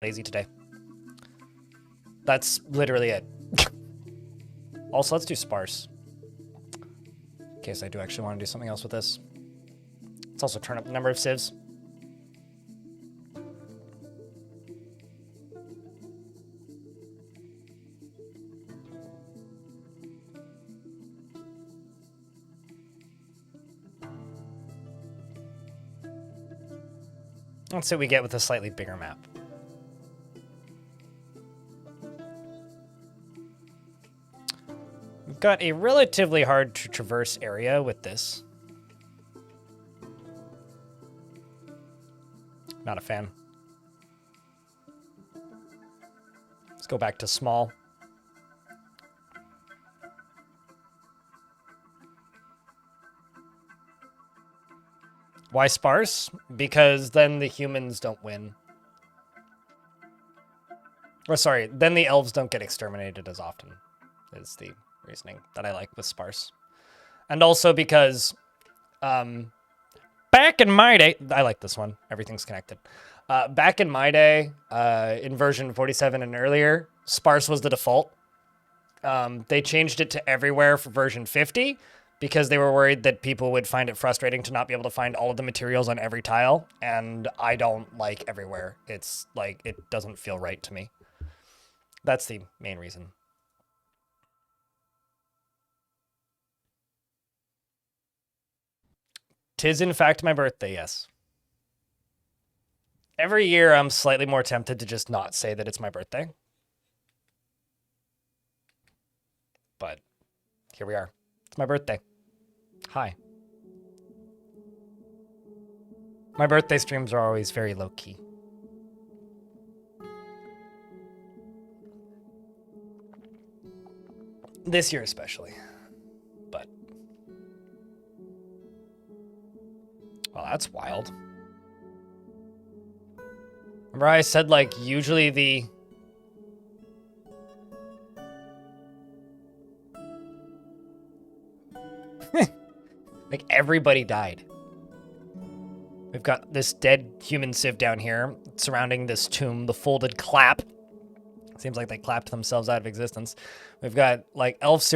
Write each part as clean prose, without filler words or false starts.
lazy today. That's literally it. Also, let's do sparse. In case I do actually want to do something else with this. Let's also turn up the number of civs. Let's see what we get with a slightly bigger map. We've got a relatively hard to traverse area with this. Not a fan. Let's go back to small. Why sparse? Because then the humans don't win. Or sorry, then the elves don't get exterminated as often, is the reasoning that I like with sparse. And also because back in my day, I like this one, everything's connected. Back in my day, in version 47 and earlier, sparse was the default. They changed it to everywhere for version 50 because they were worried that people would find it frustrating to not be able to find all of the materials on every tile, and I don't like everywhere. It's like, it doesn't feel right to me. That's the main reason. Tis in fact my birthday, yes. Every year I'm slightly more tempted to just not say that it's my birthday. But here we are. It's my birthday. Hi. My birthday streams are always very low-key. This year especially. But... well, that's wild. Remember I said, like, usually the... like, everybody died. We've got this dead human civ down here surrounding this tomb, the folded clap. Seems like they clapped themselves out of existence. We've got, like, elf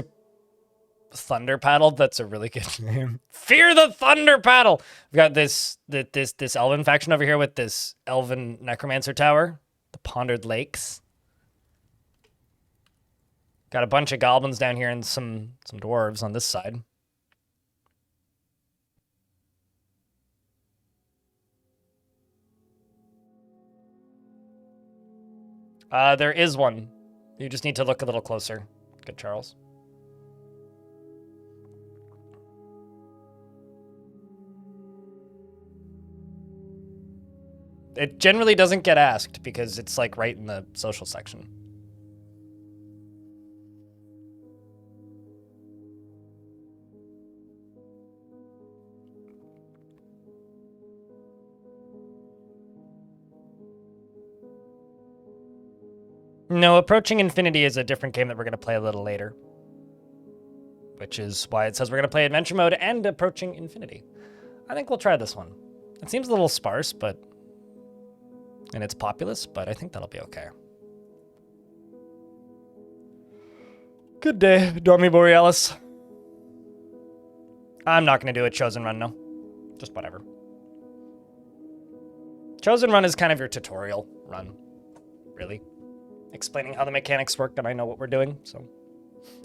thunder paddle. That's a really good name. Fear the thunder paddle. We've got this elven faction over here with this elven necromancer tower, the pondered lakes. Got a bunch of goblins down here and some dwarves on this side. There is one. You just need to look a little closer. Good, Charles. It generally doesn't get asked because it's like right in the social section. No, Approaching Infinity is a different game that we're going to play a little later. Which is why it says we're going to play Adventure Mode and Approaching Infinity. I think we'll try this one. It seems a little sparse, but... and it's populous, but I think that'll be okay. Good day, Dormy Borealis. I'm not going to do a Chosen Run, no. Just whatever. Chosen Run is kind of your tutorial run, really. Explaining how the mechanics work, and I know what we're doing, so...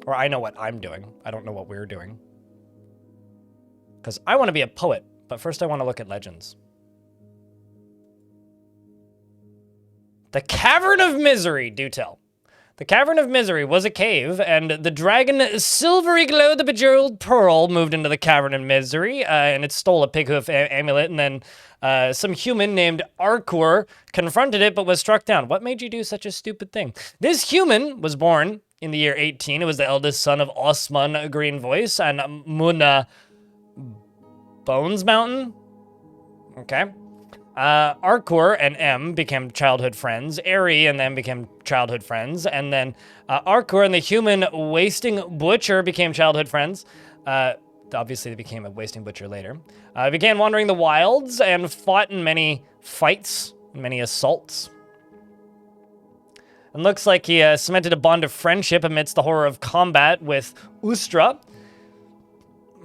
or I know what I'm doing. I don't know what we're doing. Because I want to be a poet, but first I want to look at legends. The Cavern of Misery, do tell. The Cavern of Misery was a cave, and the dragon Silvery Glow the Bejeweled Pearl moved into the Cavern of Misery, and it stole a pig hoof amulet, and then some human named Arkur confronted it, but was struck down. What made you do such a stupid thing? This human was born in the year 18. It was the eldest son of Osman Greenvoice and Muna Bones Mountain. Okay. Arkur and M became childhood friends. Eri and them became childhood friends. And then Arkur and the human Wasting Butcher became childhood friends. Obviously, they became a Wasting Butcher later. Began wandering the wilds and fought in many fights, many assaults. And looks like he cemented a bond of friendship amidst the horror of combat with Ustra.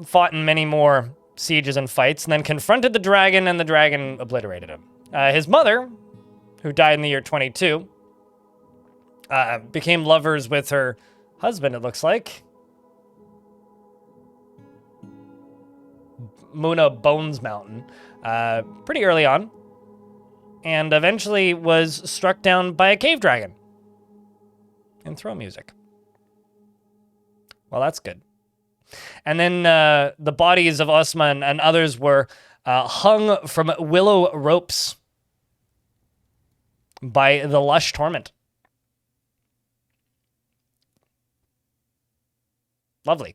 Fought in many more sieges and fights, and then confronted the dragon, and the dragon obliterated him. His mother, who died in the year 22, became lovers with her husband, it looks like. Muna Bones Mountain, pretty early on, and eventually was struck down by a cave dragon in throw music. Well, that's good. And then the bodies of Osman and others were hung from willow ropes by the lush torment. Lovely.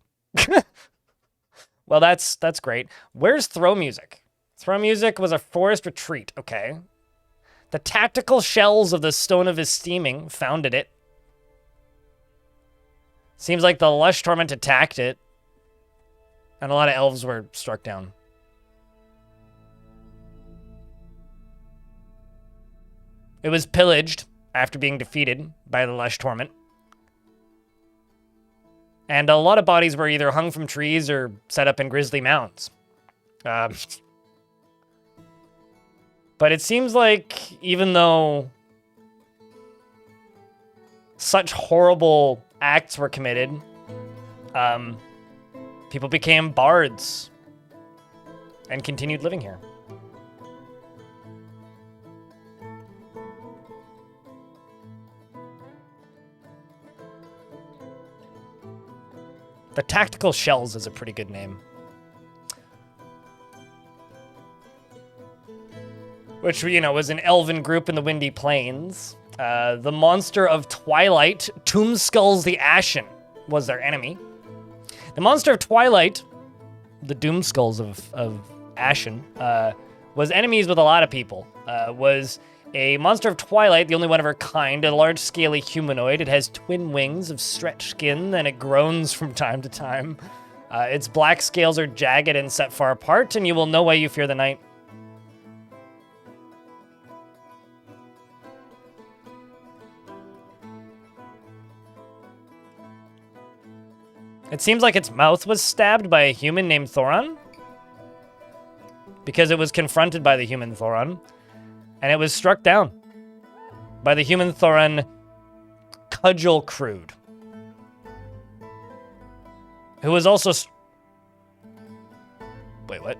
Well, that's great. Where's throw music? Throw music was a forest retreat, okay. The tactical shells of the Stone of Esteeming founded it. Seems like the lush torment attacked it. And a lot of elves were struck down. It was pillaged after being defeated by the lush torment. And a lot of bodies were either hung from trees or set up in grisly mounds. But it seems like even though such horrible acts were committed, people became bards and continued living here. The Tactical Shells is a pretty good name. Which, you know, was an elven group in the Windy Plains. The Monster of Twilight, Tombskulls the Ashen, was their enemy. The Monster of Twilight, the Doomskulls of Ashen, was enemies with a lot of people. Was a monster of Twilight, the only one of her kind, a large scaly humanoid. It has twin wings of stretched skin, and it groans from time to time. Its black scales are jagged and set far apart, and you will know why you fear the night. It seems like its mouth was stabbed by a human named Thoron, because it was confronted by the human Thoron, and it was struck down by the human Thoron Cudgel Crude, who was also... Wait, what?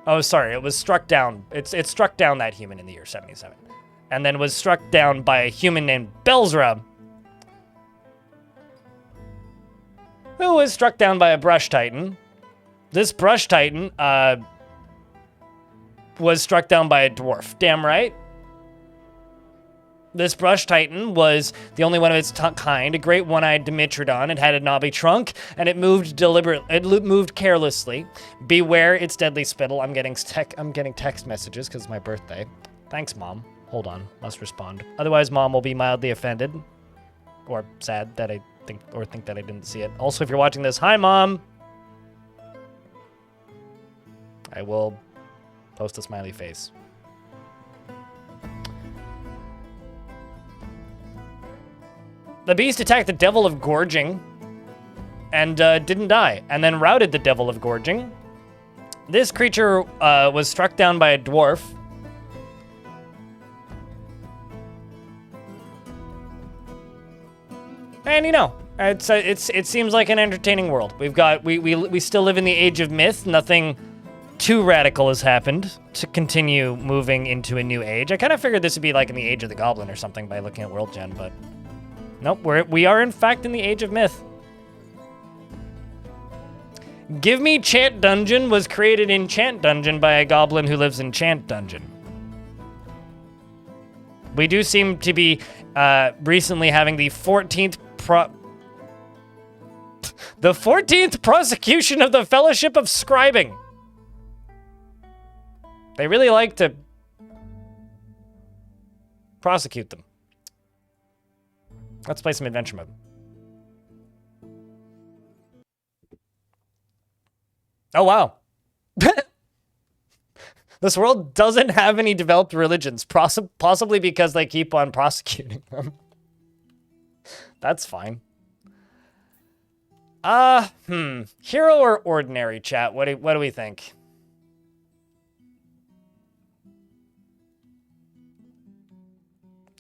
Oh, sorry, it was struck down. It struck down that human in the year 77, and then was struck down by a human named Belzra, who was struck down by a brush titan. This brush titan was struck down by a dwarf. Damn right. This brush titan was the only one of its kind, a great one-eyed Dimetrodon. It had a knobby trunk, and it moved moved carelessly. Beware its deadly spittle. I'm getting text messages because it's my birthday. Thanks, Mom. Hold on, must respond. Otherwise, Mom will be mildly offended, or sad that I think that I didn't see it. Also, if you're watching this, hi, Mom. I will post a smiley face. The beast attacked the Devil of Gorging and didn't die, and then routed the Devil of Gorging. This creature was struck down by a dwarf. And you know, it seems like an entertaining world. We still live in the age of myth. Nothing too radical has happened to continue moving into a new age. I kind of figured this would be like in the age of the goblin or something by looking at World Gen, but nope, we are in fact in the age of myth. Give Me Chant Dungeon was created in Chant Dungeon by a goblin who lives in Chant Dungeon. We do seem to be recently having the 14th prosecution of the Fellowship of Scribing. They really like to prosecute them. Let's play some adventure mode. Oh, wow. This world doesn't have any developed religions, possibly because they keep on prosecuting them. That's fine. Hero or ordinary, chat? What do we think?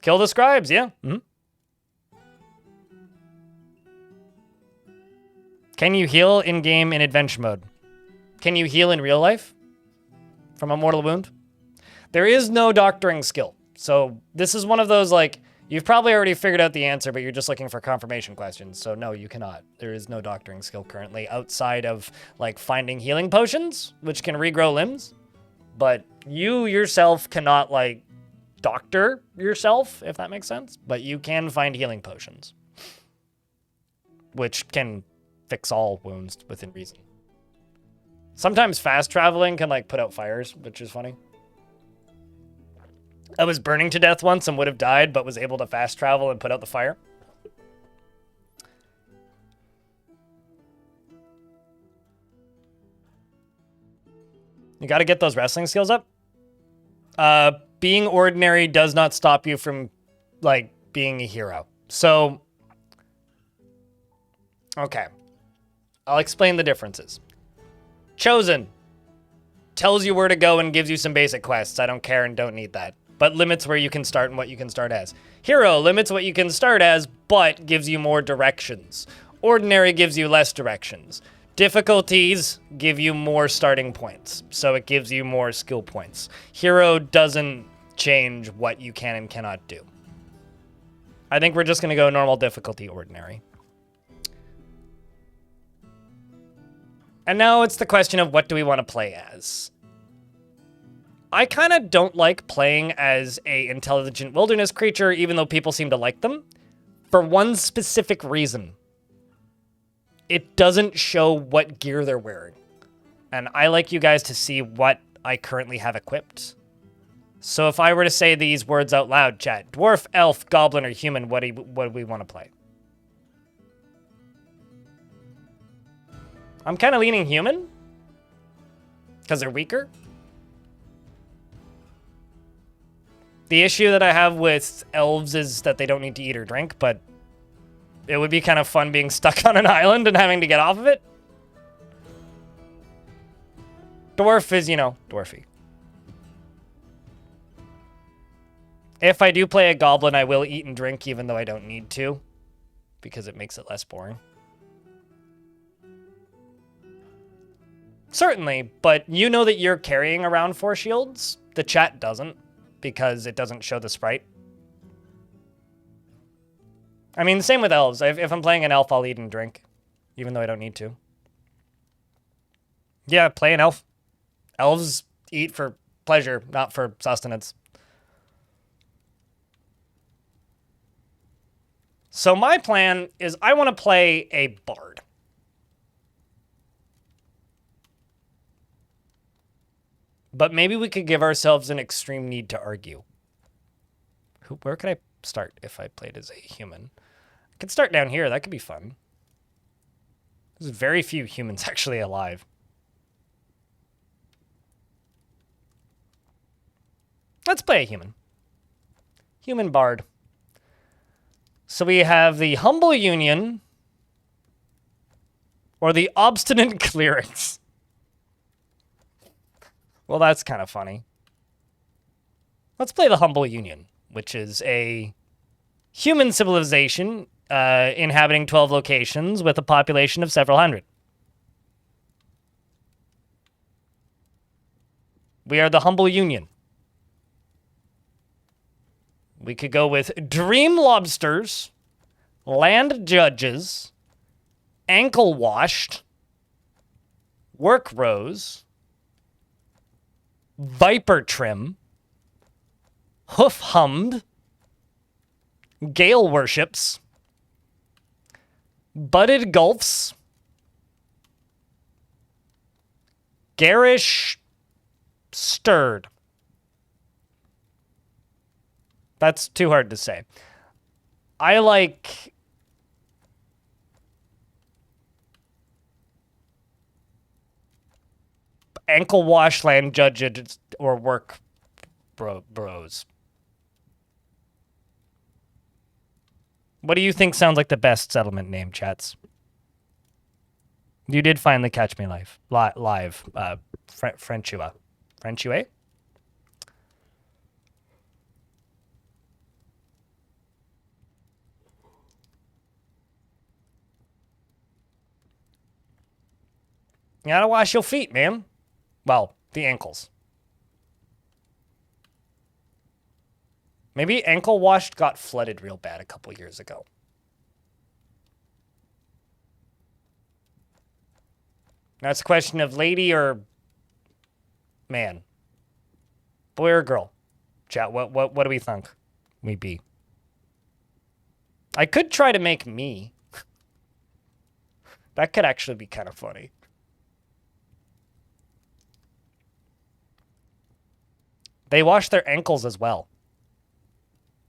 Kill the scribes, yeah. Can you heal in-game in adventure mode? Can you heal in real life from a mortal wound? There is no doctoring skill. So this is one of those, like, you've probably already figured out the answer, but you're just looking for confirmation questions. So no, you cannot. There is no doctoring skill currently outside of, like, finding healing potions, which can regrow limbs. But you yourself cannot, like, doctor yourself, if that makes sense. But you can find healing potions, which can fix all wounds within reason. Sometimes fast traveling can, like, put out fires, which is funny. I was burning to death once and would have died, but was able to fast travel and put out the fire. You got to get those wrestling skills up. Being ordinary does not stop you from, like, being a hero. So, okay. I'll explain the differences. Chosen tells you where to go and gives you some basic quests. I don't care and don't need that. But limits where you can start and what you can start as. Hero limits what you can start as, but gives you more directions. Ordinary gives you less directions. Difficulties give you more starting points, so it gives you more skill points. Hero doesn't change what you can and cannot do. I think we're just going to go normal difficulty, ordinary. And now it's the question of what do we want to play as? I kind of don't like playing as a intelligent wilderness creature, even though people seem to like them, for one specific reason. It doesn't show what gear they're wearing. And I like you guys to see what I currently have equipped. So if I were to say these words out loud, chat, dwarf, elf, goblin, or human, what do we want to play? I'm kind of leaning human, because they're weaker. The issue that I have with elves is that they don't need to eat or drink, but it would be kind of fun being stuck on an island and having to get off of it. Dwarf is, you know, dwarfy. If I do play a goblin, I will eat and drink, even though I don't need to, because it makes it less boring. Certainly, but you know that you're carrying around 4 shields. The chat doesn't, because it doesn't show the sprite. I mean, the same with elves. If I'm playing an elf, I'll eat and drink, even though I don't need to. Yeah, play an elf. Elves eat for pleasure, not for sustenance. So my plan is I want to play a bard. But maybe we could give ourselves an extreme need to argue. Where could I start if I played as a human? I could start down here. That could be fun. There's very few humans actually alive. Let's play a human. Human bard. So we have the Humble Union or the Obstinate Clerics. Well, that's kind of funny. Let's play the Humble Union, which is a human civilization inhabiting 12 locations with a population of several hundred. We are the Humble Union. We could go with Dream Lobsters, Land Judges, Ankle Washed, Work Rose, Viper Trim, Hoof Hummed, Gale Worships, Budded Gulfs, Garish Stirred. That's too hard to say. I like... ankle wash land judges or work bros. What do you think sounds like the best settlement name, chats? You did finally catch me live. Frenchua. Frenchua? You gotta wash your feet, man. Well, the ankles. Maybe ankle washed got flooded real bad a couple years ago. Now it's a question of lady or man. Boy or girl. Chat, what do we think we be? I could try to make me. That could actually be kind of funny. They wash their ankles as well.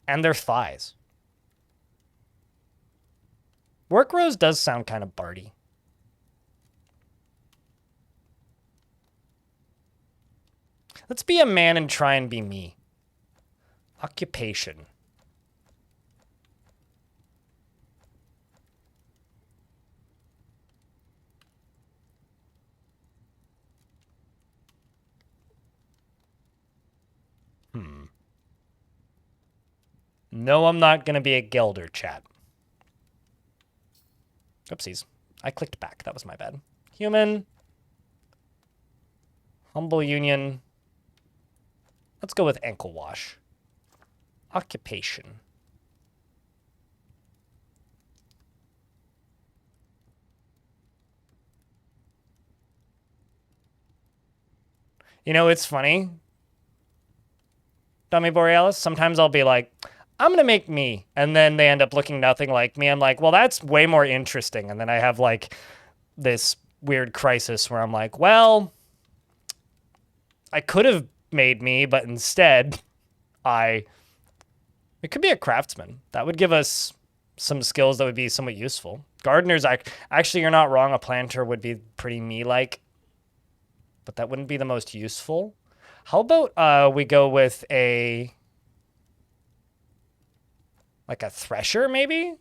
And their thighs. Work rose does sound kind of Barty. Let's be a man and try and be me. Occupation. No, I'm not going to be a Gelder, chat. Oopsies. I clicked back. That was my bad. Human. Humble union. Let's go with ankle wash. Occupation. You know, it's funny. Dummy Borealis, sometimes I'll be like, I'm going to make me. And then they end up looking nothing like me. I'm like, well, that's way more interesting. And then I have like this weird crisis where I'm like, well, I could have made me, but instead it could be a craftsman. That would give us some skills that would be somewhat useful. Gardeners, actually, you're not wrong. A planter would be pretty me-like, but that wouldn't be the most useful. How about we go with like a thresher, maybe?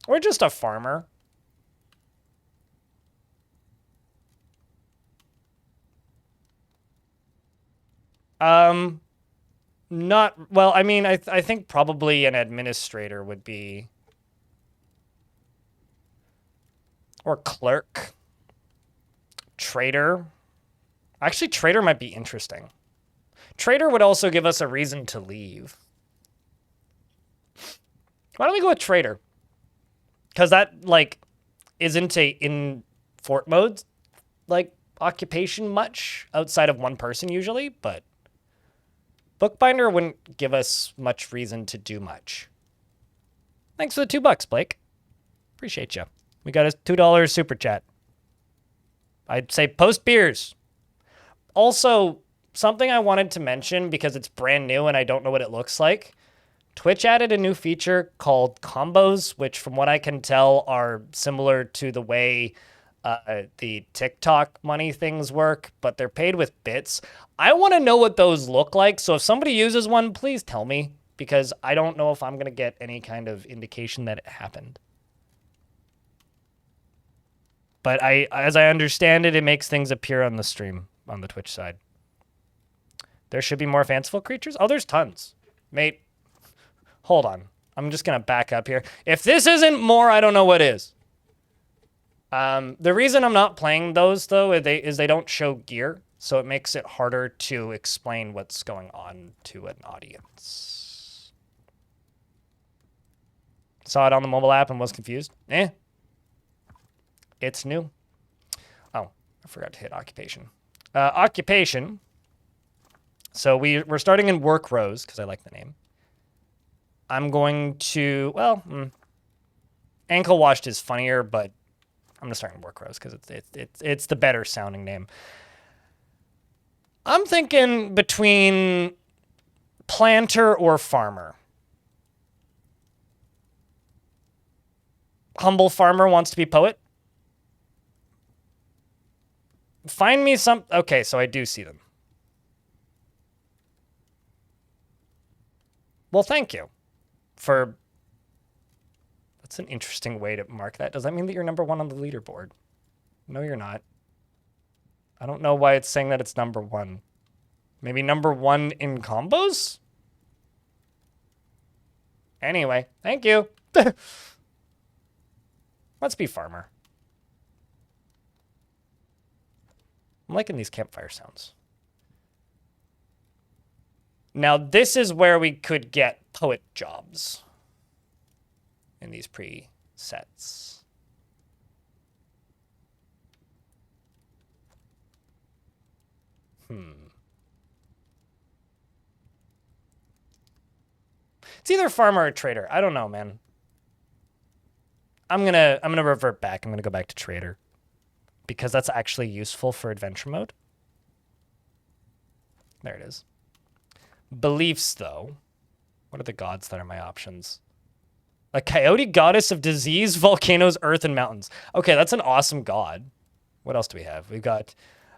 Or just a farmer. Not, well, I mean, I think probably an administrator would be, or clerk, trader. Actually, trader might be interesting. Trader would also give us a reason to leave. Why don't we go with trader? Because that, like, isn't a in fort mode, like, occupation much outside of one person usually, but bookbinder wouldn't give us much reason to do much. Thanks for the $2, Blake. Appreciate you. We got a $2 super chat. I'd say post beers. Also, something I wanted to mention because it's brand new and I don't know what it looks like. Twitch added a new feature called combos, which from what I can tell are similar to the way the TikTok money things work, but they're paid with bits. I want to know what those look like. So if somebody uses one, please tell me, because I don't know if I'm going to get any kind of indication that it happened. But as I understand it, it makes things appear on the stream on the Twitch side. There should be more fanciful creatures. Oh, there's tons. Mate, hold on. I'm just going to back up here. If this isn't more, I don't know what is. The reason I'm not playing those, though, is they don't show gear, so it makes it harder to explain what's going on to an audience. Saw it on the mobile app and was confused. It's new. Oh, I forgot to hit occupation. Occupation. So we're starting in work rows, because I like the name. I'm going to, well, ankle washed is funnier, but I'm going to start in work rows because it's the better sounding name. I'm thinking between planter or farmer. Humble farmer wants to be poet. Find me some... Okay, so I do see them. Well, thank you for... That's an interesting way to mark that. Does that mean that you're number 1 on the leaderboard? No, you're not. I don't know why it's saying that it's number 1. Maybe number 1 in combos? Anyway, thank you. Let's be farmer. I'm liking these campfire sounds. Now, this is where we could get poet jobs in these presets. It's either farmer or trader. I don't know, man. I'm gonna revert back. I'm gonna go back to trader because that's actually useful for adventure mode. There it is. Beliefs, though. What are the gods that are my options? A coyote goddess of disease, volcanoes, earth, and mountains. Okay, that's an awesome god. What else do we have? We've got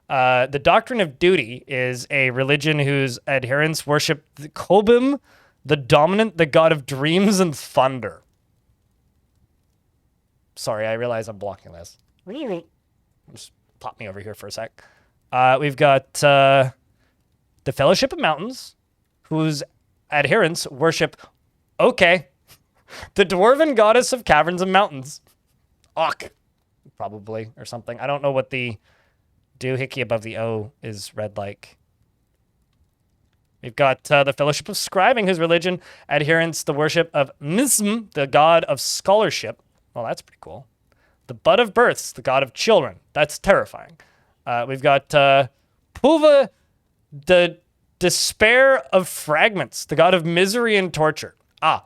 the doctrine of duty is a religion whose adherents worship the Kobim, the dominant, the god of dreams and thunder. Sorry, I realize I'm blocking this. Just pop me over here for a sec. We've got the Fellowship of Mountains, whose adherents worship, okay, the dwarven goddess of caverns and mountains. Ok, probably, or something. I don't know what the doohickey above the O is read like. We've got the Fellowship of Scribing, whose religion adherents the worship of Mism, the god of scholarship. Well, that's pretty cool. The Bud of Births, the god of children. That's terrifying. We've got Puva, the Despair of Fragments, the god of misery and torture. Ah,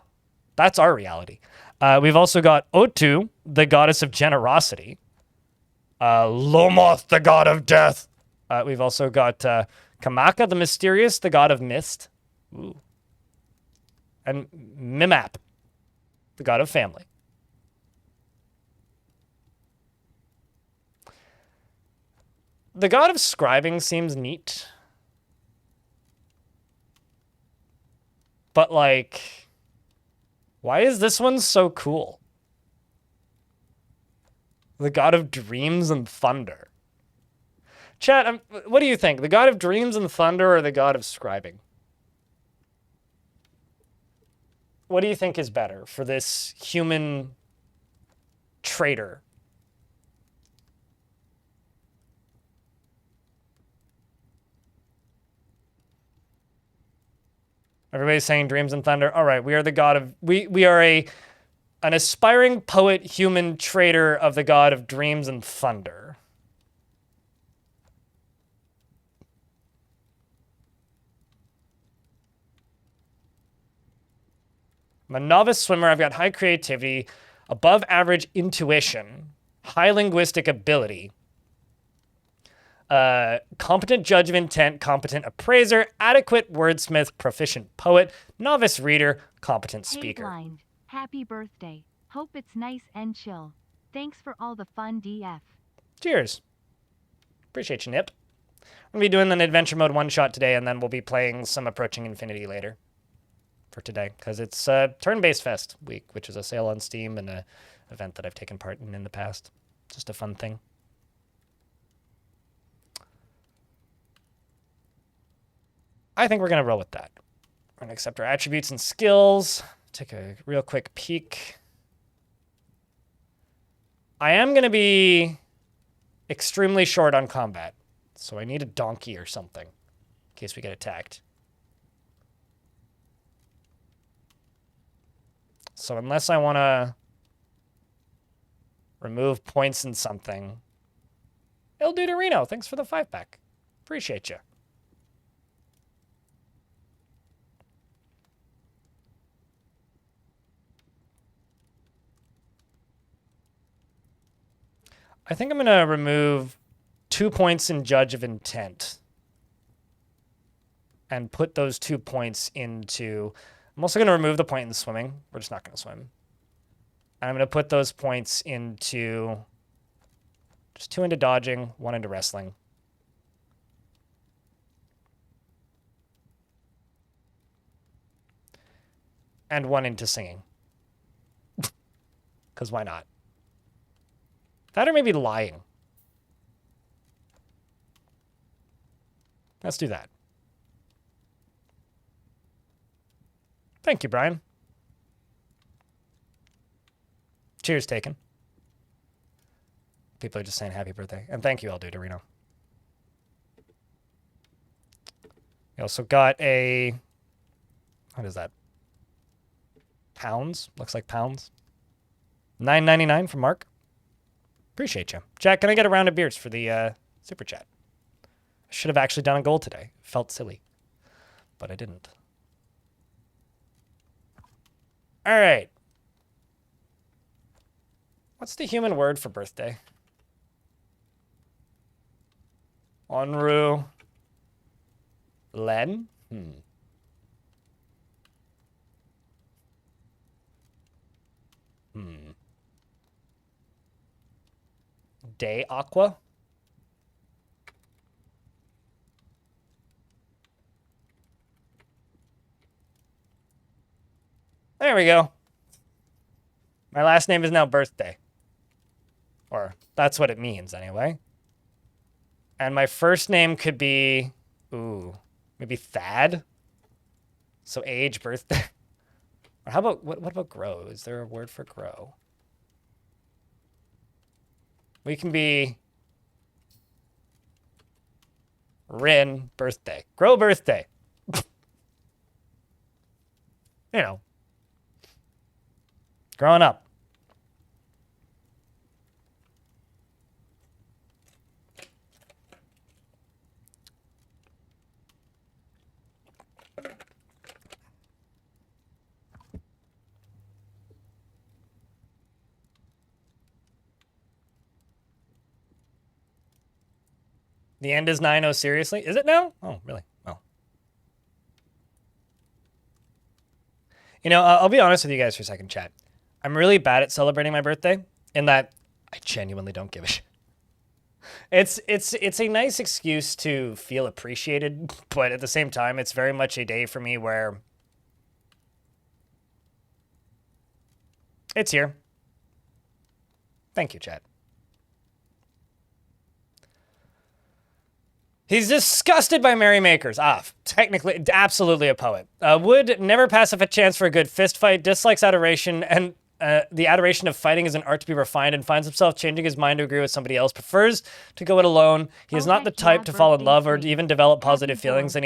that's our reality. We've also got Otu, the goddess of generosity. Lomoth, the god of death. We've also got Kamaka, the mysterious, the god of mist. Ooh. And Mimap, the god of family. The god of scribing seems neat. But, like, why is this one so cool? The god of dreams and thunder. Chat, what do you think? The god of dreams and thunder or the god of scribing? What do you think is better for this human traitor? Everybody's saying dreams and thunder. All right, we are the god of... We are an aspiring poet, human traitor of the god of dreams and thunder. I'm a novice swimmer. I've got high creativity, above average intuition, high linguistic ability, competent judge of intent, competent appraiser, adequate wordsmith, proficient poet, novice reader, competent speaker. Blind. Happy birthday. Hope it's nice and chill. Thanks for all the fun, DF. Cheers. Appreciate you, Nip. We'll be doing an adventure mode one-shot today, and then we'll be playing some Approaching Infinity later for today, because it's Turn-Based Fest week, which is a sale on Steam and an event that I've taken part in the past. Just a fun thing. I think we're going to roll with that. We're going to accept our attributes and skills. Take a real quick peek. I am going to be extremely short on combat, so I need a donkey or something in case we get attacked. So unless I want to remove points in something, it'll do to Reno. Thanks for the 5-pack. Appreciate you. I think I'm going to remove 2 points in Judge of Intent and put those 2 points into... I'm also going to remove the point in swimming. We're just not going to swim. And I'm going to put those points into... just 2 into dodging, 1 into wrestling. and 1 into singing. Because why not? That or maybe lying. Let's do that. Thank you, Brian. Cheers, taken. People are just saying happy birthday. And thank you, Aldo Dorino. We also got a... What is that? Pounds? Looks like pounds. $9.99 from Mark. Appreciate you. Jack, can I get a round of beers for the super chat? I should have actually done a goal today. Felt silly. But I didn't. All right. What's the human word for birthday? Onru. Len? Day Aqua? There we go. My last name is now Birthday. Or that's what it means anyway. And my first name could be, maybe Thad. So age, birthday. Or how about, what about grow? Is there a word for grow? We can be Rin, birthday. Grow, birthday. You know. Growing up. The end is 9-0, seriously? Is it now? Oh, really? Oh. You know, I'll be honest with you guys for a second, chat. I'm really bad at celebrating my birthday in that I genuinely don't give a shit. It's a nice excuse to feel appreciated, but at the same time, it's very much a day for me where it's here. Thank you, chat. He's disgusted by merrymakers. Technically, absolutely a poet. Would never pass up a chance for a good fist fight, dislikes adoration, and the adoration of fighting is an art to be refined, and finds himself changing his mind to agree with somebody else, prefers to go it alone. He is not the type to fall in love or even develop positive feelings,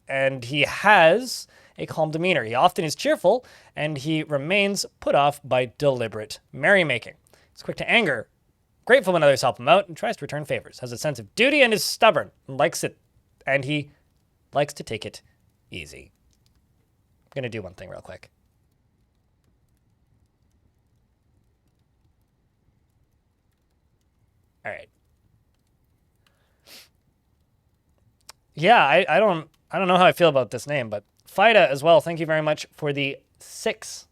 and he has a calm demeanor. He often is cheerful, and he remains put off by deliberate merrymaking. He's quick to anger, grateful when others help him out, and tries to return favors. Has a sense of duty and is stubborn, and likes it, and he likes to take it easy. I'm gonna do one thing real quick. All right. Yeah, I don't know how I feel about this name, but Fida as well. Thank you very much for the 6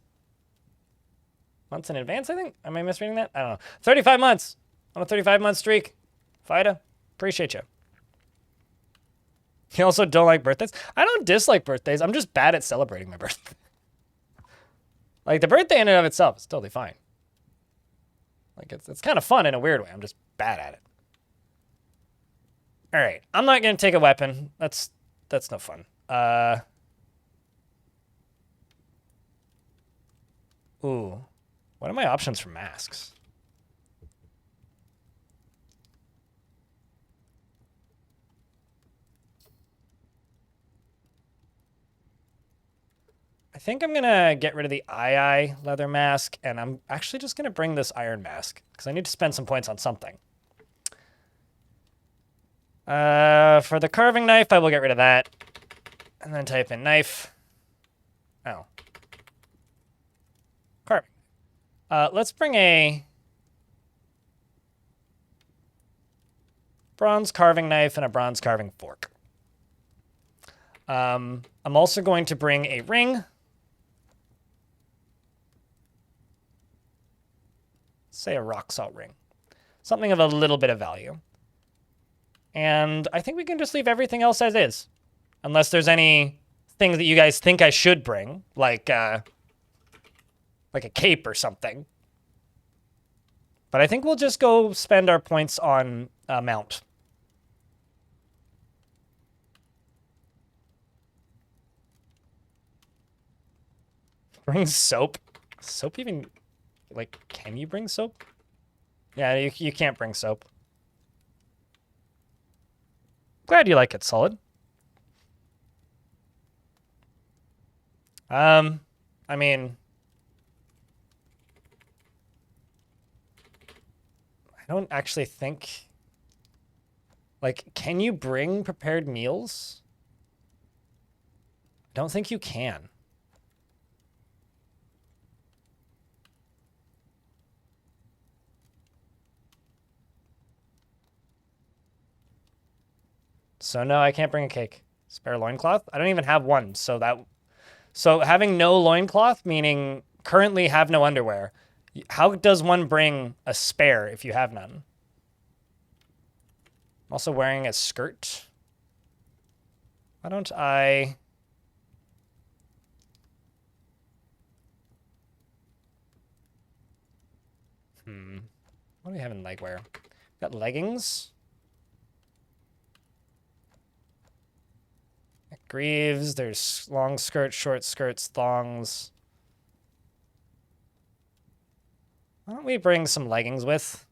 months in advance, I think. Am I misreading that? I don't know. 35 months on a 35-month streak. Fida, appreciate you. You also don't like birthdays? I don't dislike birthdays. I'm just bad at celebrating my birthday. Like, the birthday in and of itself is totally fine. Like, it's kind of fun in a weird way. I'm just bad at it. All right. I'm not going to take a weapon. That's no fun. Ooh. What are my options for masks? I think I'm going to get rid of the eye leather mask, and I'm actually just going to bring this iron mask, because I need to spend some points on something. For the carving knife, I will get rid of that. And then type in knife. Oh. Carving. Let's bring a bronze carving knife and a bronze carving fork. I'm also going to bring a ring. Say a rock salt ring. Something of a little bit of value. And I think we can just leave everything else as is. Unless there's any things that you guys think I should bring. Like, like a cape or something. But I think we'll just go spend our points on mount. Bring soap. Soap even, like, can you bring soap? Yeah, you can't bring soap. Glad you like it, Solid. I mean, I don't actually think, like, can you bring prepared meals? I don't think you can. So no, I can't bring a cake. Spare loincloth? I don't even have one, so having no loincloth, meaning currently have no underwear. How does one bring a spare if you have none? I'm also wearing a skirt. Why don't I... What do we have in legwear? Got leggings. Greaves, there's long skirts, short skirts, thongs. Why don't we bring some leggings with?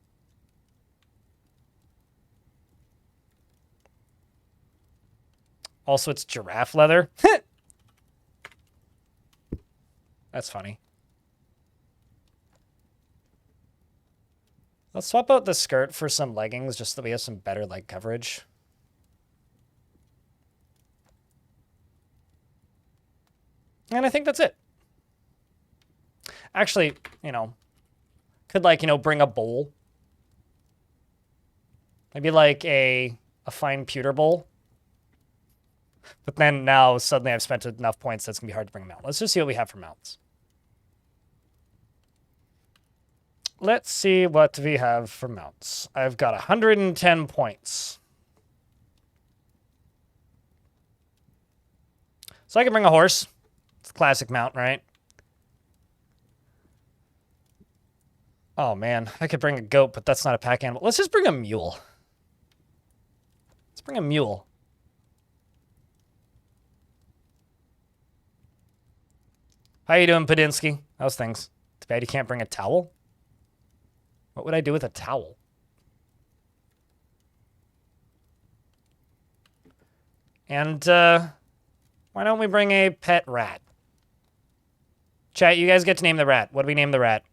Also, it's giraffe leather. That's funny. Let's swap out the skirt for some leggings just so that we have some better leg coverage. And I think that's it. Actually, you know, could like, you know, bring a bowl. Maybe like a fine pewter bowl. But then now suddenly I've spent enough points that's going to be hard to bring a mount. Let's just see what we have for mounts. Let's see what we have for mounts. I've got 110 points. So I can bring a horse. It's a classic mount, right? Oh, man. I could bring a goat, but that's not a pack animal. Let's just bring a mule. Let's bring a mule. How you doing, Padinsky? How's things? Too bad you can't bring a towel. What would I do with a towel? And, why don't we bring a pet rat? Chat, you guys get to name the rat. What do we name the rat?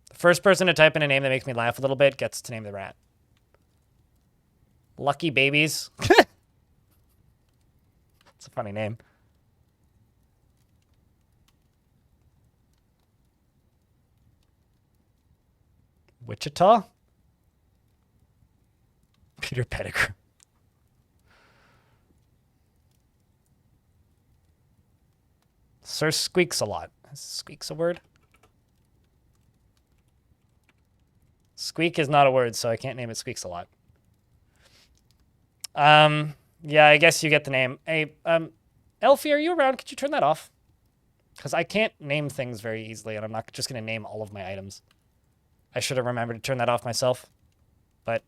The first person to type in a name that makes me laugh a little bit gets to name the rat. Lucky Babies. It's a funny name. Wichita? Peter Pettigrew. Sir Squeaks a lot. Is squeaks a word? Squeak is not a word, so I can't name it Squeaks a lot. Yeah, I guess you get the name. Hey, Elfie, are you around? Could you turn that off? Because I can't name things very easily, and I'm not just going to name all of my items. I should have remembered to turn that off myself, but...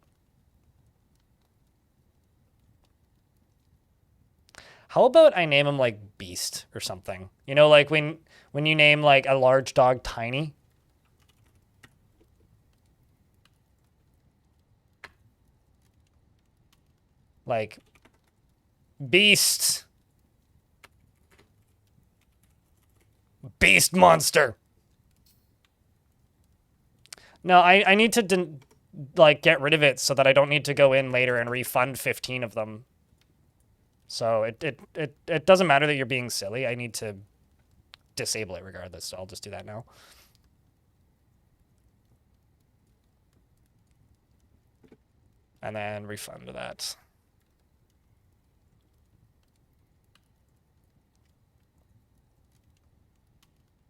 How about I name him, like, Beast or something? You know, like, when you name, like, a large dog Tiny? Like, Beast. Beast monster. No, I need to, like, get rid of it so that I don't need to go in later and refund 15 of them. So it doesn't matter that you're being silly. I need to disable it regardless, so I'll just do that now. And then refund that.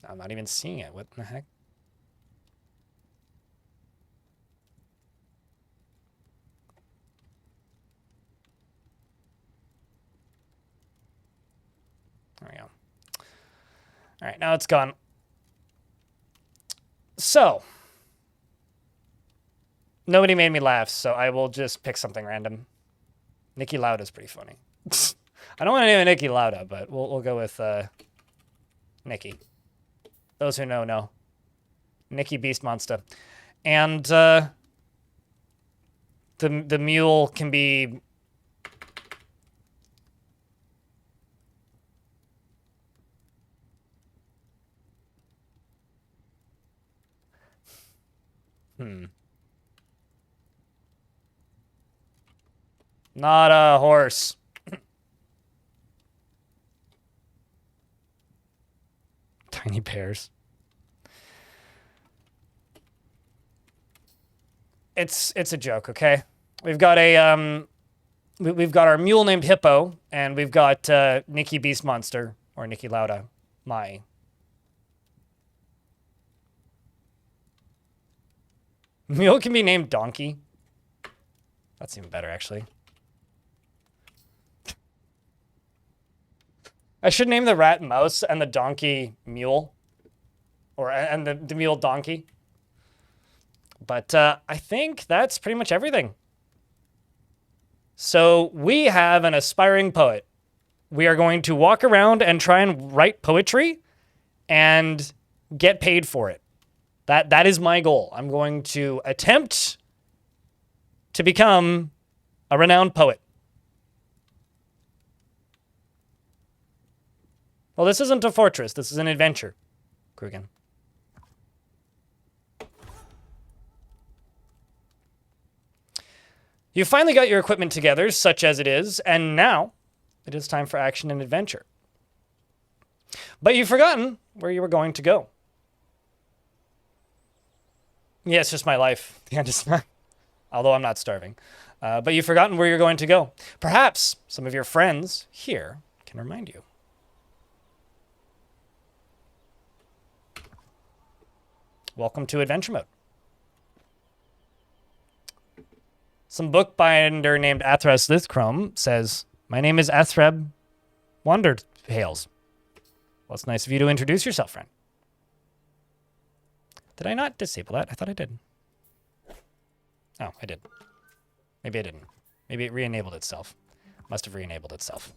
I'm not even seeing it. What the heck? There we go. All right, now it's gone. So, nobody made me laugh, so I will just pick something random. Nikki Lauda's pretty funny. I don't want to name it Nikki Lauda, but we'll go with Nikki. Those who know, know. Nikki Beast Monster. And the mule can be... Not a horse. Tiny pears. It's a joke, okay? We've got a we've got our mule named Hippo, and we've got Nikki Beast Monster or Nikki Lauda. My mule can be named Donkey. That's even better, actually. I should name the rat Mouse and the donkey Mule. And the mule Donkey. But I think that's pretty much everything. So we have an aspiring poet. We are going to walk around and try and write poetry and get paid for it. That is my goal. I'm going to attempt to become a renowned poet. Well, this isn't a fortress. This is an adventure, Krugen. You finally got your equipment together, such as it is, and now it is time for action and adventure. But you've forgotten where you were going to go. Yeah, it's just my life. The end is not. Although I'm not starving. But you've forgotten where you're going to go. Perhaps some of your friends here can remind you. Welcome to Adventure Mode. Some bookbinder named Athras Lithchrome says, "My name is Athreb Wanderhales." Well, it's nice of you to introduce yourself, friend. Did I not disable that? I thought I did. Oh, I did. Maybe I didn't. Maybe it re-enabled itself. Must have re-enabled itself.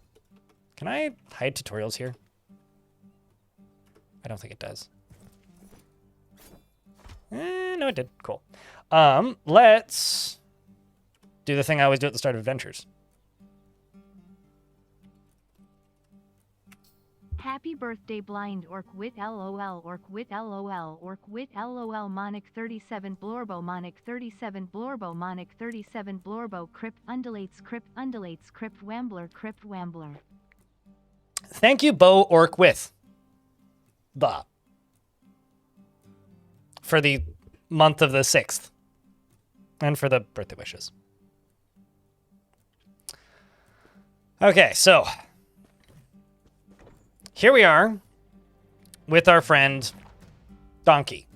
Can I hide tutorials here? I don't think it does. No, it did. Cool. Let's do the thing I always do at the start of adventures. Happy birthday blind orc wit lol orc wit lol orc wit lol monic 37 blorbo monic 37 blorbo monic 37 blorbo crypt undulates crypt wambler. Thank you, Bo Orc with the for the month of the 6th and for the birthday wishes. Okay, so here we are with our friend Donkey,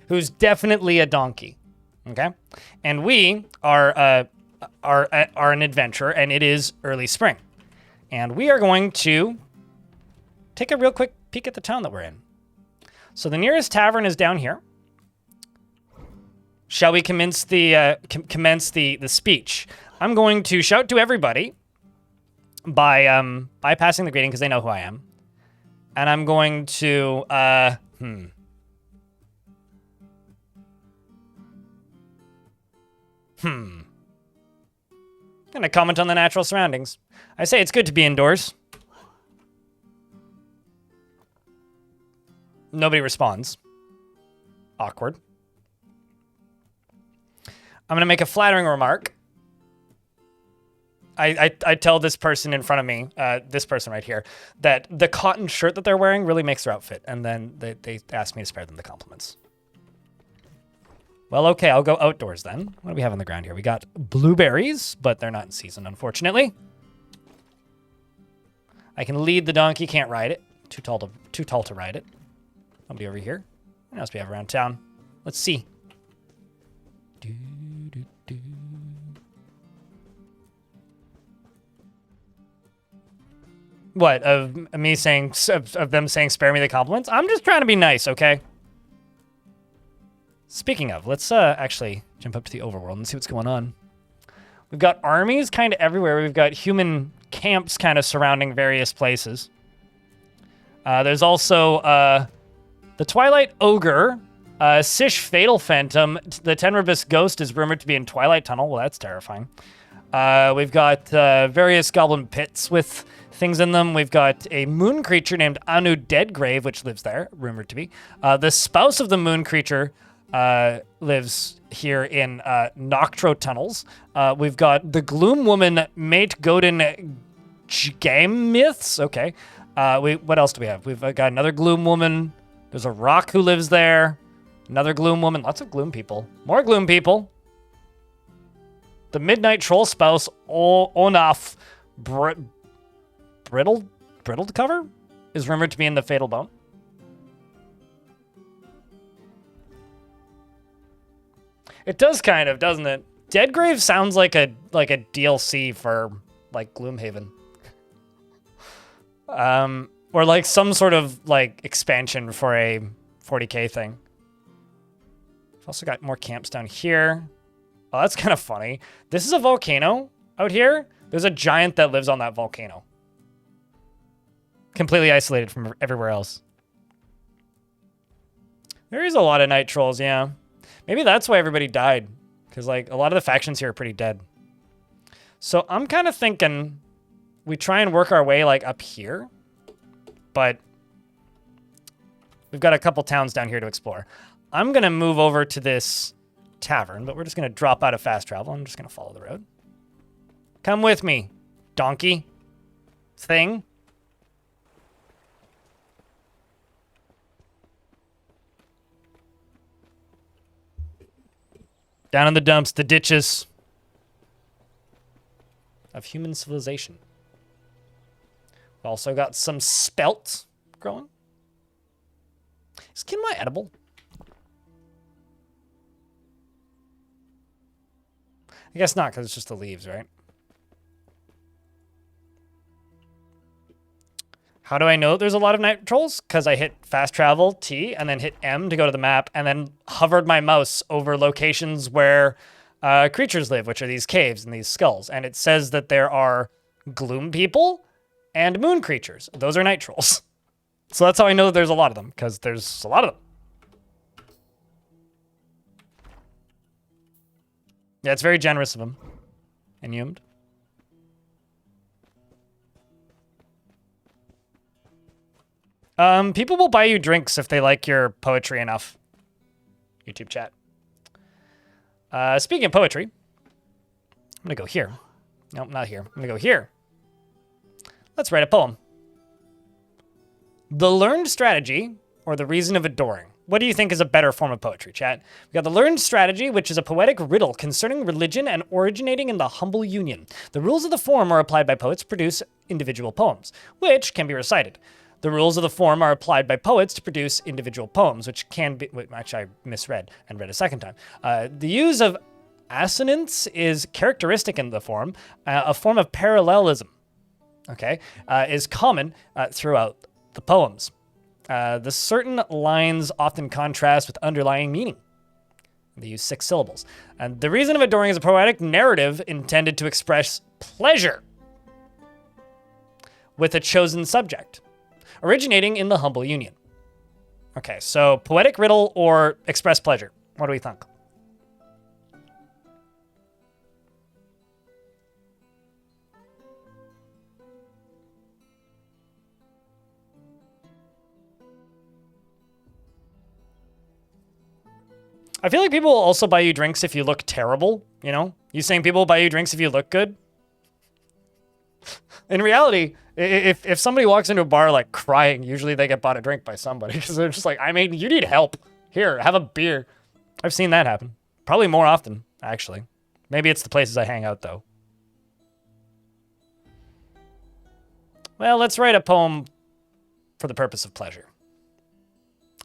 who's definitely a donkey. Okay, and we are an adventurer, and it is early spring, and we are going to take a real quick peek at the town that we're in. So the nearest tavern is down here. Shall we commence the speech? I'm going to shout to everybody by bypassing the greeting because they know who I am, and I'm going to I'm gonna comment on the natural surroundings. I say it's good to be indoors. Nobody responds. Awkward. I'm gonna make a flattering remark. I tell this person in front of me, this person right here, that the cotton shirt that they're wearing really makes their outfit, and then they ask me to spare them the compliments. Well, okay, I'll go outdoors then. What do we have on the ground here? We got blueberries, but they're not in season, unfortunately. I can lead the donkey, can't ride it. Too tall to ride it. Nobody over here. What else do we have around town? Let's see. What, of me saying, of them saying spare me the compliments? I'm just trying to be nice, okay? Speaking of, let's actually jump up to the overworld and see what's going on. We've got armies kind of everywhere. We've got human camps kind of surrounding various places. There's also the Twilight Ogre, Sish Fatal Phantom. The Tenribus Ghost is rumored to be in Twilight Tunnel. Well, that's terrifying. We've got various goblin pits with things in them. We've got a moon creature named Anu Deadgrave, which lives there, rumored to be. The spouse of the moon creature lives here in Noctro Tunnels. We've got the Gloom Woman, Mate Godin Game Myths. Okay. What else do we have? We've got another Gloom Woman. There's a rock who lives there. Another Gloom Woman. Lots of Gloom people. More Gloom people. The Midnight Troll spouse, Onaf Brittled Cover, is rumored to be in the Fatal Bone. It does kind of, doesn't it? Deadgrave sounds like a DLC for like Gloomhaven. Or like some sort of like expansion for a 40k thing. We've also got more camps down here. Oh, that's kind of funny. This is a volcano out here. There's a giant that lives on that volcano. Completely isolated from everywhere else. There is a lot of night trolls, yeah. Maybe that's why everybody died. Because like a lot of the factions here are pretty dead. So I'm kind of thinking we try and work our way like up here. But we've got a couple towns down here to explore. I'm going to move over to this tavern, but we're just going to drop out of fast travel. I'm just going to follow the road. Come with me, donkey thing. Down in the dumps, the ditches of human civilization. We've also got some spelt growing. Is quinoa edible? I guess not, because it's just the leaves, right? How do I know there's a lot of night trolls? Because I hit fast travel, T, and then hit M to go to the map, and then hovered my mouse over locations where creatures live, which are these caves and these skulls. And it says that there are gloom people and moon creatures. Those are night trolls. So that's how I know that there's a lot of them, because there's a lot of them. Yeah, it's very generous of him. Inhumed. People will buy you drinks if they like your poetry enough. YouTube chat. Speaking of poetry, I'm gonna go here. Nope, not here. I'm gonna go here. Let's write a poem. The learned strategy, or the reason of adoring. What do you think is a better form of poetry, chat? We've got the learned strategy, which is a poetic riddle concerning religion and originating in the humble union. The rules of the form are applied by poets to produce individual poems, which can be recited. The rules of the form are applied by poets to produce individual poems, which can be... Wait, actually, I misread and read a second time. The use of assonance is characteristic in the form. A form of parallelism, okay, is common throughout the poems. The certain lines often contrast with underlying meaning. They use 6 syllables. And the reason of adoring is a poetic narrative intended to express pleasure with a chosen subject, originating in the humble union. Okay, so poetic riddle or express pleasure. What do we think? I feel like people will also buy you drinks if you look terrible, you know? You saying people will buy you drinks if you look good? In reality, if somebody walks into a bar like crying, usually they get bought a drink by somebody because they're just like, I mean, you need help. Here, have a beer. I've seen that happen. Probably more often, actually. Maybe it's the places I hang out, though. Well, let's write a poem for the purpose of pleasure.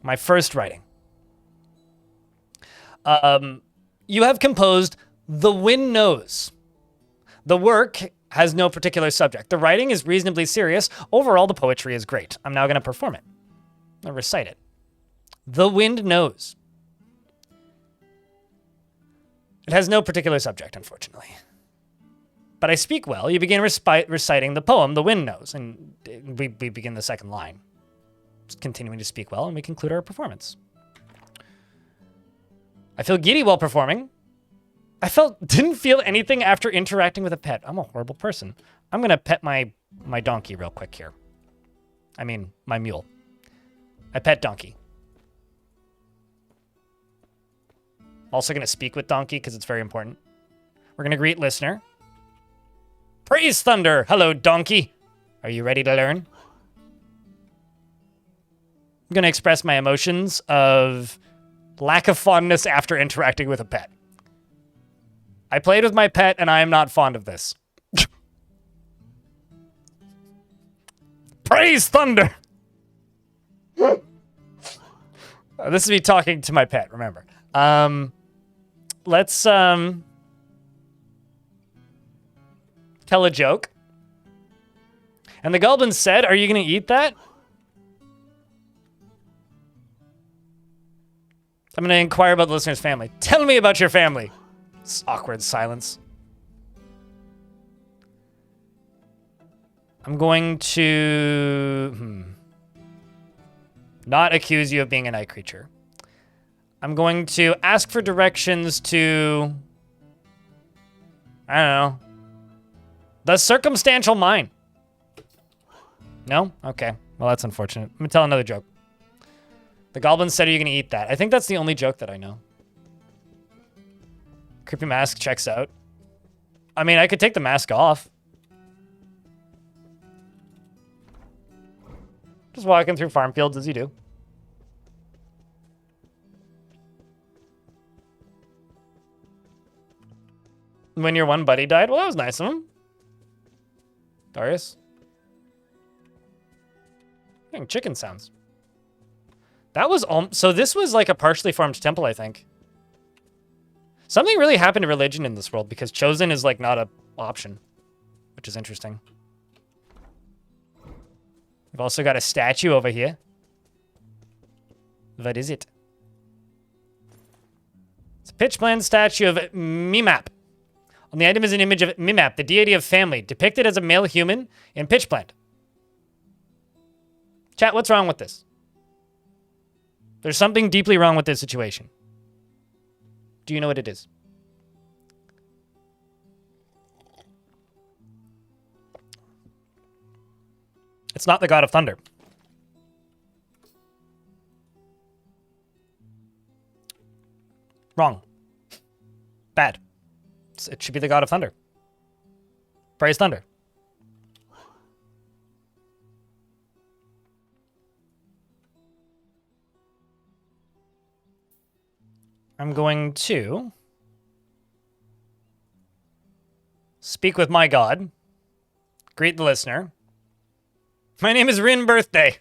My first writing. You have composed The Wind Knows. The work has no particular subject. The writing is reasonably serious. Overall, the poetry is great. I'm now going to perform it. I'll recite it. The wind knows. It has no particular subject, unfortunately. But I speak well. You begin reciting the poem, The Wind Knows, and we begin the second line. Just continuing to speak well, and we conclude our performance. I feel giddy while performing. Didn't feel anything after interacting with a pet. I'm a horrible person. I'm gonna pet my donkey real quick here. I mean, my mule. I pet donkey. Also gonna speak with donkey because it's very important. We're gonna greet listener. Praise Thunder! Hello, donkey! Are you ready to learn? I'm gonna express my emotions of lack of fondness after interacting with a pet. I played with my pet and I am not fond of this. Praise Thunder! This is me talking to my pet, remember. Let's tell a joke. And the goblin said, "Are you going to eat that?" I'm going to inquire about the listener's family. Tell me about your family. It's awkward silence. I'm going to not accuse you of being a night creature. I'm going to ask for directions to, I don't know, the circumstantial mind. No? Okay. Well, that's unfortunate. Let me tell another joke. The goblin said, "Are you going to eat that?" I think that's the only joke that I know. Creepy mask checks out. I mean, I could take the mask off. Just walking through farm fields as you do. When your one buddy died? Well, that was nice of him. Darius. Getting chicken sounds. That was so this was like a partially formed temple, I think. Something really happened to religion in this world because chosen is like not an option, which is interesting. We've also got a statue over here. What is it? It's a pitch blend statue of Mimap. On the item is an image of Mimap, the deity of family, depicted as a male human in pitch blend. Chat, what's wrong with this? There's something deeply wrong with this situation. Do you know what it is? It's not the god of thunder. Wrong. Bad. It should be the god of thunder. Praise thunder. I'm going to speak with my god. Greet the listener. My name is Rin Birthday.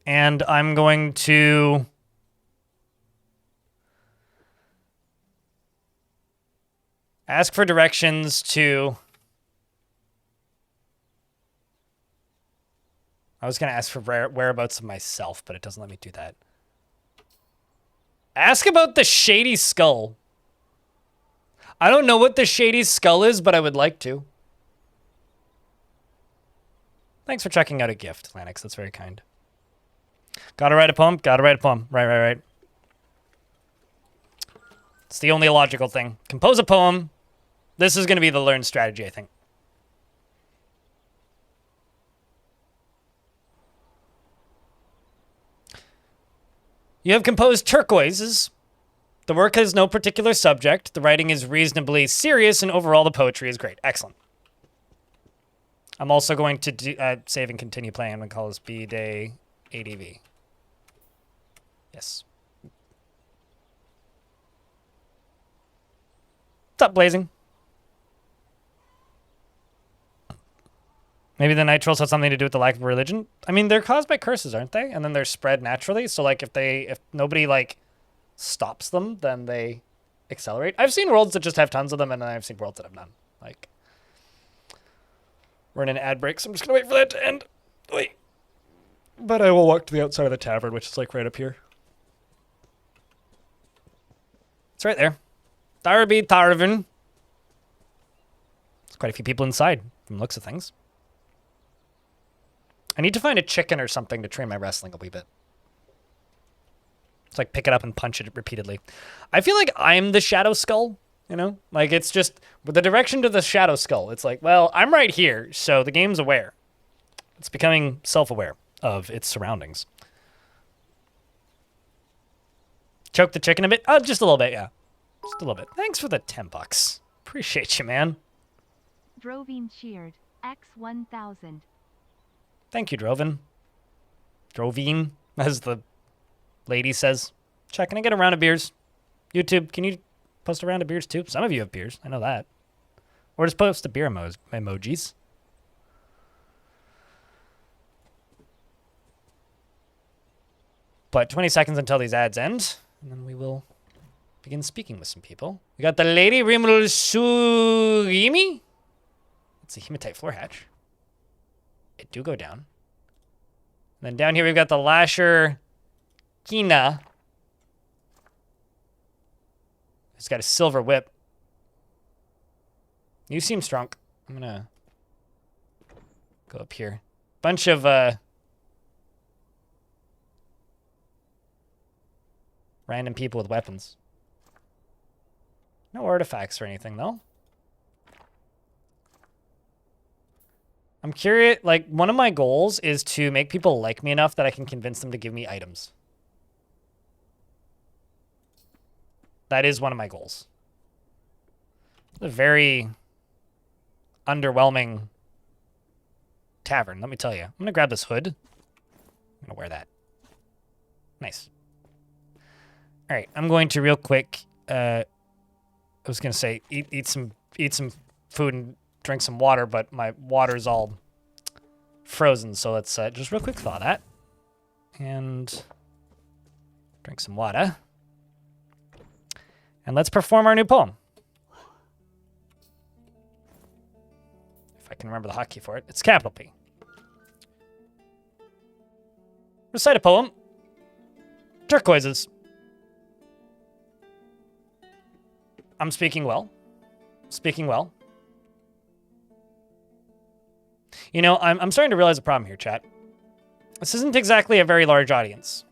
And I'm going to ask for directions to... I was going to ask for whereabouts of myself, but it doesn't let me do that. Ask about the Shady Skull. I don't know what the Shady Skull is, but I would like to. Thanks for checking out a gift, Lanix. That's very kind. Gotta write a poem? Gotta write a poem. Right. It's the only logical thing. Compose a poem. This is going to be the learned strategy, I think. You have composed turquoises. The work has no particular subject. The writing is reasonably serious, and overall the poetry is great. Excellent. I'm also going to save and continue playing. I'm going to call this B-Day ADV. Yes. What's up, Blazing? Maybe the night trolls have something to do with the lack of religion. I mean, they're caused by curses, aren't they? And then they're spread naturally. So, like, if nobody, like, stops them, then they accelerate. I've seen worlds that just have tons of them, and then I've seen worlds that have none. Like, we're in an ad break, so I'm just going to wait for that to end. Wait. But I will walk to the outside of the tavern, which is, like, right up here. It's right there. Darby Tarvin. There's quite a few people inside from the looks of things. I need to find a chicken or something to train my wrestling a wee bit. It's like pick it up and punch it repeatedly. I feel like I'm the Shadow Skull, you know? Like it's just with the direction to the Shadow Skull. It's like, well, I'm right here, so the game's aware. It's becoming self-aware of its surroundings. Choke the chicken a bit? Just a little bit, yeah. Just a little bit. Thanks for the $10. Appreciate you, man. Drovine cheered. X1000. Thank you, Drovin. Drovine, as the lady says. Chat, can I get a round of beers? YouTube, can you post a round of beers too? Some of you have beers. I know that. Or just post the beer emojis. But 20 seconds until these ads end, and then we will begin speaking with some people. We got the Lady Rimul Surimi. It's a hematite floor hatch. It do go down. And then down here we've got the Lasher Kina. It's got a silver whip. You seem strong. I'm gonna go up here. Bunch of random people with weapons. No artifacts or anything though. I'm curious, like, one of my goals is to make people like me enough that I can convince them to give me items. That is one of my goals. It's a very underwhelming tavern, let me tell you. I'm going to grab this hood. I'm going to wear that. Nice. All right, I'm going to real quick, I was going to say eat some food and drink some water, but my water's all frozen, so let's just real quick thaw that. And drink some water. And let's perform our new poem. If I can remember the hotkey for it. It's capital P. Recite a poem. Turquoises. I'm speaking well. Speaking well. You know, I'm starting to realize a problem here, chat. This isn't exactly a very large audience.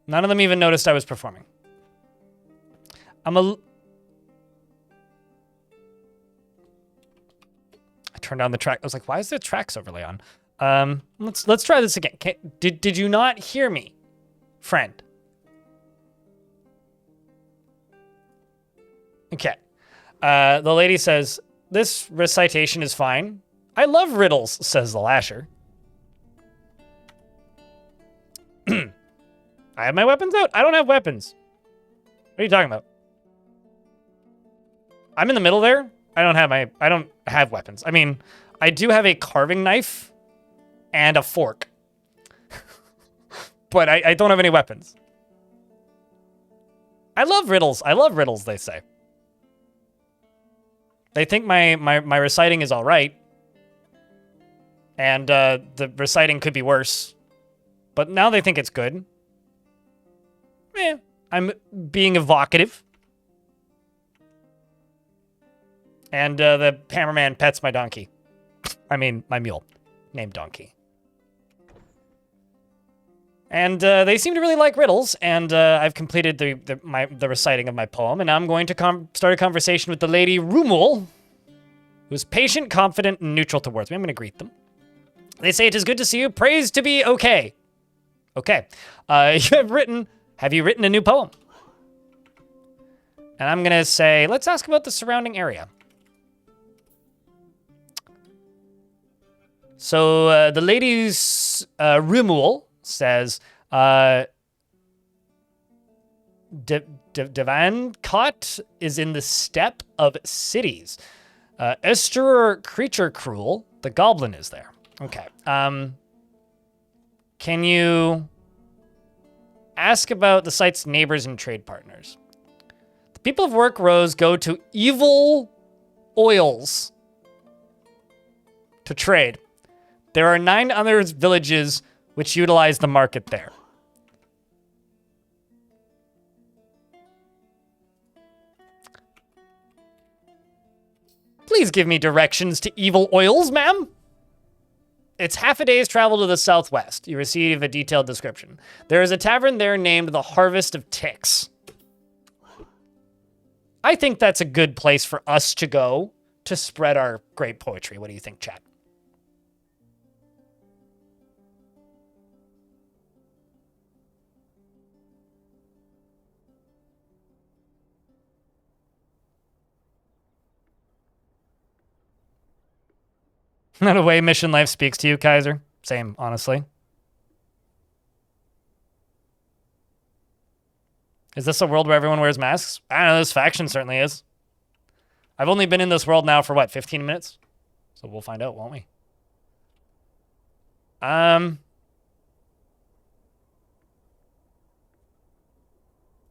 None of them even noticed I was performing. I turned on the track. I was like, why is the tracks overlay on? Let's try this again. Did you not hear me, friend? Okay. The lady says, this recitation is fine. I love riddles, says the Lasher. I have my weapons out? I don't have weapons. What are you talking about? I'm in the middle there. I don't have weapons. I mean, I do have a carving knife and a fork. But I don't have any weapons. I love riddles. I love riddles, they say. They think my reciting is all right. And the reciting could be worse. But now they think it's good. I'm being evocative. And the hammerman pets my donkey. I mean, my mule, named Donkey. And they seem to really like riddles, and I've completed the reciting of my poem, and now I'm going to start a conversation with the Lady Rumul, who's patient, confident, and neutral towards me. I'm going to greet them. They say, it is good to see you. Praise to be okay. Okay. Have you written a new poem? And I'm going to say, let's ask about the surrounding area. So the lady's Rimul says, Devankot is in the steppe of cities. Ester creature cruel, the goblin is there. Okay. Can you ask about the site's neighbors and trade partners? The people of Work Rose go to Evil Oils to trade. There are 9 other villages which utilize the market there. Please give me directions to Evil Oils, ma'am. It's half a day's travel to the southwest. You receive a detailed description. There is a tavern there named the Harvest of Ticks. I think that's a good place for us to go to spread our great poetry. What do you think, chat? Not a way mission life speaks to you, Kaiser. Same, honestly. Is this a world where everyone wears masks? I don't know, this faction certainly is. I've only been in this world now for, what, 15 minutes? So we'll find out, won't we? I'm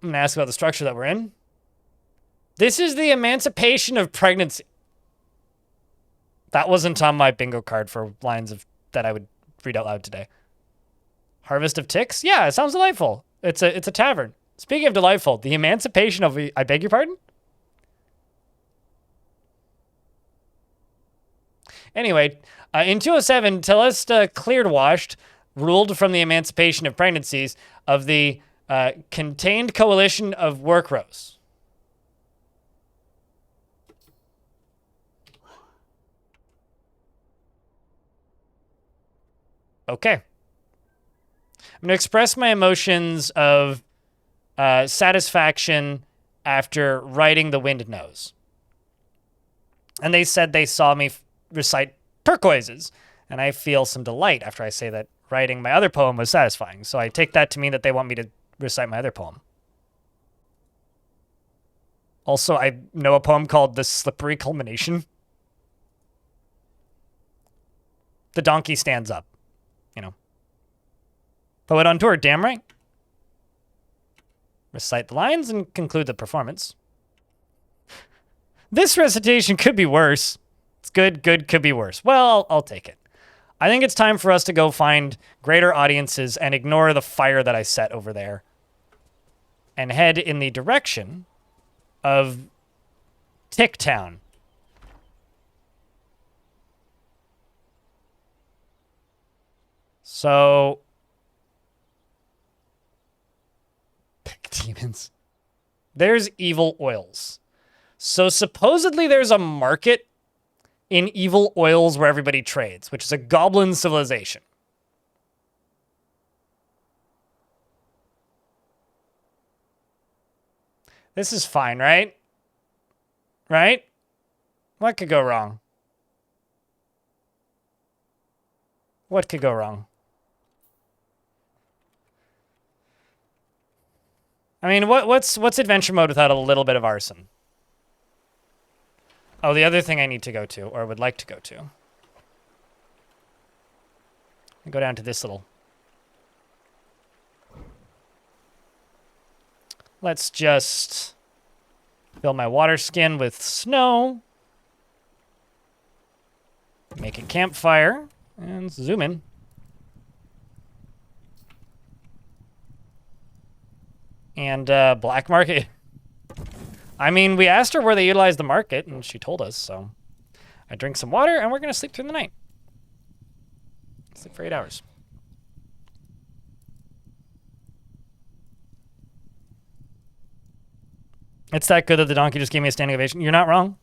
going to ask about the structure that we're in. This is the emancipation of pregnancy. That wasn't on my bingo card for lines of that I would read out loud today. Harvest of Ticks? Yeah, it sounds delightful. It's a tavern. Speaking of delightful, the emancipation of... I beg your pardon? Anyway, in 207, Telesta cleared washed, ruled from the emancipation of pregnancies of the contained coalition of work rows. Okay. I'm going to express my emotions of satisfaction after writing The Wind Knows. And they said they saw me recite turquoises. And I feel some delight after I say that writing my other poem was satisfying. So I take that to mean that they want me to recite my other poem. Also, I know a poem called The Slippery Culmination. The donkey stands up. You know. Poet on tour, damn right. Recite the lines and conclude the performance. This recitation could be worse. It's good, could be worse. Well, I'll take it. I think it's time for us to go find greater audiences and ignore the fire that I set over there and head in the direction of Tick Town. So, pick demons. There's Evil Oils. So supposedly there's a market in Evil Oils where everybody trades, which is a goblin civilization. This is fine, right? Right? What could go wrong? What could go wrong? I mean, what's adventure mode without a little bit of arson? Oh, the other thing I need to go to, or would like to go to. I go down to this little. Let's just fill my water skin with snow. Make a campfire and zoom in. And black market. I mean, we asked her where they utilize the market, and she told us, so. I drink some water, and we're going to sleep through the night. Sleep for 8 hours. It's that good that the donkey just gave me a standing ovation. You're not wrong.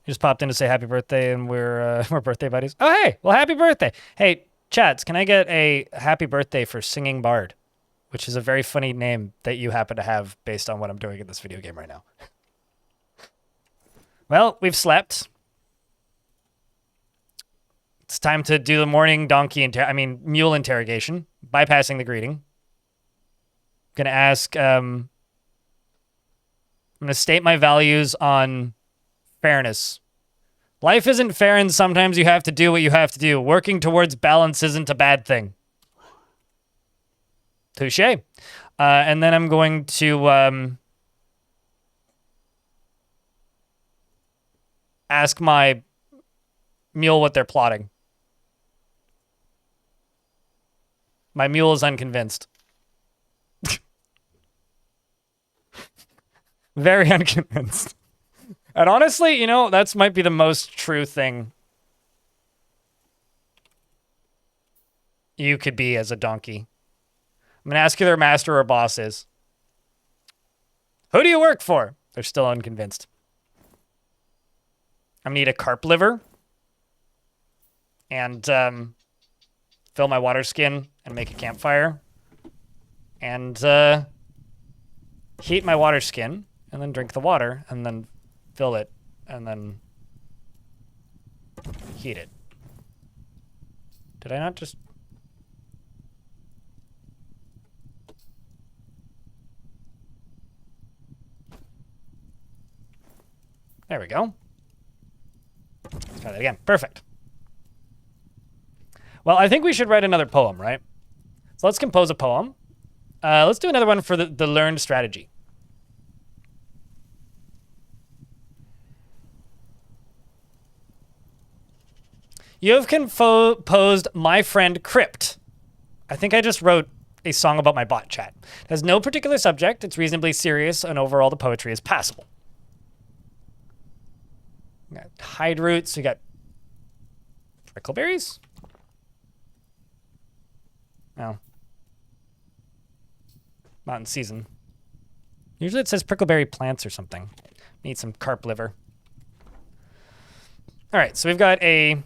He just popped in to say happy birthday, and we're birthday buddies. Oh, hey, well, happy birthday. Hey, chats, can I get a happy birthday for Singing Bard? Which is a very funny name that you happen to have based on what I'm doing in this video game right now. Well, we've slept. It's time to do the morning mule interrogation, bypassing the greeting. Gonna ask, I'm gonna state my values on fairness. Life isn't fair, and sometimes you have to do what you have to do. Working towards balance isn't a bad thing. Touche. And then I'm going to ask my mule what they're plotting. My mule is unconvinced. Very unconvinced. And honestly, you know, that's might be the most true thing you could be as a donkey. I'm going to ask you their master or boss is. Who do you work for? They're still unconvinced. I'm going to eat a carp liver. And fill my water skin and make a campfire. And heat my water skin. And then drink the water. And then fill it. And then heat it. Did I not just... There we go. Let's try that again. Perfect. Well, I think we should write another poem, right? So let's compose a poem. Let's do another one for the learned strategy. You have composed My Friend Crypt. I think I just wrote a song about my bot chat. It has no particular subject. It's reasonably serious, and overall the poetry is passable. We got hide roots. We got prickleberries. No. Not in season. Usually it says prickleberry plants or something. Need some carp liver. All right, so we've got a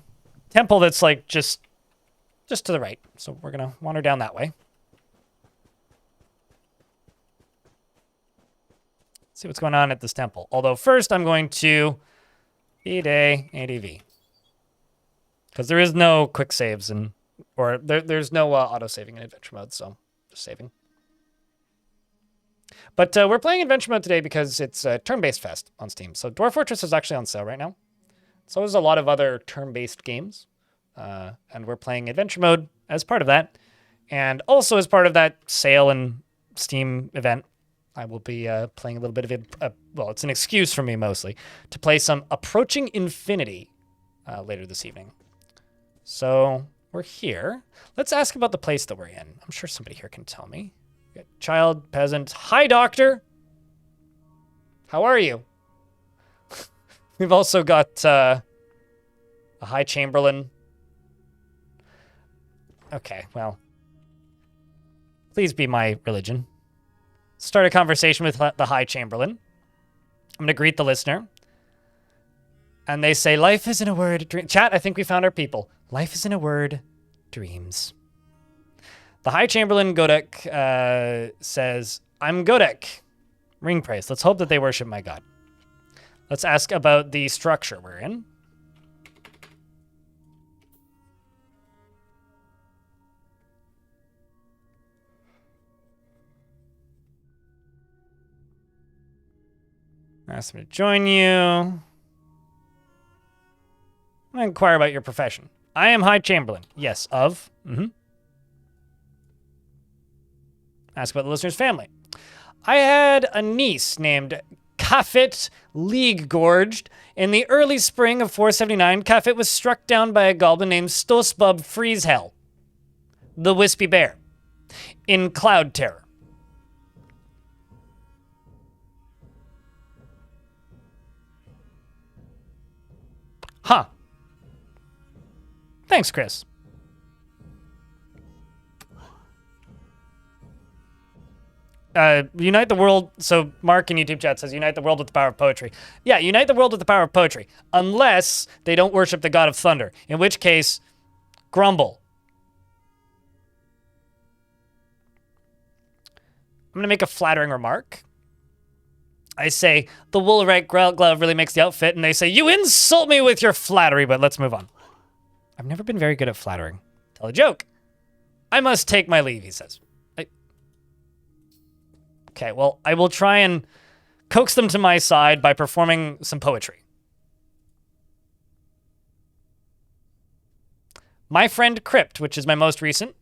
temple that's like just to the right. So we're going to wander down that way. See what's going on at this temple. Although first I'm going to eat a ADV. Because there is no quick saves or there's no auto-saving in adventure mode, so just saving. But we're playing adventure mode today because it's a turn-based fest on Steam. So Dwarf Fortress is actually on sale right now. So there's a lot of other turn-based games. And we're playing adventure mode as part of that. And also as part of that sale and Steam event, I will be playing a little bit of well, it's an excuse for me mostly, to play some Approaching Infinity later this evening. So we're here. Let's ask about the place that we're in. I'm sure somebody here can tell me. We got child, peasant. Hi, doctor. How are you? We've also got a high chamberlain. Okay, well, please be my religion. Start a conversation with the high chamberlain. I'm going to greet the listener. And they say, life is in a word, dream. Chat, I think we found our people. Life is in a word, dreams. The high chamberlain, Godek, says, I'm Godek. Ring praise. Let's hope that they worship my god. Let's ask about the structure we're in. Ask them to join you. I'm going to inquire about your profession. I am High Chamberlain. Yes, of. Ask about the listener's family. I had a niece named Kafit League Gorged. In the early spring of 479, Kafit was struck down by a goblin named Stosbub Freezehell, the Wispy Bear, in Cloud Terror. Huh. Thanks, Chris. Unite the world. So Mark in YouTube chat says, unite the world with the power of poetry. Yeah, unite the world with the power of poetry. Unless they don't worship the god of thunder. In which case, grumble. I'm going to make a flattering remark. I say, the wool right glove really makes the outfit. And they say, you insult me with your flattery, but let's move on. I've never been very good at flattering. Tell a joke. I must take my leave, he says. Okay, well, I will try and coax them to my side by performing some poetry. My Friend Crypt, which is my most recent.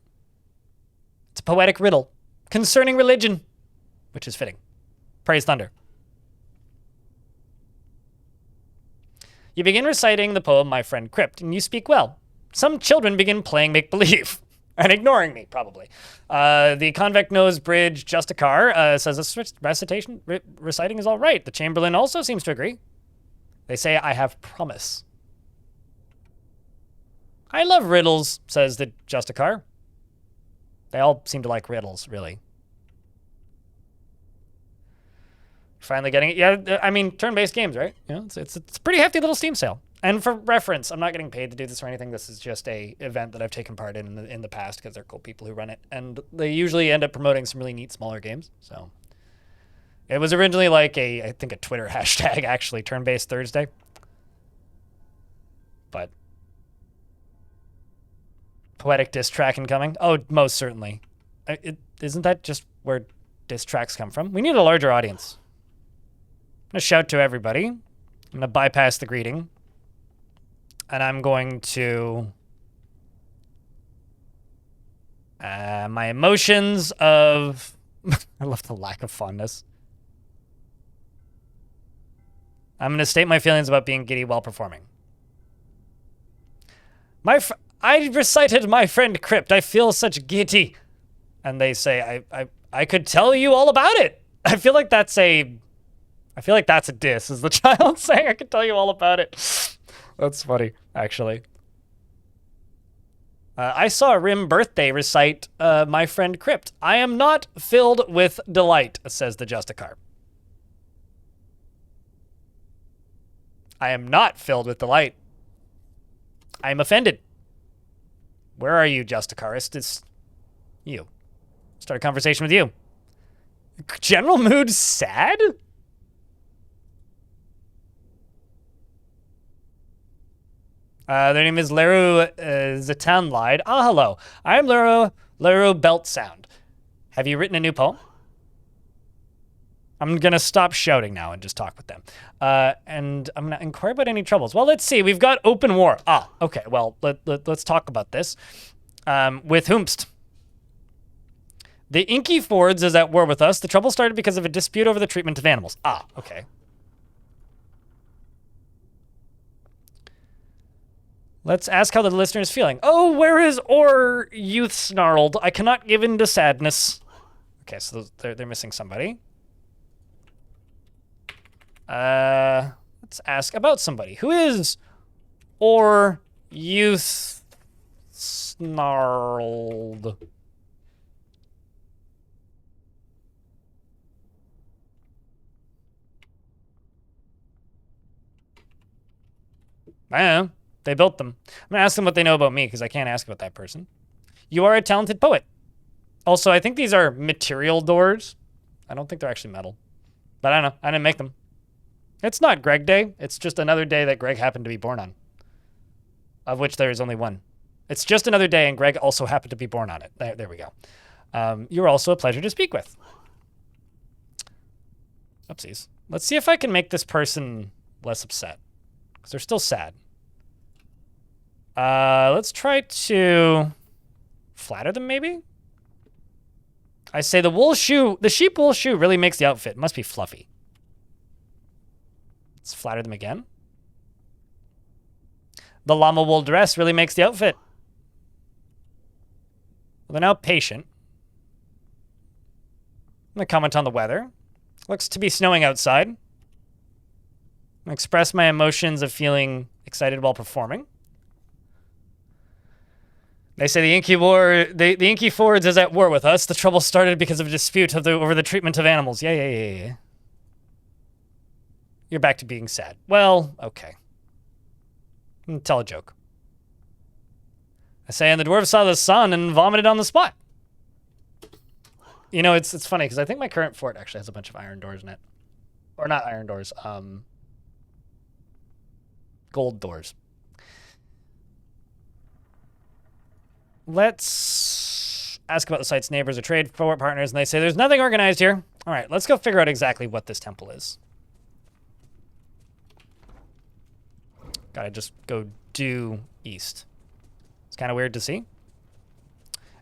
It's a poetic riddle concerning religion, which is fitting. Praise thunder. You begin reciting the poem My Friend Crypt, and you speak well. Some children begin playing make-believe. And ignoring me, probably. The convict nose bridge Justicar says this reciting is all right. The Chamberlain also seems to agree. They say I have promise. I love riddles, says the Justicar. They all seem to like riddles, really. Finally getting it. Yeah, I mean, turn-based games, right? You know, it's a pretty hefty little Steam sale. And for reference, I'm not getting paid to do this or anything. This is just a event that I've taken part in the past because they're cool people who run it. And they usually end up promoting some really neat smaller games. So it was originally like I think a Twitter hashtag, actually, turn-based Thursday. But poetic diss track incoming. Oh, most certainly. Isn't that just where diss tracks come from? We need a larger audience. I'm going to shout to everybody. I'm going to bypass the greeting. And I'm going to... my emotions of... I love the lack of fondness. I'm going to state my feelings about being giddy while performing. I recited my friend Crypt. I feel such giddy. And they say, I could tell you all about it. I feel like that's a diss, is the child saying I could tell you all about it. That's funny, actually. I saw Rim Birthday recite my friend Crypt. I am not filled with delight, says the Justicar. I am not filled with delight. I am offended. Where are you, Justicarist? It's you. Start a conversation with you. General mood sad? Their name is Leru Zatanlide. Ah, hello. I am Leru Belt Sound. Have you written a new poem? I'm going to stop shouting now and just talk with them. And I'm going to inquire about any troubles. Well, let's see. We've got open war. Ah, okay. Well, let's talk about this. With whomst? The Inky Fords is at war with us. The trouble started because of a dispute over the treatment of animals. Ah, okay. Let's ask how the listener is feeling. Oh, where is Or Youth snarled? I cannot give in to sadness. Okay, so they're missing somebody. Let's ask about somebody. Who is Or Youth snarled? I don't know. They built them. I'm going to ask them what they know about me because I can't ask about that person. You are a talented poet. Also, I think these are material doors. I don't think they're actually metal. But I don't know. I didn't make them. It's not Greg Day. It's just another day that Greg happened to be born on. Of which there is only one. It's just another day and Greg also happened to be born on it. There we go. You're also a pleasure to speak with. Oopsies. Let's see if I can make this person less upset. Because they're still sad. Let's try to flatter them, maybe? I say the sheep wool shoe really makes the outfit. It must be fluffy. Let's flatter them again. The llama wool dress really makes the outfit. Well, they're now patient. I'm going to comment on the weather. Looks to be snowing outside. I'm going to express my emotions of feeling excited while performing. They say the Inky Fords is at war with us. The trouble started because of a dispute over the treatment of animals. Yeah. You're back to being sad. Well, okay. Tell a joke. I say, and the dwarf saw the sun and vomited on the spot. You know, it's funny because I think my current fort actually has a bunch of iron doors in it. Or not iron doors, gold doors. Let's ask about the site's neighbors or trade partners, and they say there's nothing organized here. All right, let's go figure out exactly what this temple is. Gotta just go due east. It's kind of weird to see.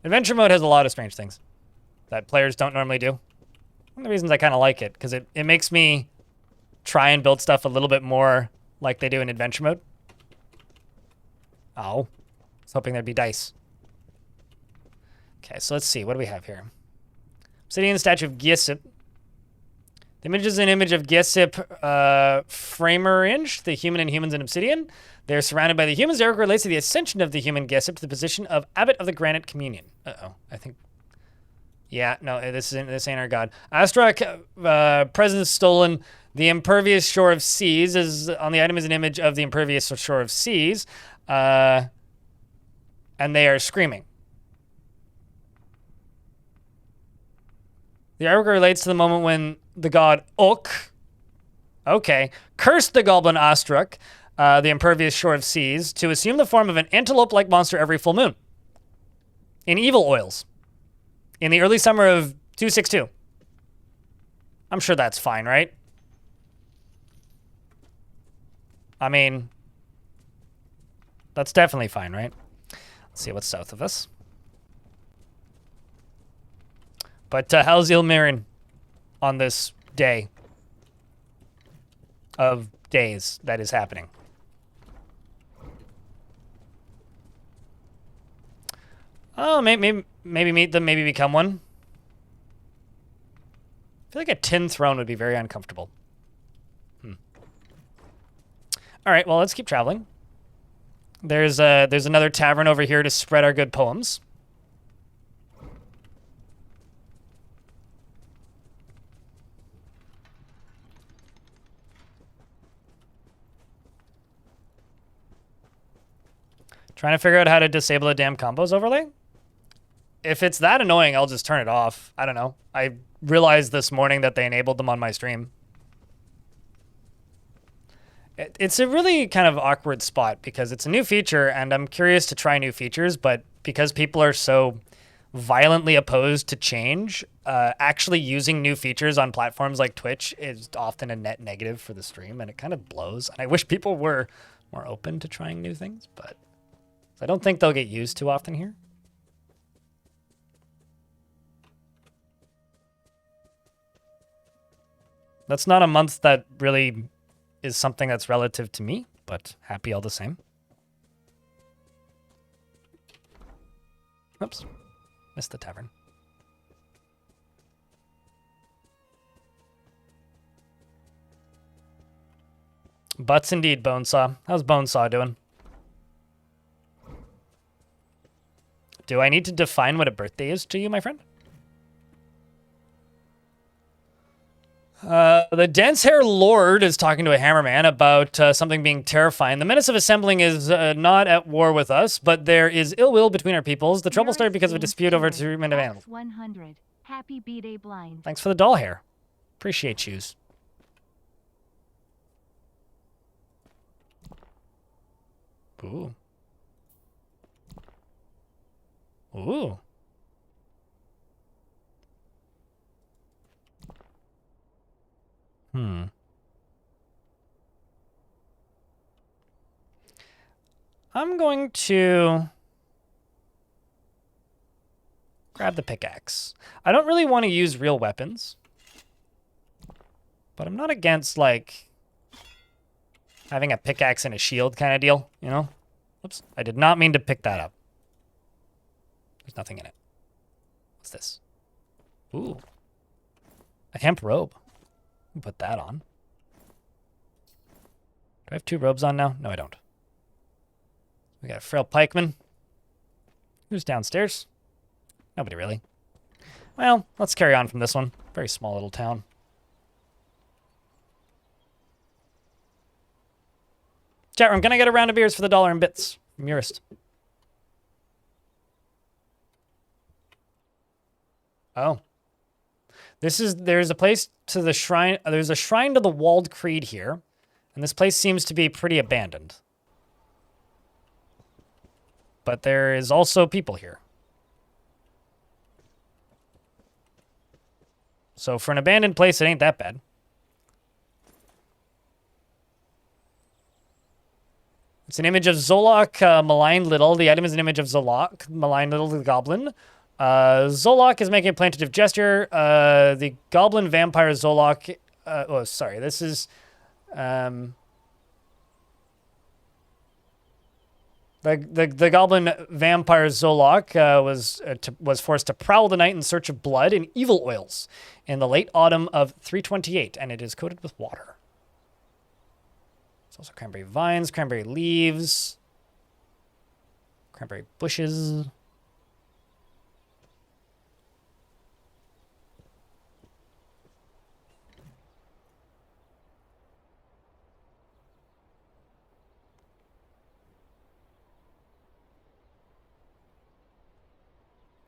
Adventure mode has a lot of strange things that players don't normally do. One of the reasons I kind of like it, because it makes me try and build stuff a little bit more like they do in adventure mode. Oh, I was hoping there'd be dice. Okay, so let's see. What do we have here? Obsidian statue of Gysit. The image is an image of Gesip Framer-Inch, the human and humans in Obsidian. They're surrounded by the humans. Eric relates to the ascension of the human Gesip to the position of Abbot of the Granite Communion. Uh-oh, I think... Yeah, no, this ain't our god. Astrak, presence stolen. The impervious shore of seas is on the item is an image of the impervious shore of seas. And they are screaming. The artwork relates to the moment when the god Ok, cursed the goblin Astrak, the impervious shore of seas, to assume the form of an antelope-like monster every full moon. In evil oils. In the early summer of 262. I'm sure that's fine, right? I mean, that's definitely fine, right? Let's see what's south of us. But how's Ilmirin on this day of days that is happening? Oh, maybe meet them, maybe become one. I feel like a tin throne would be very uncomfortable. All right, well, let's keep traveling. There's another tavern over here to spread our good poems. Trying to figure out how to disable the damn combos overlay. If it's that annoying, I'll just turn it off. I don't know. I realized this morning that they enabled them on my stream. It's a really kind of awkward spot because it's a new feature and I'm curious to try new features, but because people are so violently opposed to change, actually using new features on platforms like Twitch is often a net negative for the stream, and it kind of blows. And I wish people were more open to trying new things, but I don't think they'll get used too often here. That's not a month that really is something that's relative to me, but happy all the same. Oops, missed the tavern. Butts indeed, Bonesaw. How's Bonesaw doing? Do I need to define what a birthday is to you, my friend? The dense hair lord is talking to a hammerman about something being terrifying. The menace of assembling is not at war with us, but there is ill will between our peoples. The trouble started because of a dispute over treatment of animals. 100. Happy B-Day blind. Thanks for the doll hair. Appreciate yous. Ooh. Ooh. I'm going to grab the pickaxe. I don't really want to use real weapons, but I'm not against, like, having a pickaxe and a shield kind of deal, you know? Oops, I did not mean to pick that up. There's nothing in it. What's this? Ooh. A hemp robe. Put that on. Do I have 2 robes on now? No, I don't. We got a frail pikeman. Who's downstairs? Nobody really. Well, let's carry on from this one. Very small little town. Chat room, can I get a round of beers for the dollar and bits from Urist? Oh. There's a place to the shrine. There's a shrine to the walled creed here. And this place seems to be pretty abandoned. But there is also people here. So for an abandoned place, it ain't that bad. It's an image of Zolok, maligned little. The item is an image of Zolok, maligned little, the goblin. Zolok is making a plaintive gesture. The goblin vampire Zolok. Oh, sorry. This is. The goblin vampire Zolok was forced to prowl the night in search of blood and evil oils in the late autumn of 328, and it is coated with water. There's also cranberry vines, cranberry leaves, cranberry bushes.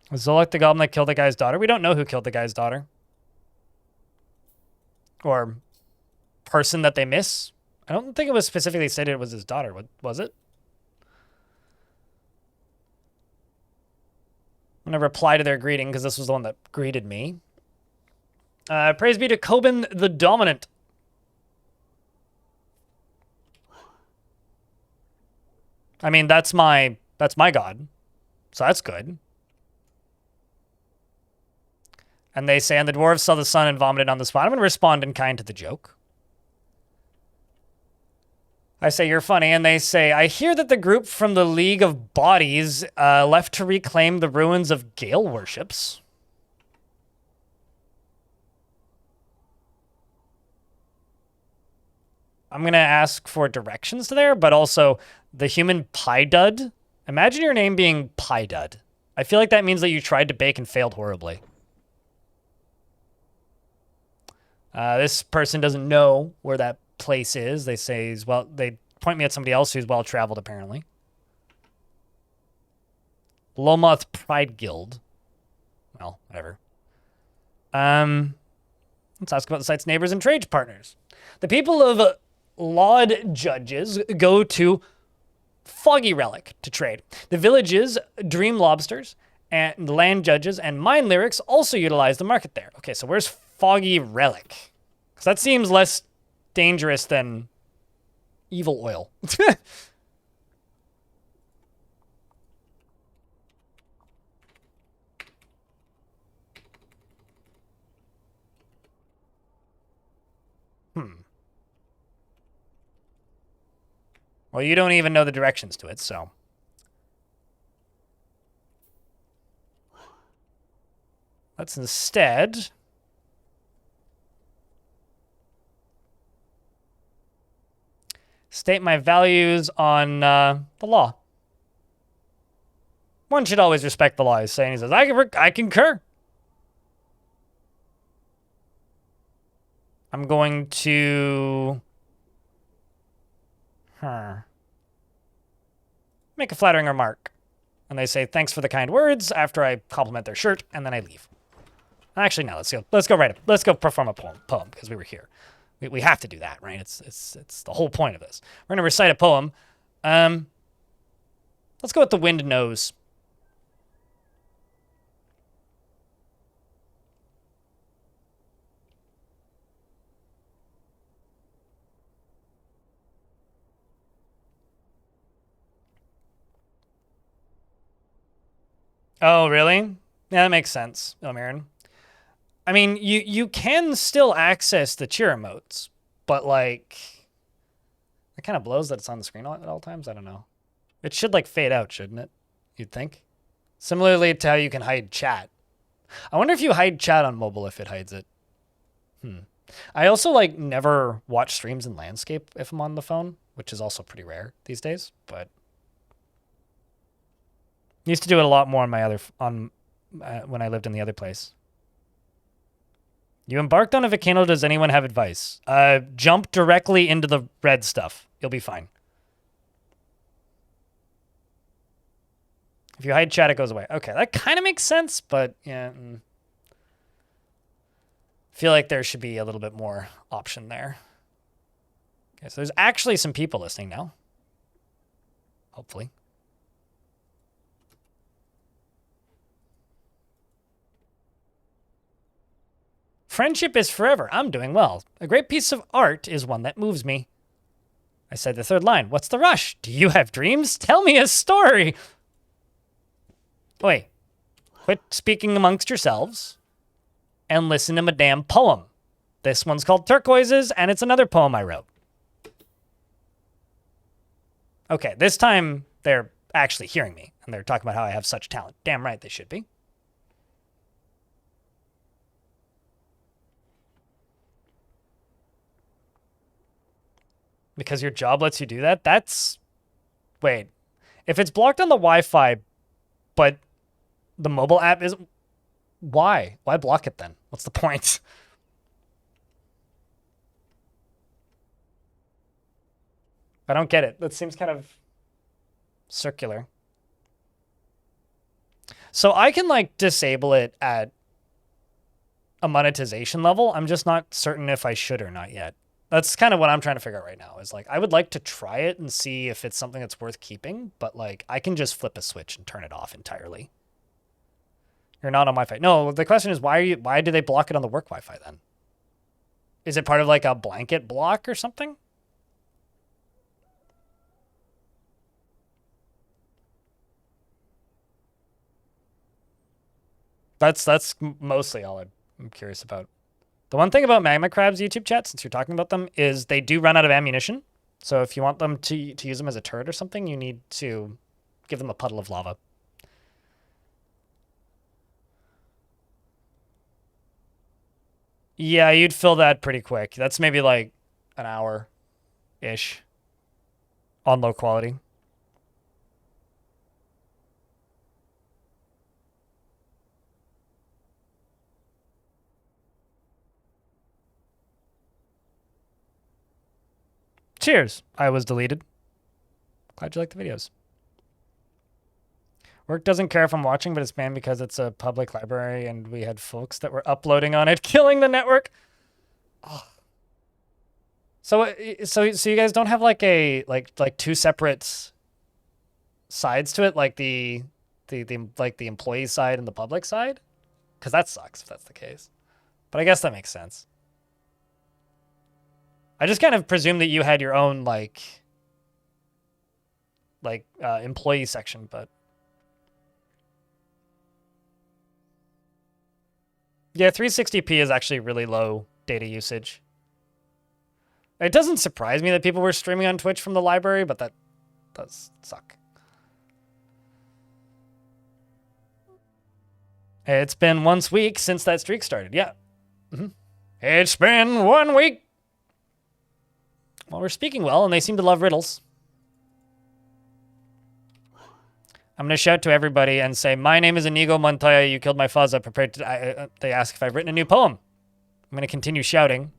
Was Zolok the goblin that killed the guy's daughter? We don't know who killed the guy's daughter. Or person that they miss. I don't think it was specifically stated it was his daughter. Was it? I'm going to reply to their greeting because this was the one that greeted me. Praise be to Coben the Dominant. I mean, that's my god. So that's good. And they say, and the dwarves saw the sun and vomited on the spot. I'm going to respond in kind to the joke. I say, you're funny. And they say, I hear that the group from the League of Bodies left to reclaim the ruins of Gale worships. I'm going to ask for directions to there, but also the human pie dud. Imagine your name being Pie Dud. I feel like that means that you tried to bake and failed horribly. This person doesn't know where that place is. They say, well, they point me at somebody else who's well-traveled, apparently. Lomoth Pride Guild. Well, whatever. Let's ask about the site's neighbors and trade partners. The people of Laud Judges go to Foggy Relic to trade. The villages, Dream Lobsters, and Land Judges, and Mine Lyrics also utilize the market there. Okay, so where's Foggy Relic? Because that seems less dangerous than evil oil. Well, you don't even know the directions to it, so. Let's instead state my values on the law. One should always respect the law, he's saying. He says, I concur. I'm going to make a flattering remark. And they say, thanks for the kind words, after I compliment their shirt, and then I leave. Actually, no, let's go perform a poem, because we were here. We have to do that, right? It's the whole point of this. We're going to recite a poem. Let's go with The Wind Knows. Oh, really? Yeah, that makes sense, Ilmirin. I mean, you can still access the cheer emotes, but, like, it kind of blows that it's on the screen at all times. I don't know. It should, like, fade out, shouldn't it? You'd think. Similarly to how you can hide chat. I wonder if you hide chat on mobile, if it hides it. I also, like, never watch streams in landscape if I'm on the phone, which is also pretty rare these days, but used to do it a lot more on my other when I lived in the other place. You embarked on a volcano. Does anyone have advice? Jump directly into the red stuff. You'll be fine. If you hide chat, it goes away. Okay, that kind of makes sense, but yeah. Feel like there should be a little bit more option there. Okay, so there's actually some people listening now. Hopefully. Friendship is forever. I'm doing well. A great piece of art is one that moves me. I said the third line. What's the rush? Do you have dreams? Tell me a story. Wait. Quit speaking amongst yourselves and listen to my damn poem. This one's called Turquoises, and it's another poem I wrote. Okay, this time they're actually hearing me. And they're talking about how I have such talent. Damn right they should be. Because your job lets you do that? That's... Wait. If it's blocked on the Wi-Fi, but the mobile app isn't... Why? Why block it then? What's the point? I don't get it. That seems kind of circular. So I can like disable it at a monetization level. I'm just not certain if I should or not yet. That's kind of what I'm trying to figure out right now is like, I would like to try it and see if it's something that's worth keeping, but like I can just flip a switch and turn it off entirely. You're not on Wi-Fi. No, the question is why do they block it on the work Wi-Fi then? Is it part of like a blanket block or something? That's mostly all I'm curious about. The one thing about Magma Crab's YouTube chat, since you're talking about them, is they do run out of ammunition. So if you want them to use them as a turret or something, you need to give them a puddle of lava. Yeah, you'd fill that pretty quick. That's maybe like an hour-ish on low quality. Cheers. I was deleted. Glad you like the videos. Work doesn't care if I'm watching, but it's banned because it's a public library and we had folks that were uploading on it, killing the network. Oh. So you guys don't have like a like two separate sides to it, like the employee side and the public side? Because that sucks if that's the case. But I guess that makes sense. I just kind of presumed that you had your own like employee section, but yeah, 360p is actually really low data usage. It doesn't surprise me that people were streaming on Twitch from the library, but that does suck. It's been 1 week since that streak started. Yeah. It's been 1 week. Well, we're speaking well, and they seem to love riddles. I'm going to shout to everybody and say, my name is Inigo Montoya. You killed my Fuzza. Prepared to... they ask if I've written a new poem. I'm going to continue shouting.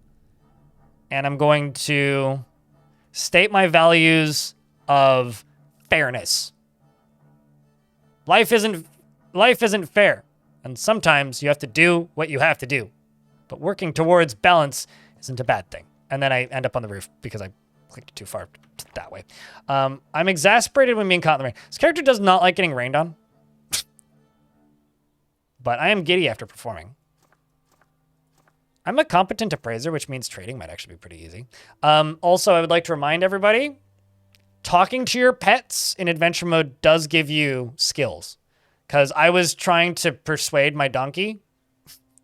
And I'm going to state my values of fairness. Life isn't fair. And sometimes you have to do what you have to do. But working towards balance isn't a bad thing. And then I end up on the roof because I clicked too far that way. I'm exasperated when being caught in the rain. This character does not like getting rained on. But I am giddy after performing. I'm a competent appraiser, which means trading might actually be pretty easy. Also, I would like to remind everybody, talking to your pets in adventure mode does give you skills. Because I was trying to persuade my donkey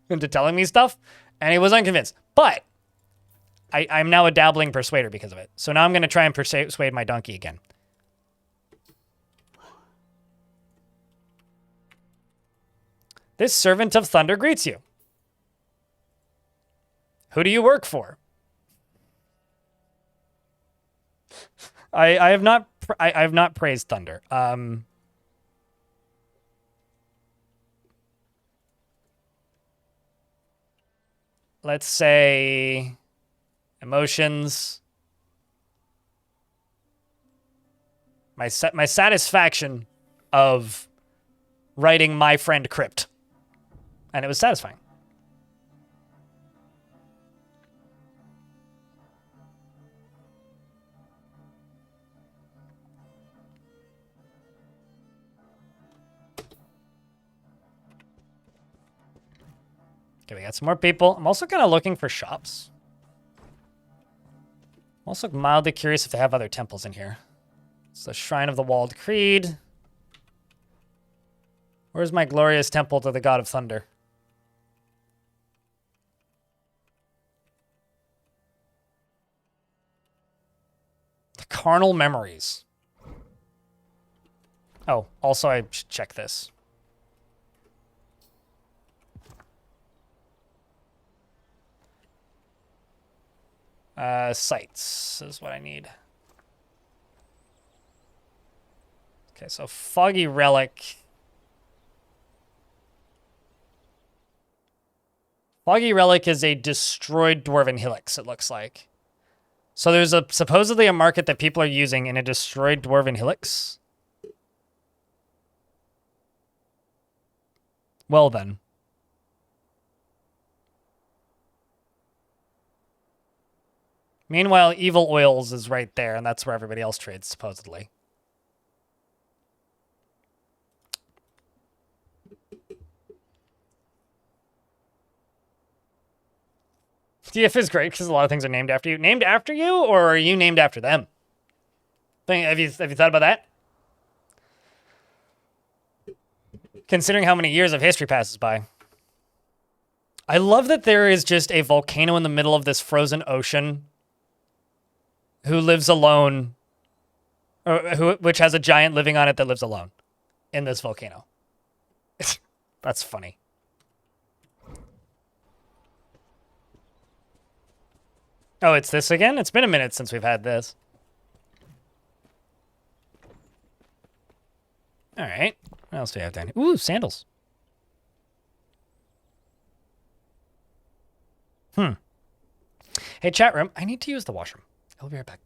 into telling me stuff, and he was unconvinced. But I'm now a dabbling persuader because of it. So now I'm going to try and persuade my donkey again. This servant of thunder greets you. Who do you work for? I have not praised thunder. Let's say emotions. My satisfaction of writing my friend Crypt. And it was satisfying. Okay, we got some more people. I'm also kind of looking for shops. I'm also mildly curious if they have other temples in here. It's the Shrine of the Walled Creed. Where's my glorious temple to the God of Thunder? The Carnal Memories. Oh, also I should check this. Sites is what I need. Okay, so Foggy Relic. Foggy Relic is a destroyed Dwarven Helix, it looks like. So there's supposedly a market that people are using in a destroyed Dwarven Helix. Well then. Meanwhile, Evil Oils is right there, and that's where everybody else trades, supposedly. DF is great because a lot of things are named after you. Named after you, or are you named after them? Have you thought about that? Considering how many years of history passes by. I love that there is just a volcano in the middle of this frozen ocean who lives alone, or which has a giant living on it that lives alone in this volcano. That's funny. Oh, it's this again? It's been a minute since we've had this. All right. What else do we have down here? Ooh, sandals. Hey, chat room. I need to use the washroom. I'll be right back.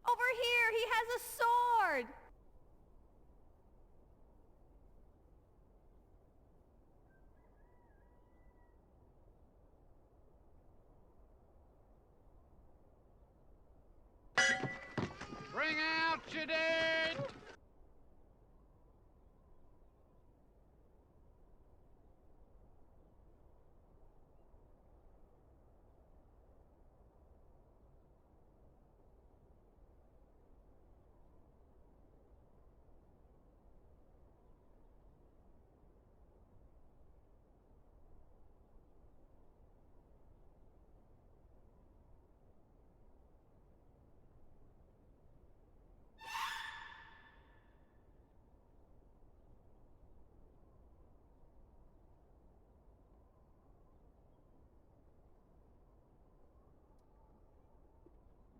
Over here, he has a sword! Bring out your dead!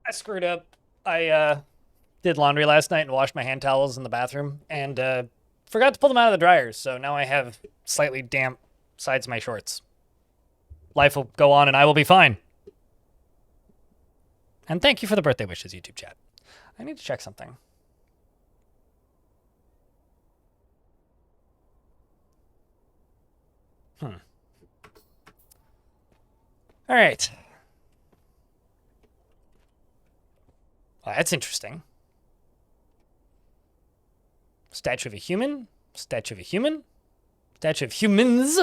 I screwed up. I did laundry last night and washed my hand towels in the bathroom and forgot to pull them out of the dryers. So now I have slightly damp sides of my shorts. Life will go on and I will be fine. And thank you for the birthday wishes, YouTube chat. I need to check something. All right. Well, that's interesting. Statue of a human. Statue of a human. Statue of humans.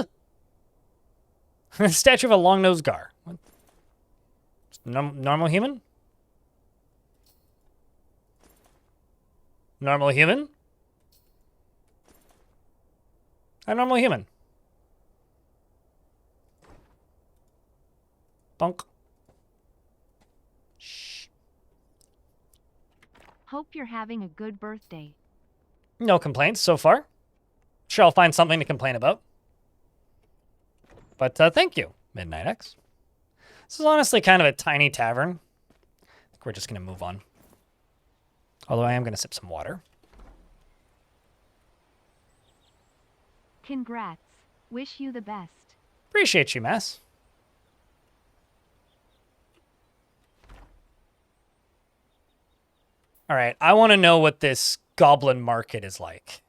Statue of a long-nosed gar. What? Normal human? Normal human? A normal human. Bonk. Shh. Hope you're having a good birthday. No complaints so far. Sure, I'll find something to complain about. But thank you, Midnight X. This is honestly kind of a tiny tavern. I think we're just going to move on. Although I am going to sip some water. Congrats. Wish you the best. Appreciate you, Mass. All right, I want to know what this goblin market is like.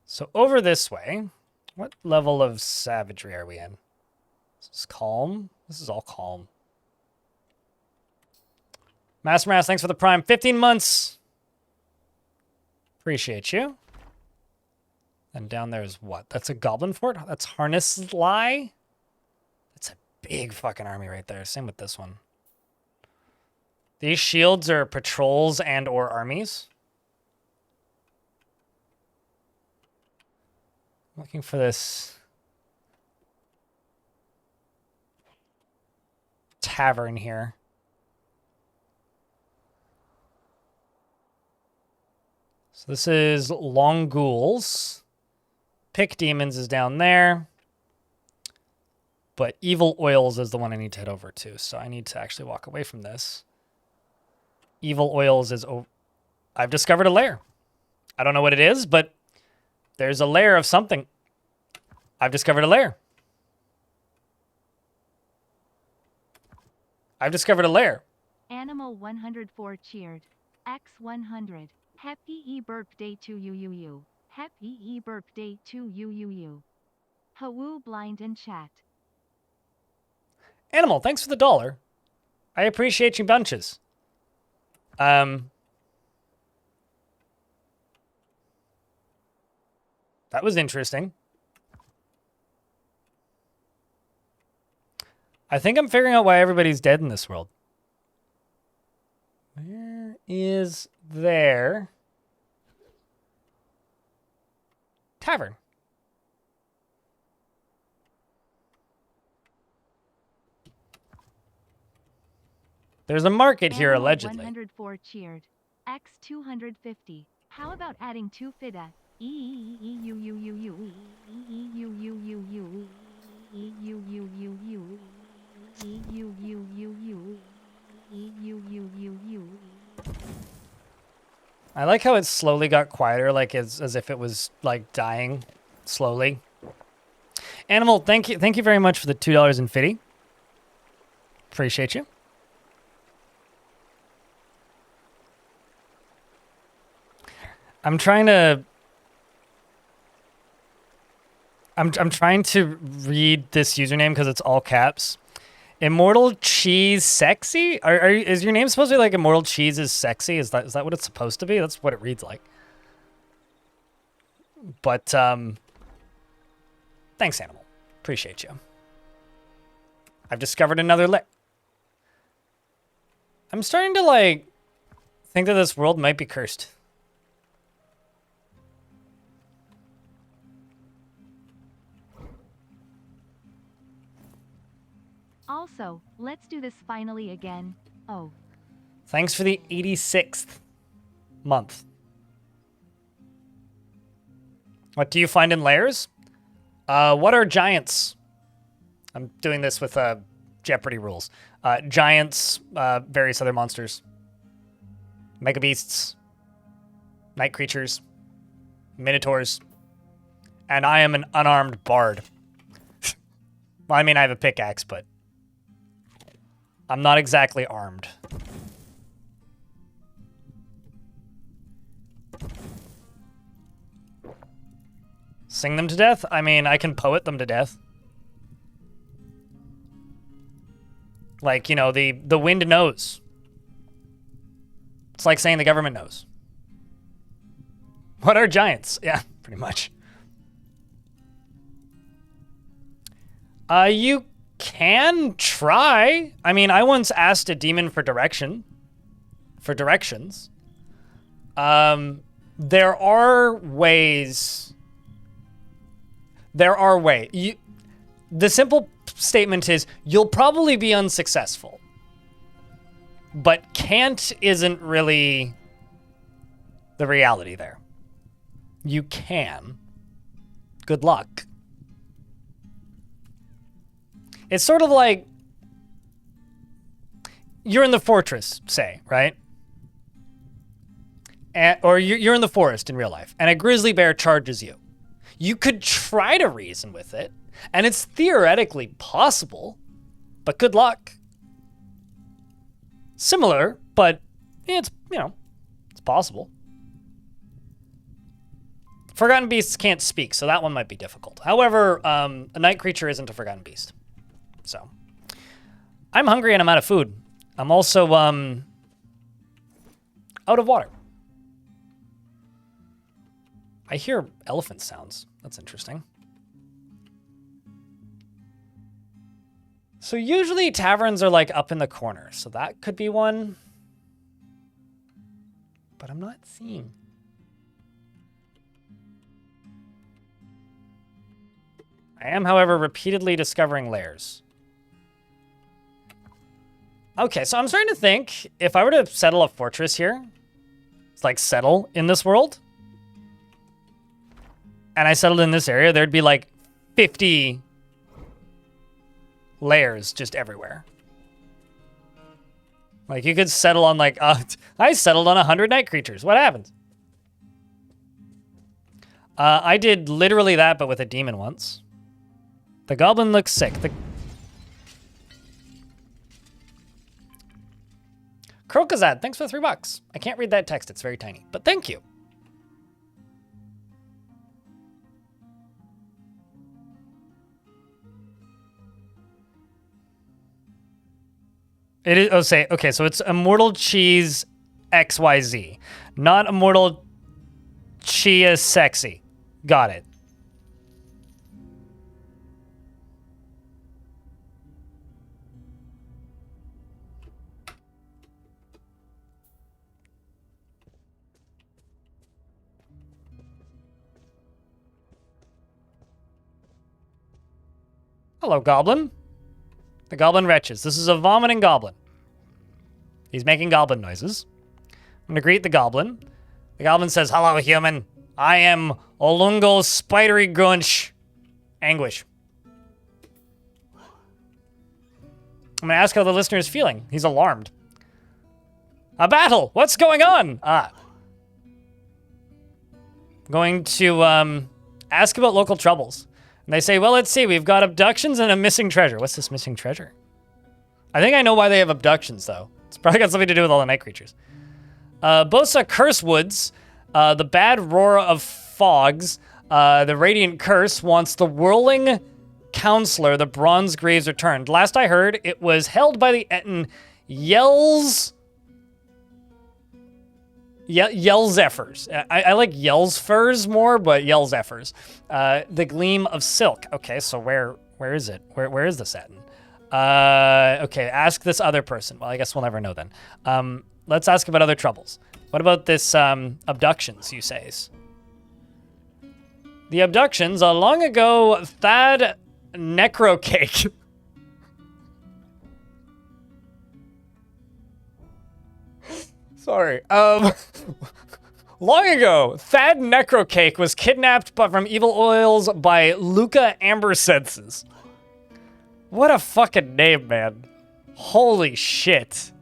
So over this way, what level of savagery are we in? This is calm. This is all calm. Master Mass, thanks for the prime. 15 months. Appreciate you. And down there is what? That's a goblin fort? That's Harness Lie? That's a big fucking army right there. Same with this one. These shields are patrols and or armies. Looking for this tavern here. So this is Long Ghouls. Pick Demons is down there. But Evil Oils is the one I need to head over to. So I need to actually walk away from this. Evil Oils is... I've discovered a lair. I don't know what it is, but there's a lair of something. I've discovered a lair. I've discovered a lair. Animal 104 cheered. X 100. Happy birthday to you. Happy birthday to you. Hawoo blind and chat. Animal, thanks for the $1. I appreciate you bunches. That was interesting. I think I'm figuring out why everybody's dead in this world. Where is their tavern? There's a market here, Animal allegedly. 104 cheered. X 250. How about adding 2 fida? I like how it slowly got quieter, like as if it was like dying slowly. Animal, thank you very much for the $2.50. Appreciate you. I'm trying to read this username because it's all caps. Immortal Cheese Sexy? Is your name supposed to be like Immortal Cheese is Sexy? Is that what it's supposed to be? That's what it reads like. But thanks, Animal. Appreciate you. I've discovered another lair. I'm starting to like think that this world might be cursed. Also, let's do this finally again. Oh. Thanks for the 86th month. What do you find in lairs? What are giants? I'm doing this with Jeopardy rules. Giants, various other monsters. Mega beasts. Night creatures. Minotaurs. And I am an unarmed bard. Well, I mean, I have a pickaxe, but I'm not exactly armed. Sing them to death? I mean, I can poet them to death. Like, you know, the wind knows. It's like saying the government knows. What are giants? Yeah, pretty much. You can try. I mean, I once asked a demon for directions. There are ways. The simple statement is you'll probably be unsuccessful. But can't isn't really the reality there. You can. Good luck. It's sort of like you're in the fortress, say, right? Or you're in the forest in real life, and a grizzly bear charges you. You could try to reason with it, and it's theoretically possible, but good luck. Similar, but it's, you know, it's possible. Forgotten beasts can't speak, so that one might be difficult. However, a night creature isn't a forgotten beast. So, I'm hungry and I'm out of food. I'm also, out of water. I hear elephant sounds. That's interesting. So usually taverns are like up in the corner, so that could be one. But I'm not seeing. I am, however, repeatedly discovering lairs. Okay, so I'm starting to think if I were to settle a fortress here, it's like settle in this world, and I settled in this area, there'd be like 50 layers just everywhere. Like you could settle on like, I settled on 100 night creatures. What happens? I did literally that, but with a demon once. The goblin looks sick. Krokazad, thanks for the $3. I can't read that text, it's very tiny, but thank you. It is, okay, so it's Immortal Cheese XYZ, not Immortal Chia Sexy. Got it. Hello, Goblin. The Goblin retches. This is a vomiting Goblin. He's making Goblin noises. I'm gonna greet the Goblin. The Goblin says, hello, human. I am Olungo Spidery Grunch Anguish. I'm gonna ask how the listener is feeling. He's alarmed. A battle! What's going on? Going to ask about local troubles. And they say, well, let's see, we've got abductions and a missing treasure. What's this missing treasure? I think I know why they have abductions, though. It's probably got something to do with all the night creatures. Bosa Curse Woods, the Bad Roar of Fogs, the Radiant Curse wants the Whirling Counselor, the Bronze Graves returned. Last I heard, it was held by the Etten Yell-Zephyrs. I like Yell-Furs more, but Yell-Zephyrs. The Gleam of Silk. Okay, so where is it? Where is this Etten? Okay, ask this other person. Well, I guess we'll never know then. Let's ask about other troubles. What about this abductions, you says? The abductions, long ago, Thad Necrocake. Sorry. Long ago, Thad Necrocake was kidnapped from Evil Oils by Luca Amber Senses. What a fucking name, man. Holy shit.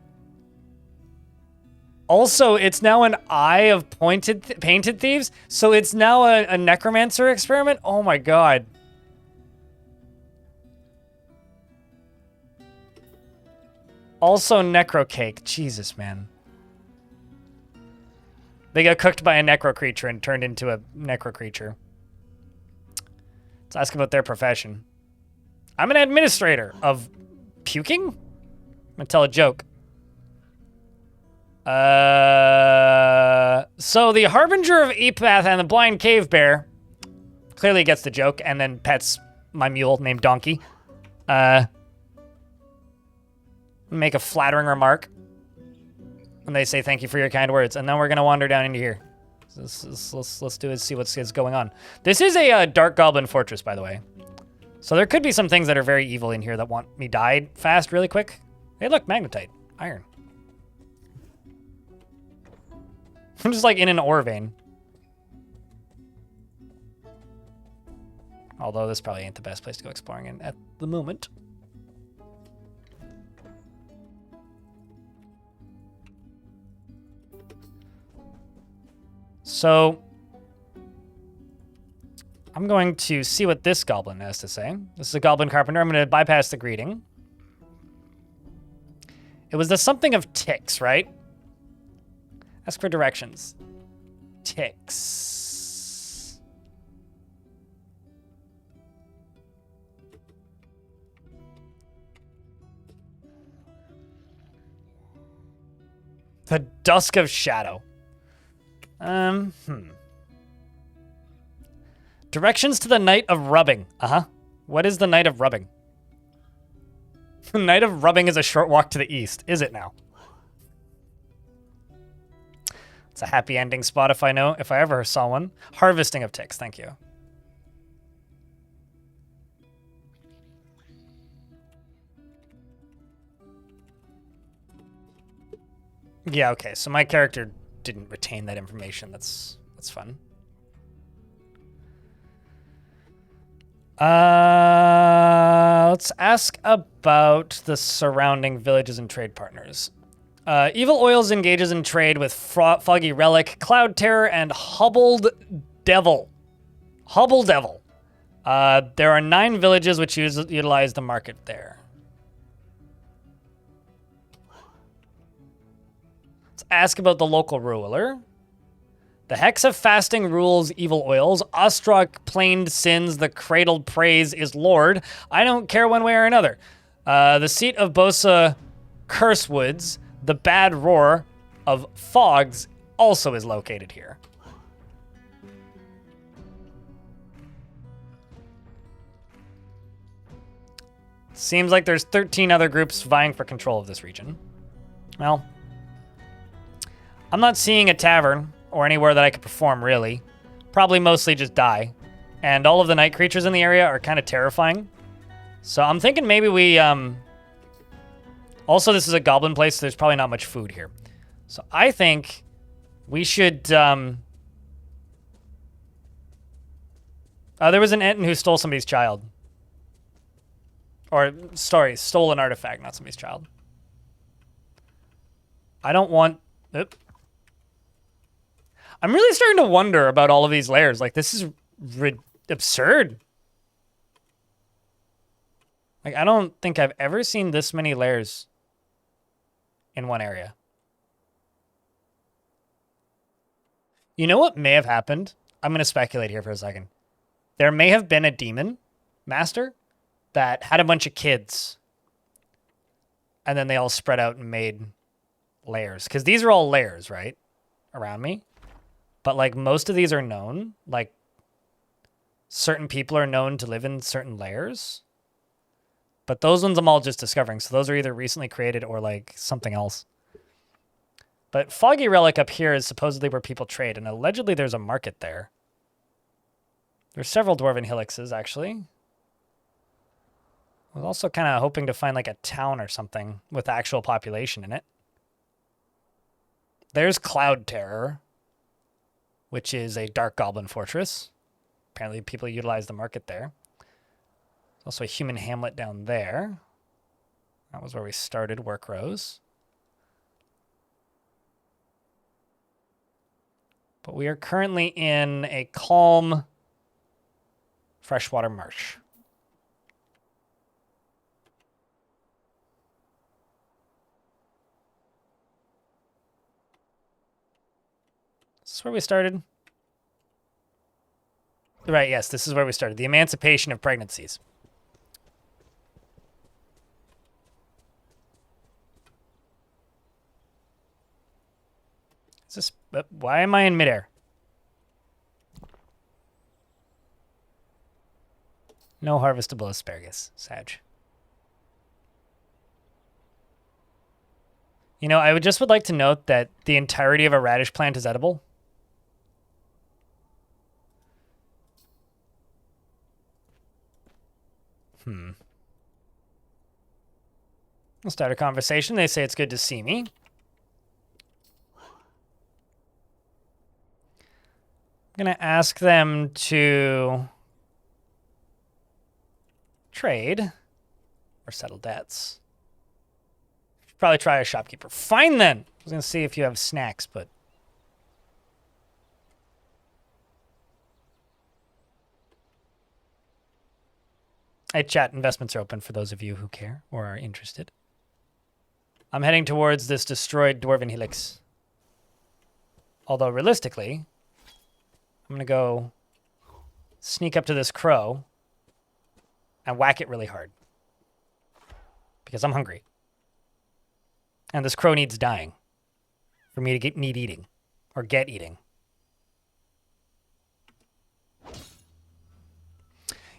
Also, it's now an Eye of Painted Thieves, so it's now a necromancer experiment? Oh my god. Also Necrocake. Jesus, man. They got cooked by a necro creature and turned into a necro creature. Let's ask about their profession. I'm an administrator of puking? I'm gonna tell a joke. So the Harbinger of Epath and the Blind Cave Bear clearly gets the joke and then pets my mule named Donkey. Make a flattering remark. And they say, thank you for your kind words. And then we're going to wander down into here. Let's do it, see what's going on. This is a Dark Goblin Fortress, by the way. So there could be some things that are very evil in here that want me died fast really quick. Hey, look, magnetite. Iron. I'm just like in an ore vein. Although this probably ain't the best place to go exploring in at the moment. So, I'm going to see what this goblin has to say. This is a goblin carpenter. I'm going to bypass the greeting. It was the something of ticks, right? Ask for directions. Ticks. The Dusk of Shadow. Directions to the Night of Rubbing. What is the Night of Rubbing? The Night of Rubbing is a short walk to the east. Is it now? It's a happy ending spot if I ever saw one. Harvesting of ticks, thank you. Yeah, okay, so my character didn't retain that information. That's fun. Let's ask about the surrounding villages and trade partners. Evil Oils engages in trade with Foggy Relic, Cloud Terror, and Hubbled Devil. Hubble Devil. There are 9 villages which utilize the market there. Let's ask about the local ruler. The Hex of Fasting rules Evil Oils. Ostrog planed sins, the cradled praise is Lord. I don't care one way or another. The seat of Bosa Cursewoods, the bad roar of Fogs, also is located here. Seems like there's 13 other groups vying for control of this region. Well, I'm not seeing a tavern or anywhere that I could perform, really. Probably mostly just die. And all of the night creatures in the area are kind of terrifying. So I'm thinking maybe we... Also, this is a goblin place, so there's probably not much food here. So I think we should... there was an Enton who stole somebody's child. Or, sorry, stole an artifact, not somebody's child. I don't want... Oop. I'm really starting to wonder about all of these layers. Like, this is absurd. Like, I don't think I've ever seen this many layers in one area. You know what may have happened? I'm going to speculate here for a second. There may have been a demon master that had a bunch of kids. And then they all spread out and made layers. Because these are all layers, right? Around me. But, like, most of these are known. Like, certain people are known to live in certain layers. But those ones I'm all just discovering. So those are either recently created or, like, something else. But Foggy Relic up here is supposedly where people trade. And allegedly there's a market there. There's several Dwarven Helixes, actually. I was also kind of hoping to find, like, a town or something with actual population in it. There's Cloud Terror, which is a dark goblin fortress. Apparently people utilize the market there. There's also a human hamlet down there. That was where we started Work Rose. But we are currently in a calm freshwater marsh. Is this where we started? Right, yes, this is where we started. The emancipation of pregnancies. Is this... why am I in midair? No harvestable asparagus, Sag. You know, I would like to note that the entirety of a radish plant is edible. I'll start a conversation. They say it's good to see me. I'm going to ask them to trade or settle debts. Should probably try a shopkeeper. Fine then. I was going to see if you have snacks, but... Hey, chat, investments are open for those of you who care or are interested. I'm heading towards this destroyed Dwarven Helix. Although, realistically, I'm going to go sneak up to this crow and whack it really hard. Because I'm hungry. And this crow needs dying for me to need eating or get eating.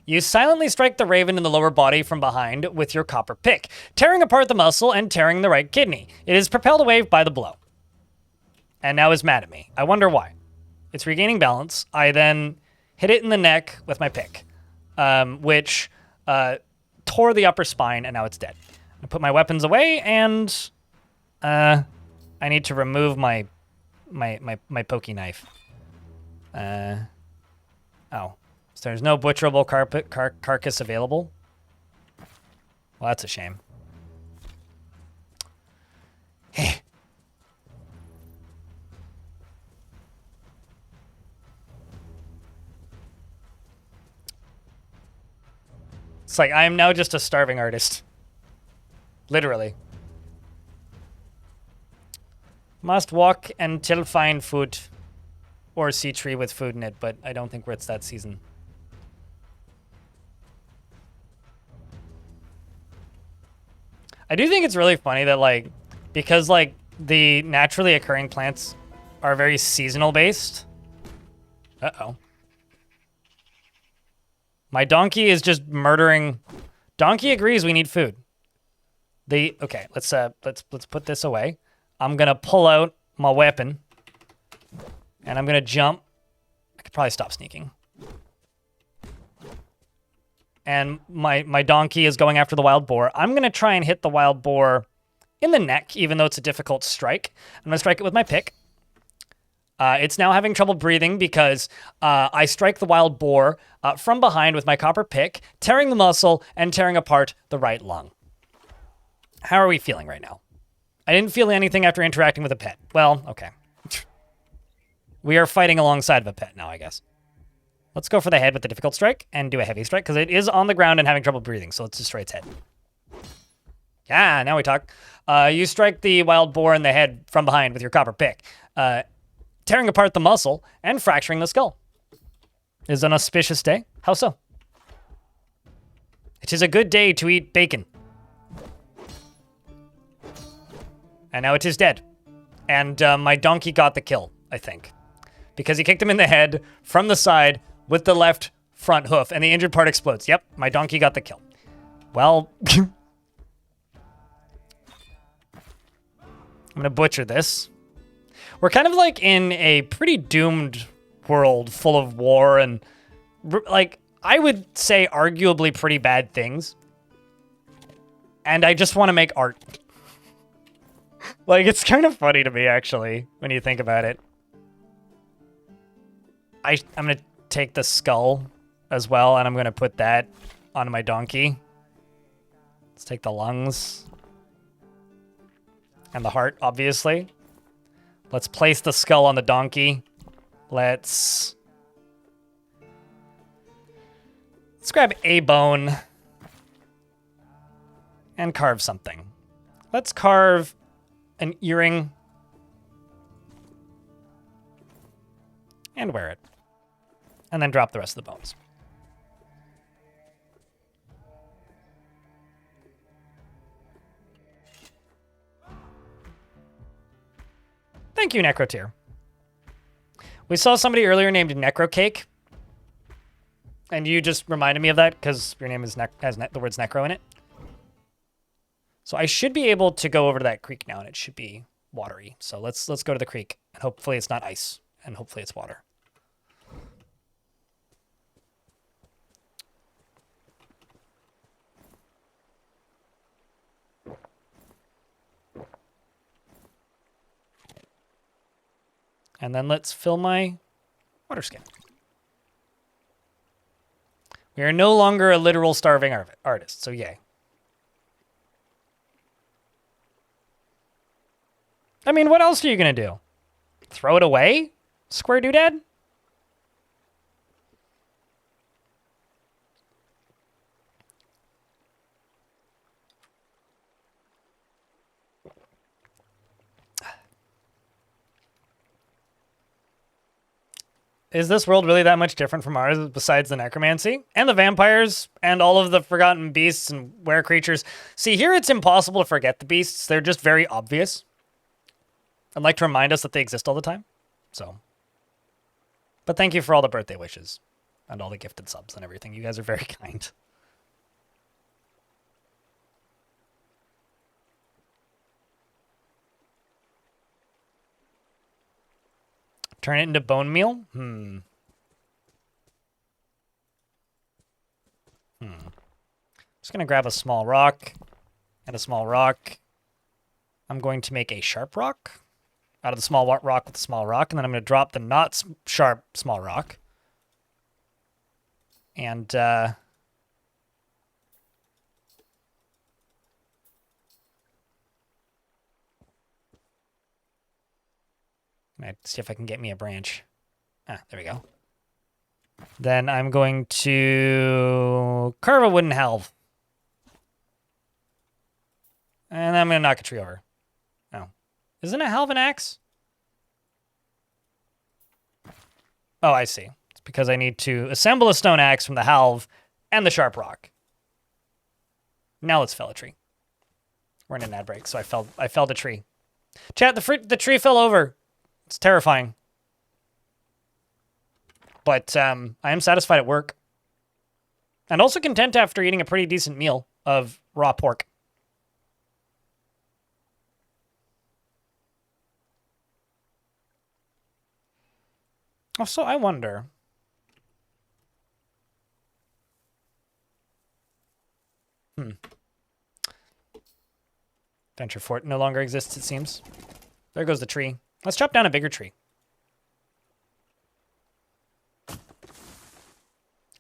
You silently strike the raven in the lower body from behind with your copper pick, tearing apart the muscle and tearing the right kidney. It is propelled away by the blow. And now is mad at me. I wonder why. It's regaining balance. I then hit it in the neck with my pick, which tore the upper spine, and now it's dead. I put my weapons away, and I need to remove my pokey knife. Oh. So there's no butcherable carcass available? Well, that's a shame. Hey. It's like I am now just a starving artist. Literally. Must walk until find food. Or see tree with food in it, but I don't think it's that season. I do think it's really funny that, like, because, like, the naturally occurring plants are very seasonal based. Uh-oh. My donkey is just murdering. Donkey agrees we need food. Okay, let's put this away. I'm gonna pull out my weapon. And I'm gonna jump. I could probably stop sneaking. And my donkey is going after the wild boar. I'm gonna try and hit the wild boar in the neck, even though it's a difficult strike. I'm gonna strike it with my pick. It's now having trouble breathing because I strike the wild boar from behind with my copper pick, tearing the muscle and tearing apart the right lung. How are we feeling right now? I didn't feel anything after interacting with a pet. Well, okay. We are fighting alongside of a pet now, I guess. Let's go for the head with the difficult strike and do a heavy strike because it is on the ground and having trouble breathing, so let's destroy its head. Yeah, now we talk. You strike the wild boar in the head from behind with your copper pick, tearing apart the muscle and fracturing the skull. It is an auspicious day. How so? It is a good day to eat bacon. And now it is dead. And my donkey got the kill, I think. Because he kicked him in the head from the side with the left front hoof, and the injured part explodes. Yep, my donkey got the kill. Well, I'm gonna butcher this. We're kind of like in a pretty doomed world full of war and, like, I would say arguably pretty bad things. And I just want to make art. Like, it's kind of funny to me, actually, when you think about it. I'm going to take the skull as well, and I'm going to put that on my donkey. Let's take the lungs. And the heart, obviously. Let's place the skull on the donkey. Let's grab a bone and carve something. Let's carve an earring and wear it. And then drop the rest of the bones. Thank you, Necrotier. We saw somebody earlier named Necrocake. And you just reminded me of that because your name has the words Necro in it. So I should be able to go over to that creek now, and it should be watery. So let's go to the creek, and hopefully it's not ice, and hopefully it's water. And then let's fill my water skin. We are no longer a literal starving artist, so yay. I mean, what else are you going to do? Throw it away? Square doodad? Is this world really that much different from ours besides the necromancy? And the vampires? And all of the forgotten beasts and were creatures? See, here it's impossible to forget the beasts. They're just very obvious. I'd like to remind us that they exist all the time. So. But thank you for all the birthday wishes. And all the gifted subs and everything. You guys are very kind. Turn it into bone meal? Just gonna grab a small rock and a small rock. I'm going to make a sharp rock. out of the small rock with the small rock, and then I'm going to drop the not sharp small rock. And let's see if I can get me a branch. Ah, there we go. Then I'm going to carve a wooden halve. And I'm going to knock a tree over. Oh. Isn't a halve an axe? Oh, I see. It's because I need to assemble a stone axe from the halve and the sharp rock. Now let's fell a tree. We're in an ad break, so I felled a tree. Chat, the tree fell over. It's terrifying. But I am satisfied at work. And also content after eating a pretty decent meal of raw pork. Oh, so I wonder. Venture Fort no longer exists, it seems. There goes the tree. Let's chop down a bigger tree.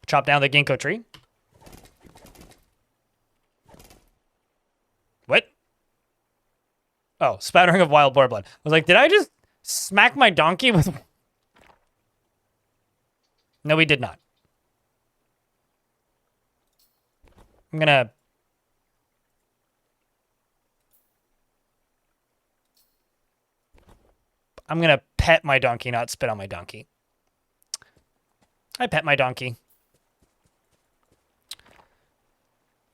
Chop down the ginkgo tree. What? Oh, spattering of wild boar blood. I was like, did I just smack my donkey with... No, we did not. I'm gonna pet my donkey, not spit on my donkey. I pet my donkey.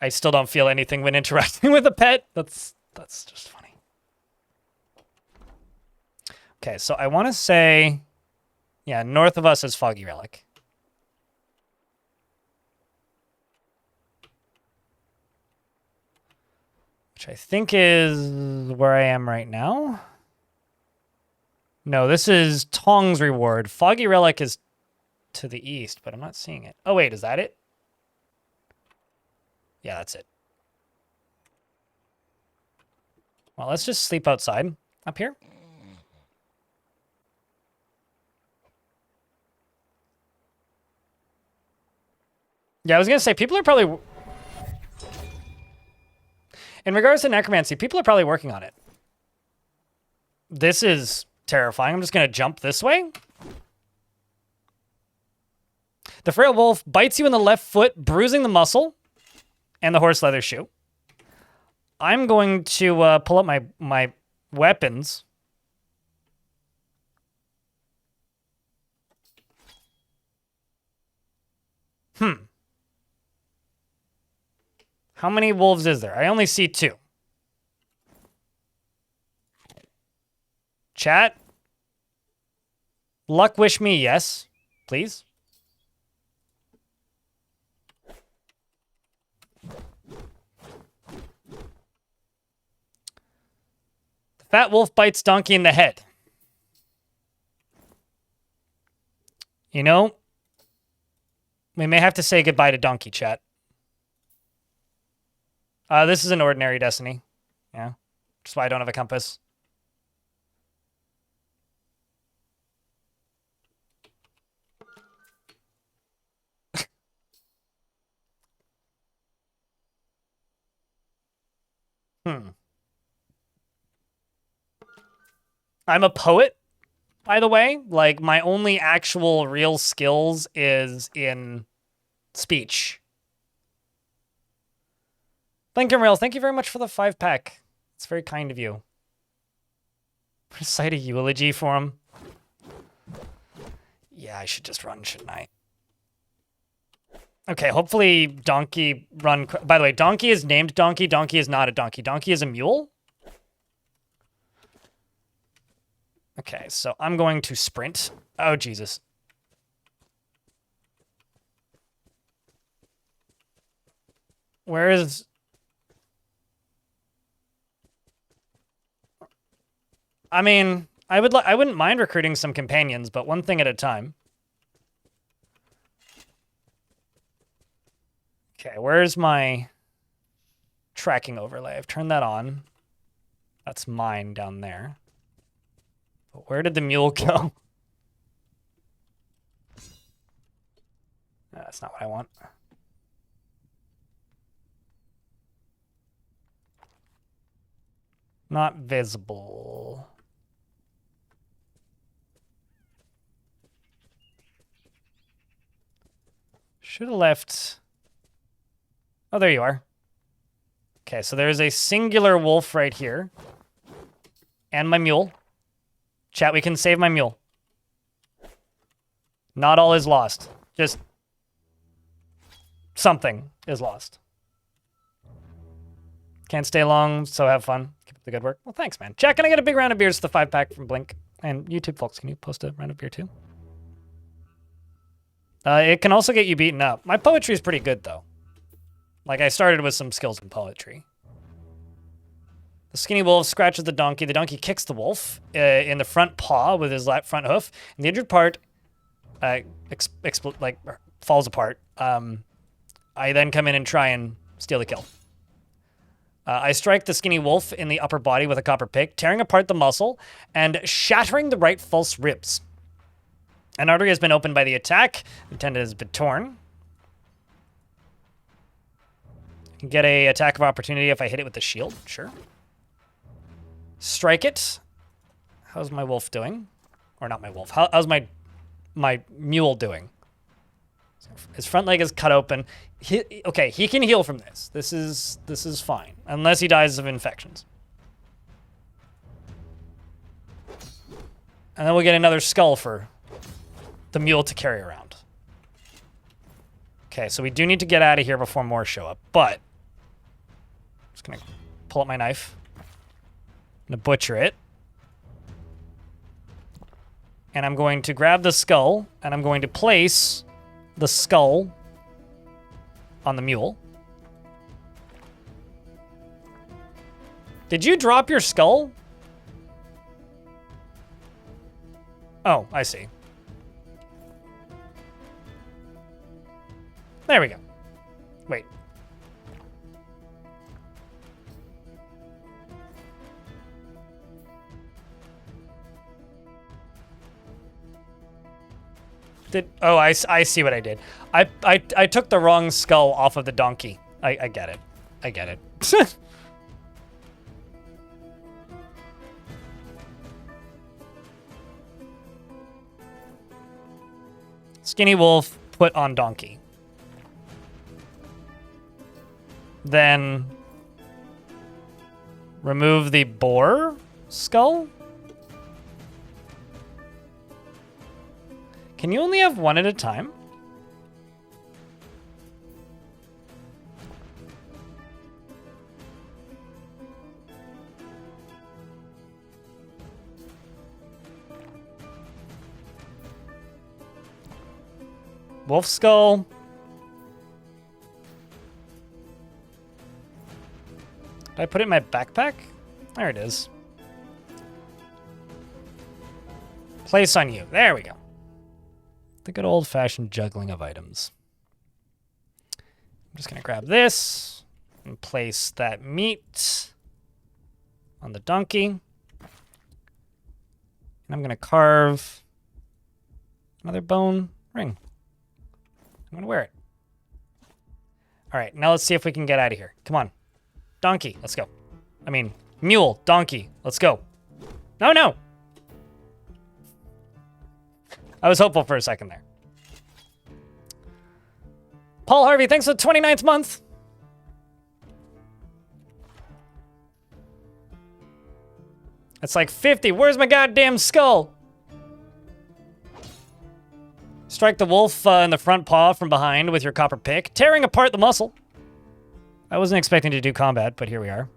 I still don't feel anything when interacting with a pet. That's just funny. Okay, so I want to say, yeah, north of us is Foggy Relic. Which I think is where I am right now. No, this is Tong's Reward. Foggy Relic is to the east, but I'm not seeing it. Oh, wait, is that it? Yeah, that's it. Well, let's just sleep outside up here. Yeah, I was going to say, people are probably... In regards to necromancy, people are probably working on it. This is terrifying. I'm just going to jump this way. The frail wolf bites you in the left foot, bruising the muscle and the horse leather shoe. I'm going to pull up my weapons. How many wolves is there? I only see 2. Chat? Luck wish me yes, please. The fat wolf bites donkey in the head. You know, we may have to say goodbye to donkey, chat. This is an ordinary destiny. Yeah. Which is why I don't have a compass. I'm a poet, by the way. Like, my only actual real skills is in speech. Lincoln Rail, thank you very much for the 5-pack. It's very kind of you. Recite a eulogy for him. Yeah, I should just run, shouldn't I? Okay, hopefully Donkey run... By the way, Donkey is named Donkey. Donkey is not a donkey. Donkey is a mule. Okay, so I'm going to sprint. Oh, Jesus. Where is... I mean, I wouldn't mind recruiting some companions, but one thing at a time. Okay, where's my tracking overlay? I've turned that on. That's mine down there. But where did the mule go? That's not what I want. Not visible. Should have left. Oh, there you are. Okay, so there's a singular wolf right here. And my mule. Chat, we can save my mule. Not all is lost. Just something is lost. Can't stay long, so have fun. Keep up the good work. Well, thanks, man. Chat, can I get a big round of beers to the 5-pack from Blink? And YouTube folks, can you post a round of beer too? It can also get you beaten up. My poetry is pretty good, though. Like, I started with some skills in poetry. The skinny wolf scratches the donkey. The donkey kicks the wolf in the front paw with his front hoof. And the injured part falls apart. I then come in and try and steal the kill. I strike the skinny wolf in the upper body with a copper pick, tearing apart the muscle and shattering the right false ribs. An artery has been opened by the attack. The tendon has been torn. I can get a attack of opportunity if I hit it with the shield. Sure. Strike it. How's my wolf doing? Or not my wolf. How's my mule doing? His front leg is cut open. Okay, he can heal from this. This is fine. Unless he dies of infections. And then we'll get another skull for the mule to carry around. Okay, so we do need to get out of here before more show up, but I'm just gonna pull up my knife. I'm gonna butcher it. And I'm going to grab the skull, and I'm going to place the skull on the mule. Did you drop your skull? Oh, I see. There we go. Wait. Oh, I see what I did. I took the wrong skull off of the donkey. I get it. I get it. Skinny wolf put on donkey. Then remove the boar skull? Can you only have one at a time? Wolf skull. Did I put it in my backpack? There it is. Place on you. There we go. The good old-fashioned juggling of items. I'm just going to grab this and place that meat on the donkey. And I'm going to carve another bone ring. I'm going to wear it. All right, now let's see if we can get out of here. Come on. Donkey, let's go. I mean, mule, donkey, let's go. No, no. I was hopeful for a second there. Paul Harvey, thanks for the 29th month. It's like 50. Where's my goddamn skull? Strike the wolf in the front paw from behind with your copper pick, tearing apart the muscle. I wasn't expecting to do combat, but here we are.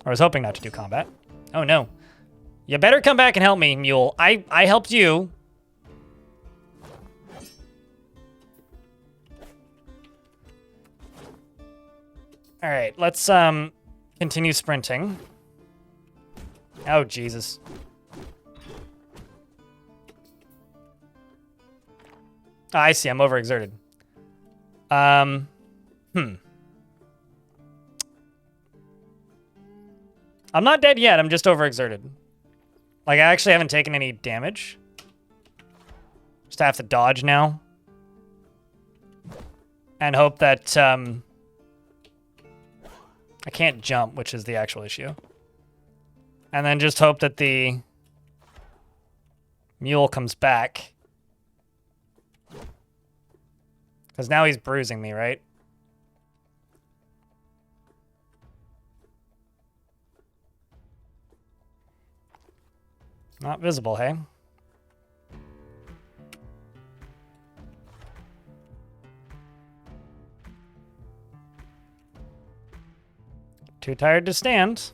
I was hoping not to do combat. Oh no. You better come back and help me, mule. I helped you. All right, let's continue sprinting. Oh, Jesus. I see, I'm overexerted. I'm not dead yet, I'm just overexerted. Like, I actually haven't taken any damage. Just have to dodge now. And hope that, I can't jump, which is the actual issue. And then just hope that the mule comes back. Because now he's bruising me, right? Not visible, hey? Too tired to stand.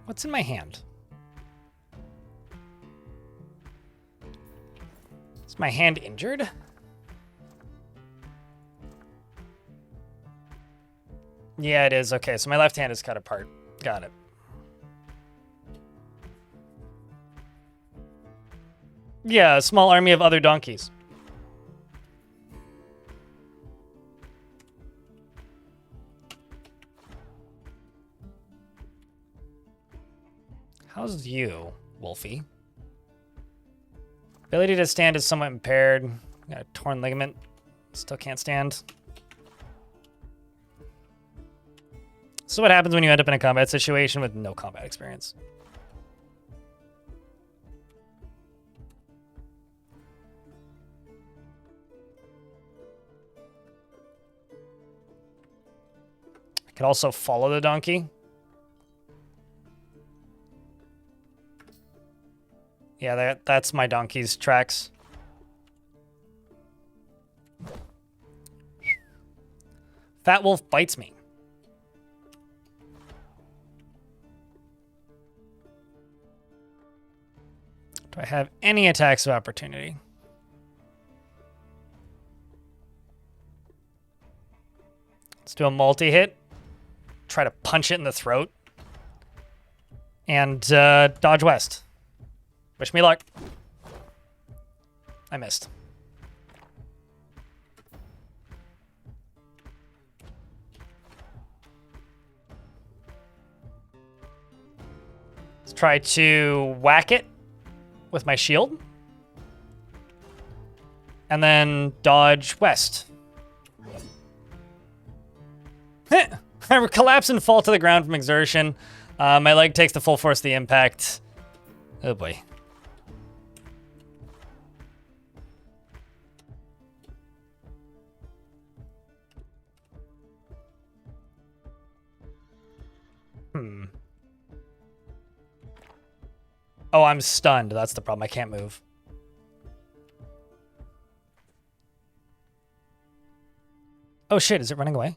What's in my hand? Is my hand injured? Yeah, it is. Okay, so my left hand is cut apart. Got it. Yeah, a small army of other donkeys. How's you, Wolfie? Ability to stand is somewhat impaired. Got a torn ligament. Still can't stand. So what happens when you end up in a combat situation with no combat experience? I could also follow the donkey. Yeah, that's my donkey's tracks. Fat wolf bites me. Do I have any attacks of opportunity? Let's do a multi-hit. Try to punch it in the throat. And dodge west. Wish me luck. I missed. Let's try to whack it with my shield. And then dodge west. I collapse and fall to the ground from exertion. My leg takes the full force of the impact. Oh boy. Oh, I'm stunned. That's the problem. I can't move. Oh shit, is it running away?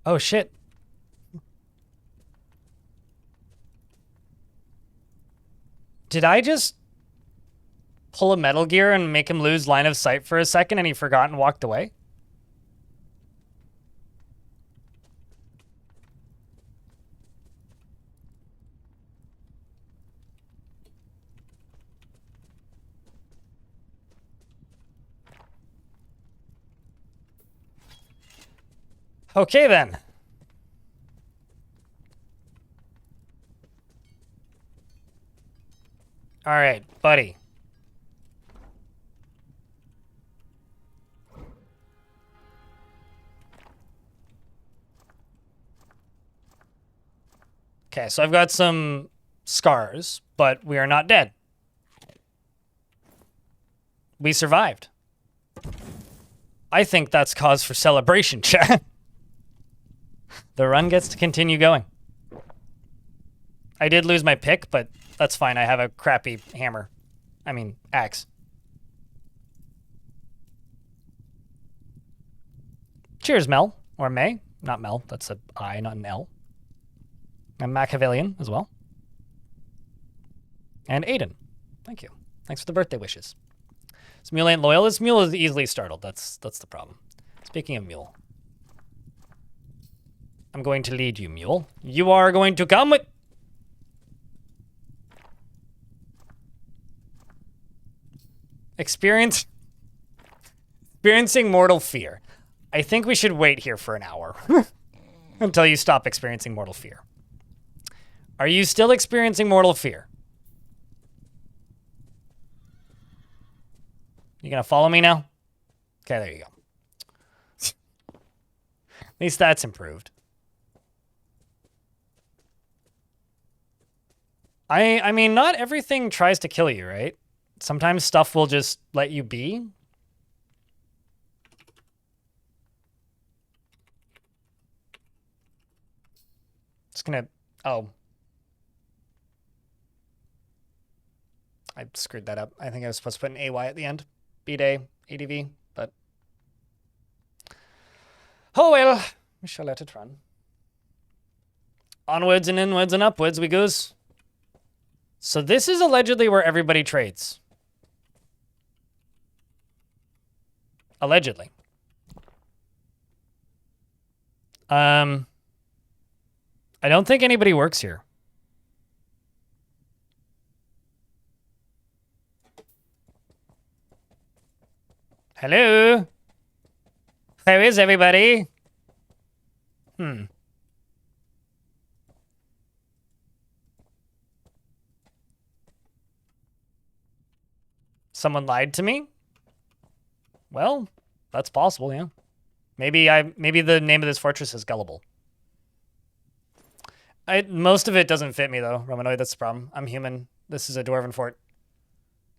Oh shit. Did I just pull a Metal Gear and make him lose line of sight for a second and he forgot and walked away? Okay, then. All right, buddy. Okay, so I've got some scars, but we are not dead. We survived. I think that's cause for celebration, chat. The run gets to continue going. I did lose my pick, but that's fine. I have a crappy hammer. I mean, axe. Cheers, Mel. Or May. Not Mel. That's an I, not an L. I'm Machiavellian as well. And Aiden. Thank you. Thanks for the birthday wishes. This mule ain't loyal. This mule is easily startled. That's the problem. Speaking of mule. I'm going to lead you, mule. You are going to come with... Experiencing mortal fear. I think we should wait here for an hour until you stop experiencing mortal fear. Are you still experiencing mortal fear? You gonna follow me now? Okay, there you go. At least that's improved. I mean, not everything tries to kill you, right? Sometimes stuff will just let you be. Just gonna... Oh. I screwed that up. I think I was supposed to put an AY at the end. B-Day, ADV, but... Oh well, we shall let it run. Onwards and inwards and upwards we goes. So this is allegedly where everybody trades. Allegedly. I don't think anybody works here. Hello? Where is everybody? Someone lied to me? Well, that's possible, yeah. Maybe the name of this fortress is Gullible. Most of it doesn't fit me though, Romanoid, that's the problem. I'm human. This is a dwarven fort.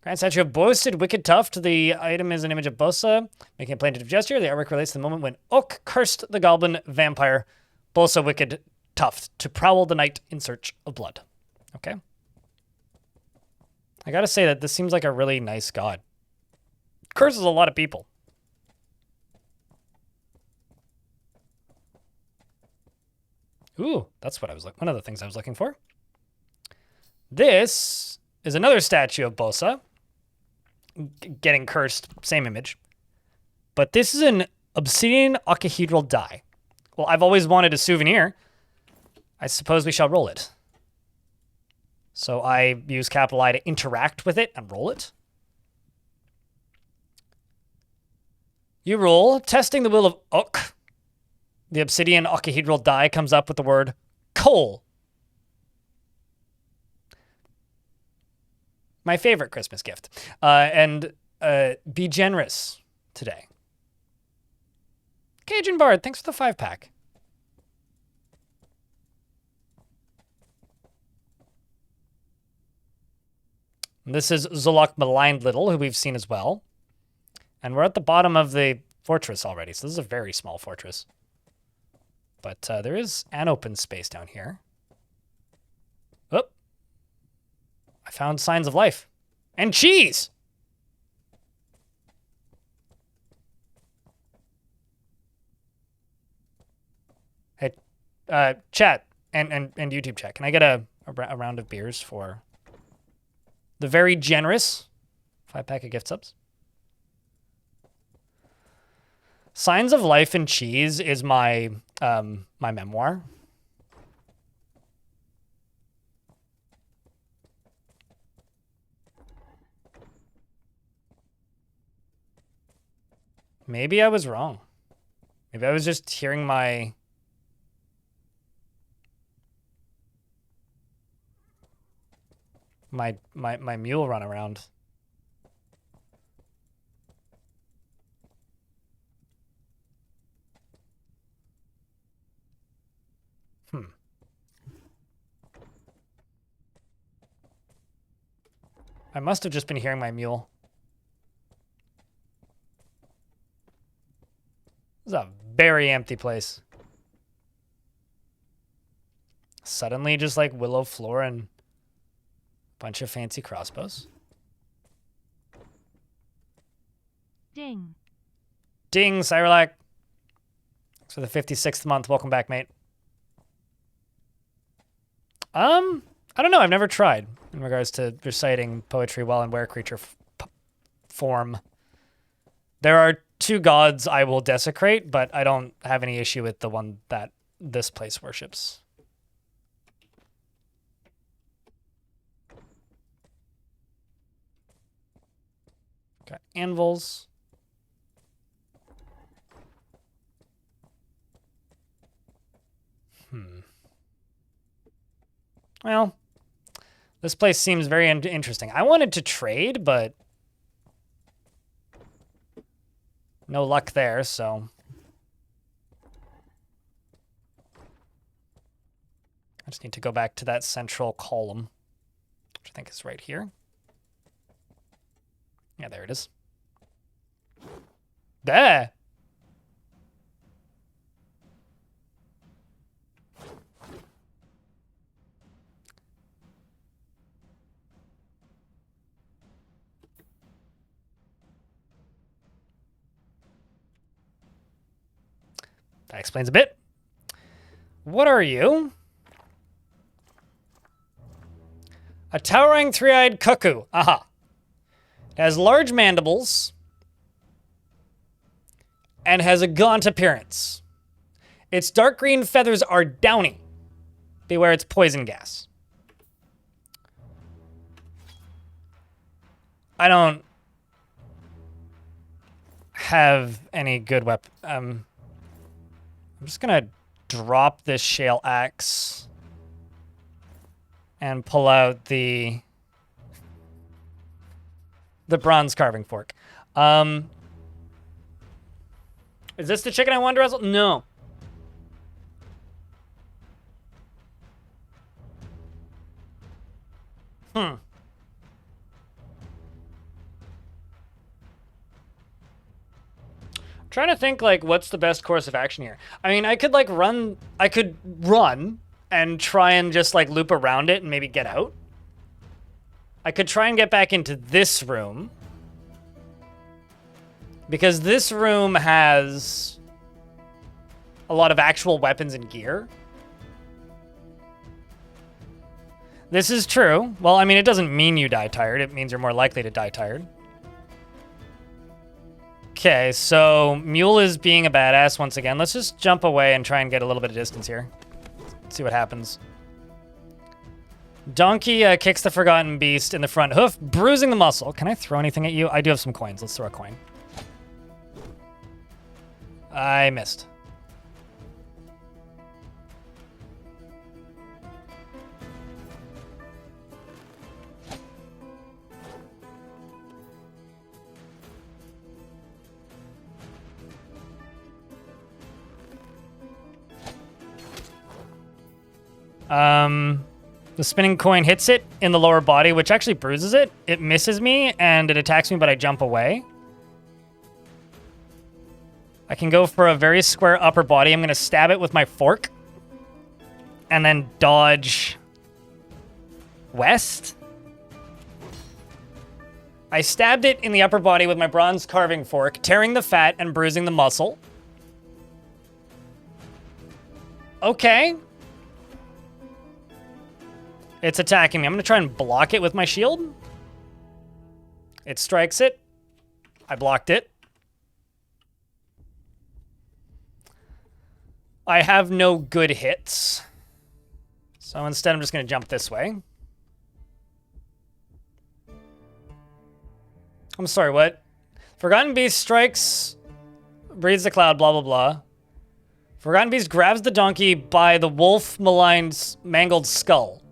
Grand statue of boasted wicked tuft. The item is an image of Bosa, making a plaintive gesture. The artwork relates to the moment when Oak cursed the goblin vampire, Bosa wicked tuft, to prowl the night in search of blood. Okay. I gotta say that this seems like a really nice god. Curses a lot of people. Ooh, that's what I was looking. One of the things I was looking for. This is another statue of Bosa getting cursed. Same image, but this is an obsidian octahedral die. Well, I've always wanted a souvenir. I suppose we shall roll it. So I use capital I to interact with it and roll it. You roll, testing the will of Ook. The obsidian octahedral die comes up with the word coal. My favorite Christmas gift. And be generous today. Cajun Bard, thanks for the 5-pack. This is Zolok Maligned Little, who we've seen as well. And we're at the bottom of the fortress already, so this is a very small fortress. But there is an open space down here. Oh. I found signs of life. And cheese! Hey, chat and YouTube chat. Can I get a round of beers for the very generous 5-pack of gift subs? Signs of Life and Cheese is my my memoir. Maybe I was wrong. Maybe I was just hearing my mule run around. I must have just been hearing my mule. This is a very empty place. Suddenly just like willow floor and a bunch of fancy crossbows. Ding. Ding, Cyrolac. Thanks for the 56th month. Welcome back, mate. I don't know. I've never tried in regards to reciting poetry while in were-creature form. There are 2 gods I will desecrate, but I don't have any issue with the one that this place worships. Got anvils. Well, this place seems very interesting. I wanted to trade, but no luck there, so I just need to go back to that central column, which I think is right here. Yeah, there it is. There. That explains a bit. What are you? A towering three-eyed cuckoo. Aha. It has large mandibles and has a gaunt appearance. Its dark green feathers are downy. Beware its poison gas. I don't have any good weapon. I'm just gonna drop this shale axe and pull out the bronze carving fork. Is this the chicken I wanted to wrestle? No. Trying to think, like, what's the best course of action here? I mean, I could, like, run and try and just, like, loop around it and maybe get out. I could try and get back into this room. Because this room has a lot of actual weapons and gear. This is true. Well, I mean, it doesn't mean you die tired. It means you're more likely to die tired. Okay, so Mule is being a badass once again. Let's just jump away and try and get a little bit of distance here. Let's see what happens. Donkey kicks the Forgotten Beast in the front hoof, bruising the muscle. Can I throw anything at you? I do have some coins. Let's throw a coin. I missed. The spinning coin hits it in the lower body, which actually bruises it. It misses me, and it attacks me, but I jump away. I can go for a very square upper body. I'm going to stab it with my fork. And then dodge west. I stabbed it in the upper body with my bronze carving fork, tearing the fat and bruising the muscle. Okay. It's attacking me. I'm going to try and block it with my shield. It strikes it. I blocked it. I have no good hits. So instead, I'm just going to jump this way. I'm sorry, what? Forgotten Beast strikes, breathes the cloud, blah, blah, blah. Forgotten Beast grabs the donkey by the wolf maligned mangled skull.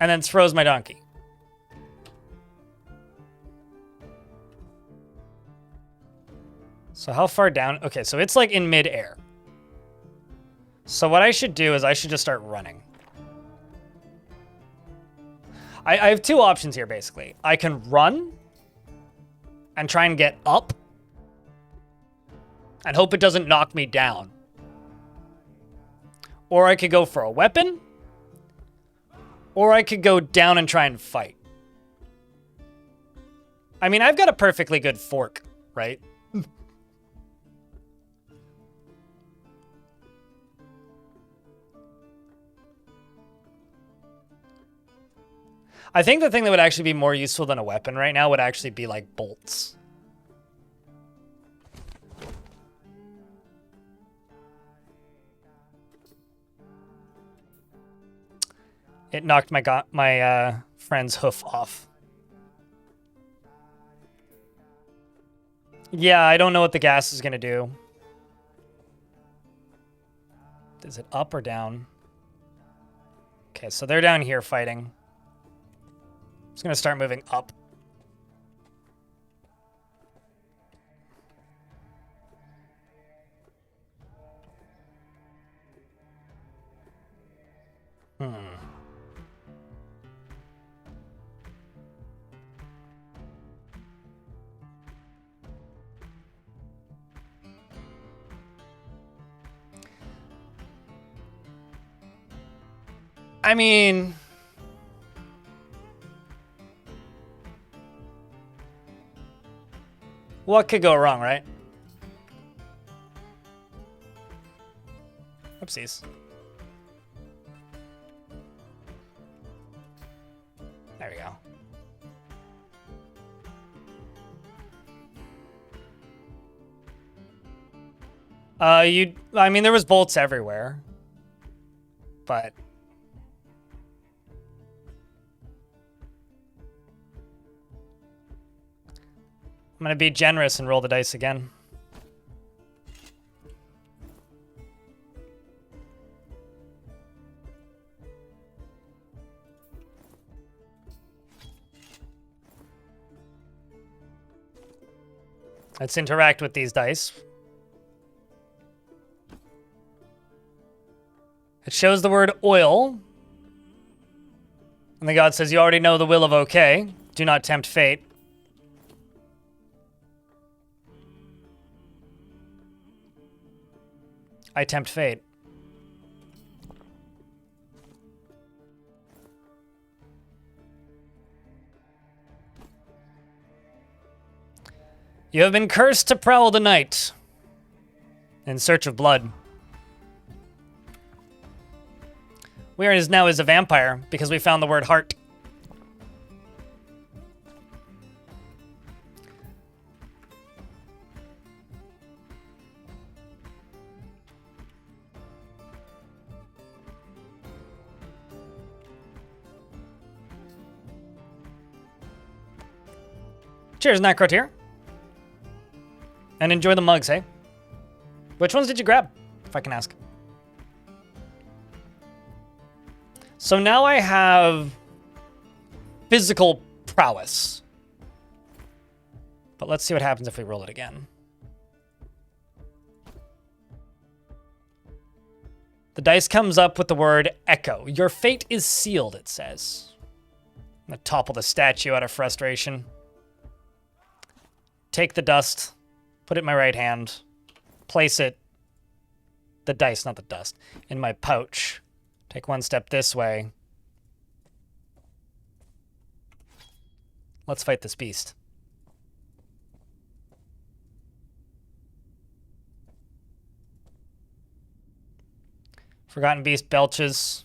And then throws my donkey. So how far down? Okay, so it's like in mid-air. So what I should do is I should just start running. I have two options here, basically. I can run and try and get up and hope it doesn't knock me down. Or I could go for a weapon. Or I could go down and try and fight. I mean, I've got a perfectly good fork, right? I think the thing that would actually be more useful than a weapon right now would actually be like bolts. It knocked my friend's hoof off. Yeah, I don't know what the gas is going to do. Is it up or down? Okay, so they're down here fighting. It's going to start moving up. I mean, what could go wrong, right? Oopsies. There we go. I mean, there was bolts everywhere, but I'm gonna be generous and roll the dice again. Let's interact with these dice. It shows the word oil. And the god says, you already know the will of okay. Do not tempt fate. I tempt fate. You have been cursed to prowl the night in search of blood. We are now as a vampire because we found the word heart. Cheers, Necrotier. And enjoy the mugs, hey? Which ones did you grab, if I can ask? So now I have physical prowess. But let's see what happens if we roll it again. The dice comes up with the word echo. Your fate is sealed, it says. I'm gonna topple the statue out of frustration. Take the dust, put it in my right hand, place it, the dice, not the dust, in my pouch. Take one step this way. Let's fight this beast. Forgotten beast belches.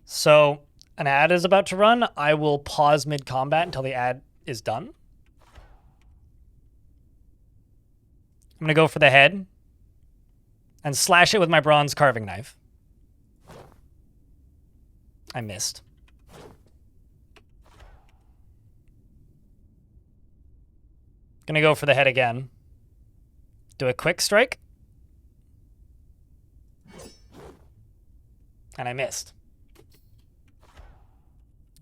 So an ad is about to run. I will pause mid-combat until the ad is done. I'm going to go for the head and slash it with my bronze carving knife. I missed. Going to go for the head again. Do a quick strike. And I missed.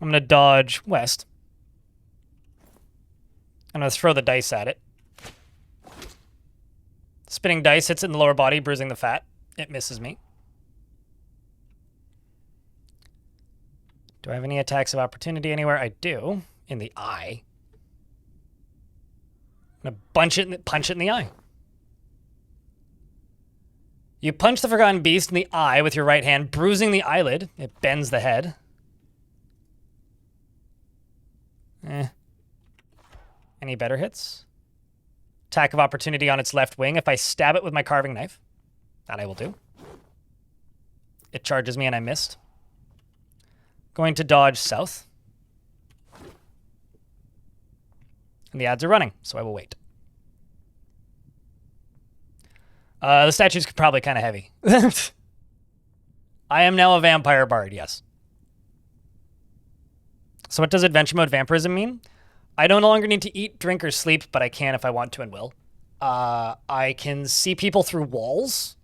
I'm going to dodge west. I'm going to throw the dice at it. Spinning dice hits it in the lower body, bruising the fat. It misses me. Do I have any attacks of opportunity anywhere? I do. In the eye. I'm going to punch it in the eye. You punch the Forgotten Beast in the eye with your right hand, bruising the eyelid. It bends the head. Any better hits? Attack of opportunity on its left wing. If I stab it with my carving knife, that I will do. It charges me and I missed. Going to dodge south. And the ads are running, so I will wait. The statue's probably kind of heavy. I am now a vampire bard, yes. So what does adventure mode vampirism mean? I no longer need to eat, drink, or sleep, but I can if I want to and will. I can see people through walls,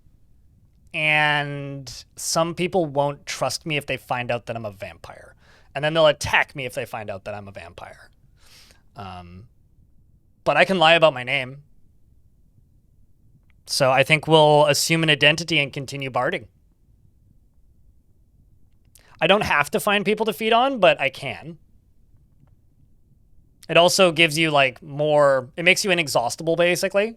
and some people won't trust me if they find out that I'm a vampire. And then they'll attack me if they find out that I'm a vampire. But I can lie about my name. So I think we'll assume an identity and continue barding. I don't have to find people to feed on, but I can. It also gives you, like, more... It makes you inexhaustible, basically.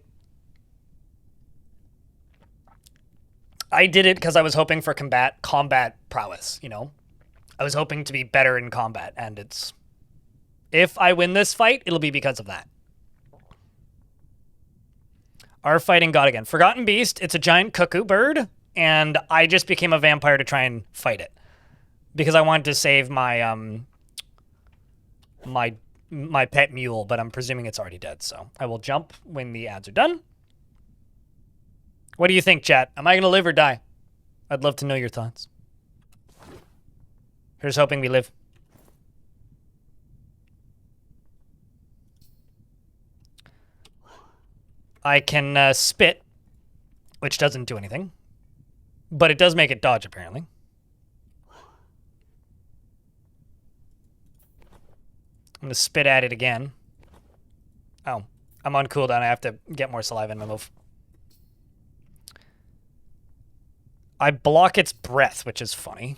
I did it because I was hoping for combat prowess, you know? I was hoping to be better in combat, and it's... If I win this fight, it'll be because of that. Our fighting god again. Forgotten Beast, it's a giant cuckoo bird, and I just became a vampire to try and fight it. Because I wanted to save my, my pet mule, but I'm presuming it's already dead, so I will jump when the ads are done. What do you think, chat? Am I going to live or die? I'd love to know your thoughts. Here's hoping we live. I can spit, which doesn't do anything, but it does make it dodge, apparently. I'm going to spit at it again. Oh, I'm on cooldown. I have to get more saliva in my move. I block its breath, which is funny.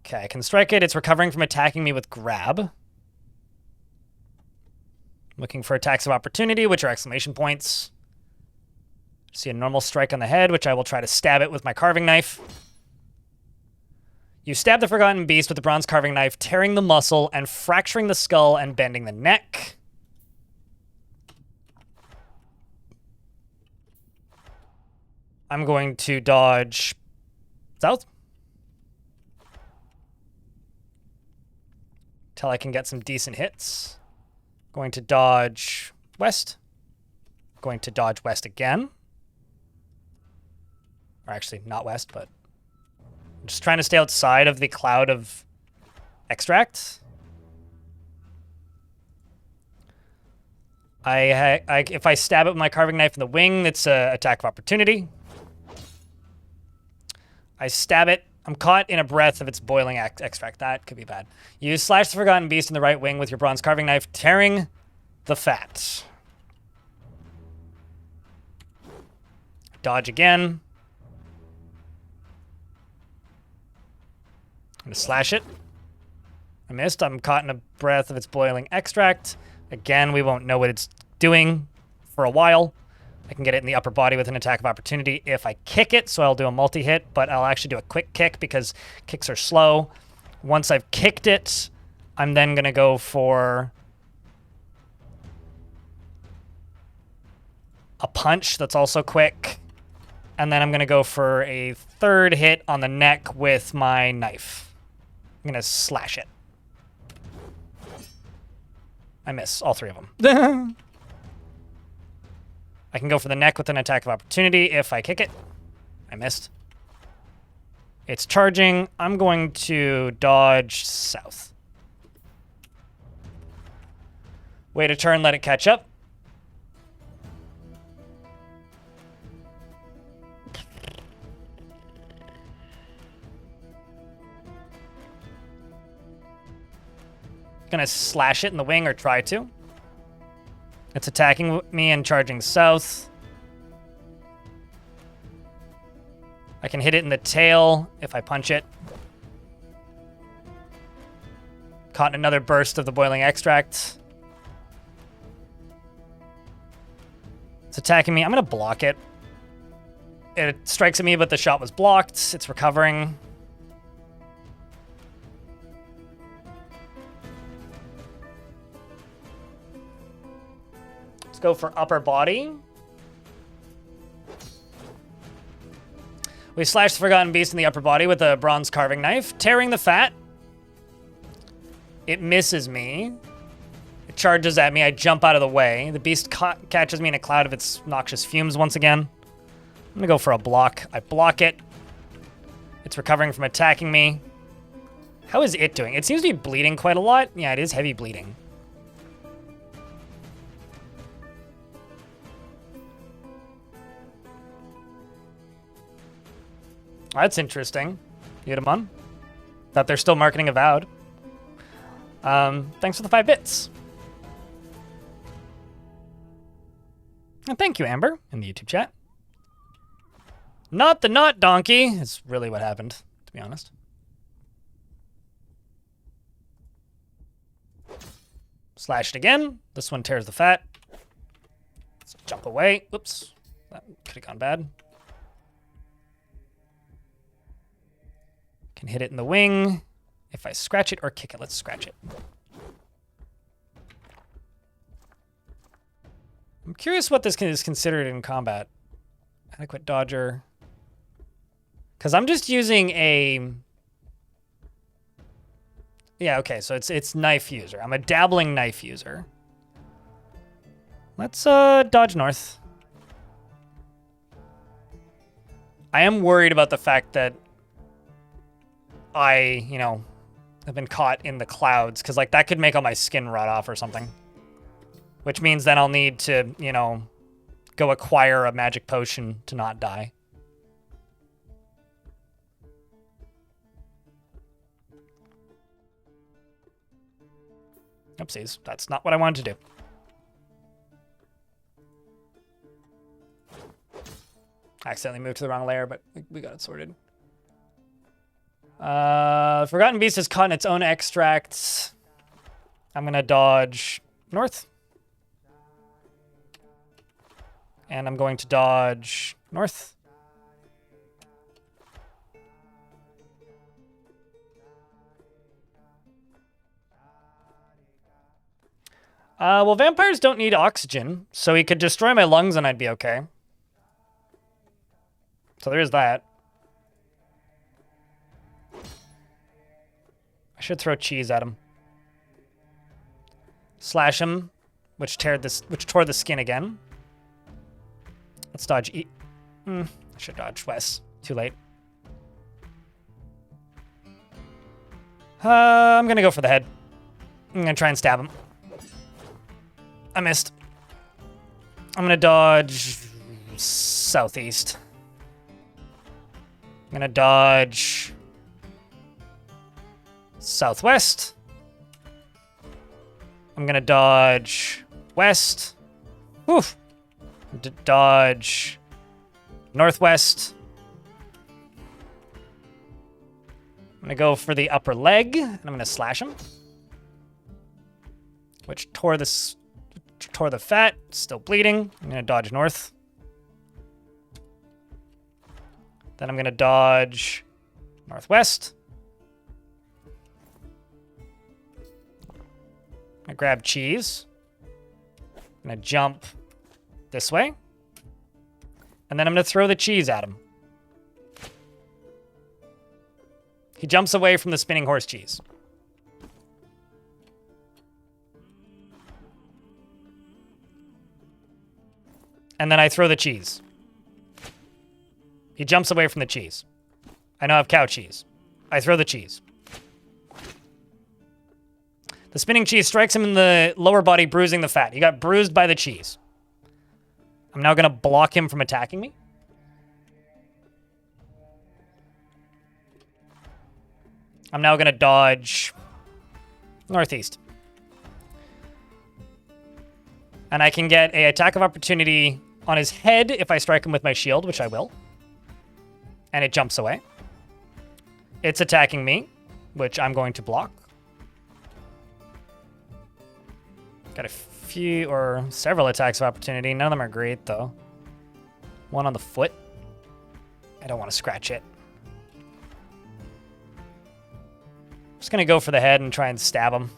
Okay, I can strike it. It's recovering from attacking me with grab. Looking for attacks of opportunity, which are exclamation points. See a normal strike on the head, which I will try to stab it with my carving knife. You stab the Forgotten Beast with the bronze carving knife, tearing the muscle and fracturing the skull and bending the neck. I'm going to dodge south. Till I can get some decent hits. Going to dodge west. Going to dodge west again. Or actually, not west, but... I'm just trying to stay outside of the cloud of extract. If I stab it with my carving knife in the wing, it's an attack of opportunity. I stab it. I'm caught in a breath of its boiling extract. That could be bad. You slash the Forgotten Beast in the right wing with your bronze carving knife, tearing the fat. Dodge again. I'm going to slash it. I missed. I'm caught in a breath of its boiling extract. Again, we won't know what it's doing for a while. I can get it in the upper body with an attack of opportunity if I kick it, so I'll do a multi-hit, but I'll actually do a quick kick because kicks are slow. Once I've kicked it, I'm then going to go for a punch that's also quick. And then I'm going to go for a third hit on the neck with my knife. I'm going to slash it. I miss all three of them. I can go for the neck with an attack of opportunity if I kick it. I missed. It's charging. I'm going to dodge south. Wait a turn, let it catch up. Gonna slash it in the wing, or try to. It's attacking me and charging south. I can hit it in the tail if I punch it. Caught in another burst of the boiling extract. It's attacking me. I'm gonna block it. It strikes at me, but the shot was blocked. It's recovering. Go for upper body. We slash the Forgotten Beast in the upper body with a bronze carving knife, tearing the fat. It misses me. It charges at me. I jump out of the way. The beast catches me in a cloud of its noxious fumes once again. I'm gonna go for a block. I block it. It's recovering from attacking me. How is it doing? It seems to be bleeding quite a lot. Yeah, it is heavy bleeding. That's interesting. Yudamon. Thought they're still marketing Avowed. Thanks for the 5 bits. And thank you, Amber, in the YouTube chat. Not the not donkey is really what happened, to be honest. Slash it again. This one tears the fat. Let's jump away. Oops. That could have gone bad. Can hit it in the wing. If I scratch it or kick it, let's scratch it. I'm curious what this is considered in combat. Adequate dodger. Because I'm just using a... Yeah, okay, so it's knife user. I'm a dabbling knife user. Let's dodge north. I am worried about the fact that I, you know, have been caught in the clouds, because like that could make all my skin rot off or something. Which means then I'll need to, you know, go acquire a magic potion to not die. Oopsies, that's not what I wanted to do. I accidentally moved to the wrong layer, but we got it sorted. Forgotten Beast has caught in its own extracts. I'm gonna dodge north. And I'm going to dodge north. Well, vampires don't need oxygen, so he could destroy my lungs and I'd be okay. So there is that. I should throw cheese at him. Slash him, which tore the skin again. Let's dodge I should dodge west. Too late. I'm gonna go for the head. I'm gonna try and stab him. I missed. I'm gonna dodge southeast. I'm gonna dodge southwest. I'm gonna dodge west. Woof. Dodge northwest. I'm gonna go for the upper leg, and I'm gonna slash him, which tore the fat. Still bleeding. I'm gonna dodge north. Then I'm gonna dodge northwest. I'm gonna grab cheese. I'm gonna jump this way. And then I'm gonna throw the cheese at him. He jumps away from the spinning horse cheese. And then I throw the cheese. He jumps away from the cheese. I now have cow cheese. I throw the cheese. The spinning cheese strikes him in the lower body, bruising the fat. He got bruised by the cheese. I'm now going to block him from attacking me. I'm now going to dodge northeast. And I can get an attack of opportunity on his head if I strike him with my shield, which I will. And it jumps away. It's attacking me, which I'm going to block. Got a few or several attacks of opportunity. None of them are great, though. One on the foot. I don't want to scratch it. Just going to go for the head and try and stab him.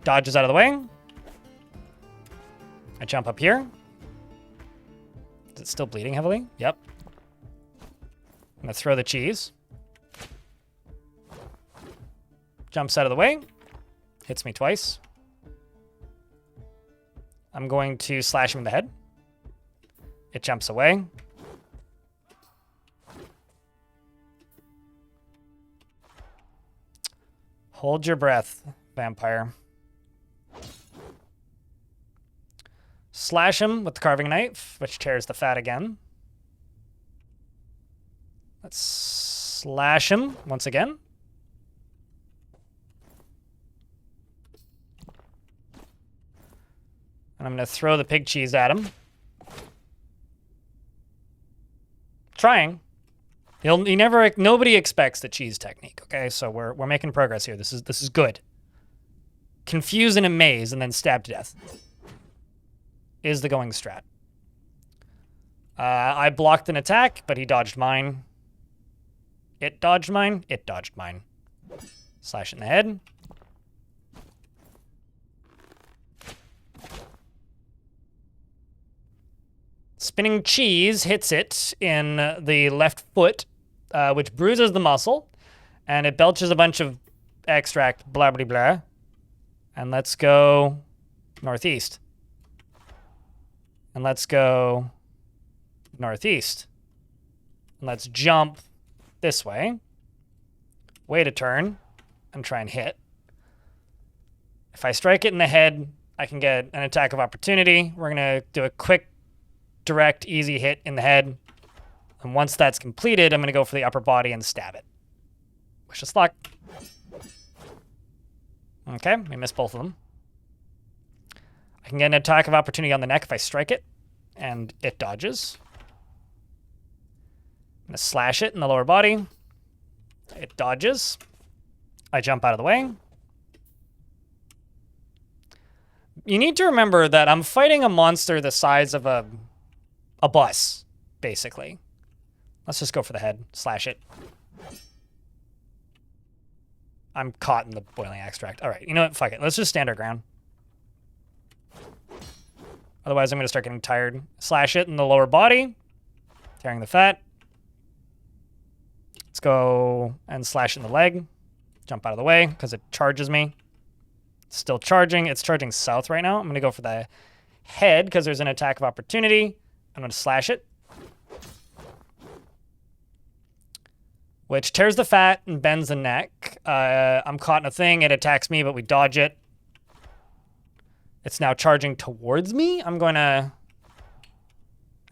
Dodges out of the way. I jump up here. Is it still bleeding heavily? Yep. I'm going to throw the cheese. Jumps out of the way. Hits me twice. I'm going to slash him in the head. It jumps away. Hold your breath, vampire. Slash him with the carving knife, which tears the fat again. Let's slash him once again. And I'm going to throw the pig cheese at him. Trying. Nobody expects the cheese technique, okay? So we're making progress here. This is good. Confuse and amaze and then stab to death is the going strat. I blocked an attack, but he dodged mine. It dodged mine. It dodged mine. Slash it in the head. Spinning cheese hits it in the left foot, which bruises the muscle, and it belches a bunch of extract, blah, blah, blah. And let's go northeast. And let's go northeast. And let's jump this way. Wait a turn and try and hit. If I strike it in the head, I can get an attack of opportunity. We're going to do a quick, direct, easy hit in the head. And once that's completed, I'm going to go for the upper body and stab it. Wish us luck. Okay, we missed both of them. I can get an attack of opportunity on the neck if I strike it, and it dodges. I'm going to slash it in the lower body. It dodges. I jump out of the way. You need to remember that I'm fighting a monster the size of a bus, basically. Let's just go for the head. Slash it. I'm caught in the boiling extract. All right, you know what? Fuck it. Let's just stand our ground. Otherwise, I'm going to start getting tired. Slash it in the lower body. Tearing the fat. Let's go and slash it in the leg. Jump out of the way because it charges me. It's still charging. It's charging south right now. I'm going to go for the head because there's an attack of opportunity. I'm going to slash it. Which tears the fat and bends the neck. I'm caught in a thing. It attacks me, but we dodge it. It's now charging towards me. I'm going to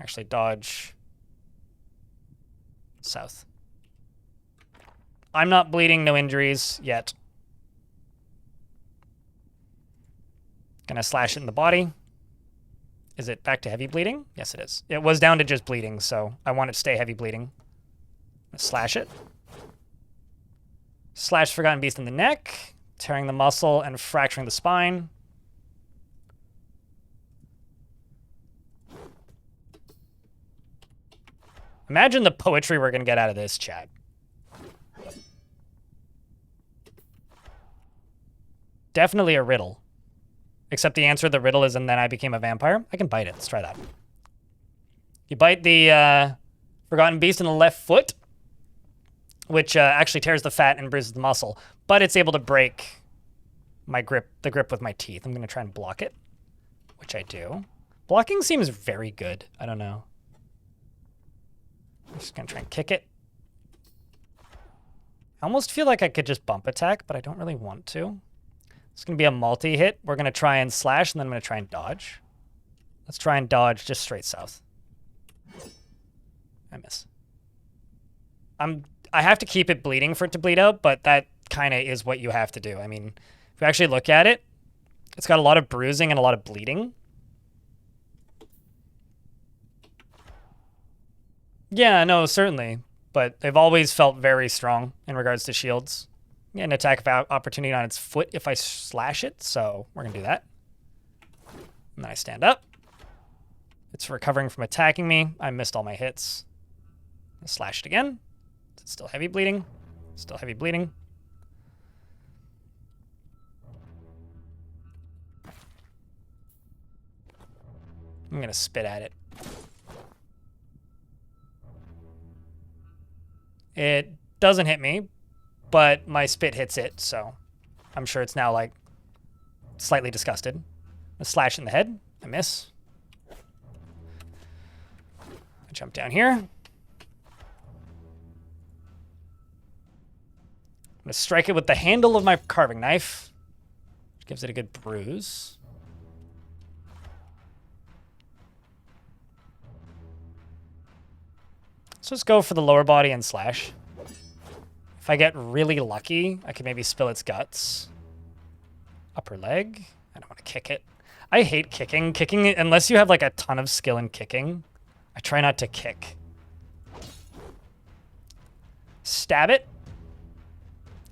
actually dodge south. I'm not bleeding, no injuries yet. Gonna slash it in the body. Is it back to heavy bleeding? Yes, it is. It was down to just bleeding, so I want it to stay heavy bleeding. Slash it. Slash Forgotten Beast in the neck, tearing the muscle and fracturing the spine. Imagine the poetry we're going to get out of this, chat. Definitely a riddle. Except the answer to the riddle is, and then I became a vampire. I can bite it. Let's try that. You bite the Forgotten Beast in the left foot, which actually tears the fat and bruises the muscle. But it's able to break my grip, the grip with my teeth. I'm going to try and block it, which I do. Blocking seems very good. I don't know. I'm just going to try and kick it. I almost feel like I could just bump attack, but I don't really want to. It's going to be a multi-hit. We're going to try and slash, and then I'm going to try and dodge. Let's try and dodge just straight south. I miss. I have to keep it bleeding for it to bleed out, but that kind of is what you have to do. I mean, if you actually look at it, it's got a lot of bruising and a lot of bleeding. Yeah, no, certainly. But they've always felt very strong in regards to shields. Yeah, an attack of opportunity on its foot if I slash it, so we're going to do that. And then I stand up. It's recovering from attacking me. I missed all my hits. I slash it again. It's still heavy bleeding. Still heavy bleeding. I'm going to spit at it. It doesn't hit me, but my spit hits it, so I'm sure it's now, like, slightly disgusted. I slash in the head. I miss. I jump down here. I'm gonna strike it with the handle of my carving knife, which gives it a good bruise. So let's go for the lower body and slash. If I get really lucky, I could maybe spill its guts. Upper leg. I don't want to kick it. I hate kicking. Kicking, unless you have like a ton of skill in kicking, I try not to kick. Stab it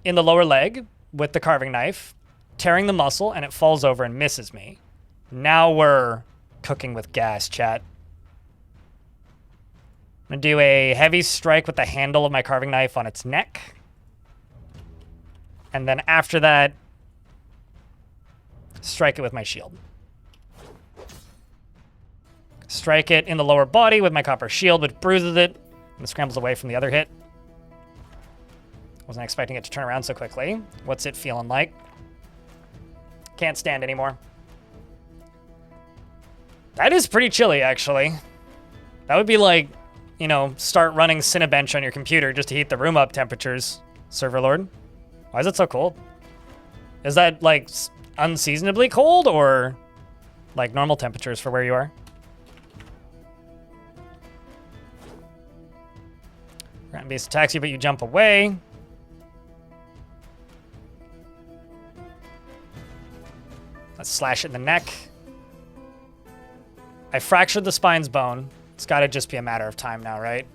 in the lower leg with the carving knife, tearing the muscle, and it falls over and misses me. Now we're cooking with gas, chat. I'm gonna do a heavy strike with the handle of my carving knife on its neck. And then after that, strike it with my shield. Strike it in the lower body with my copper shield, which bruises it and scrambles away from the other hit. Wasn't expecting it to turn around so quickly. What's it feeling like? Can't stand anymore. That is pretty chilly, actually. That would be like, you know, start running Cinebench on your computer just to heat the room up temperatures, Server Lord. Why is it so cold? Is that, like, unseasonably cold, or, like, normal temperatures for where you are? Grand Beast attacks you, but you jump away. Let's slash it in the neck. I fractured the spine's bone. It's got to just be a matter of time now, right?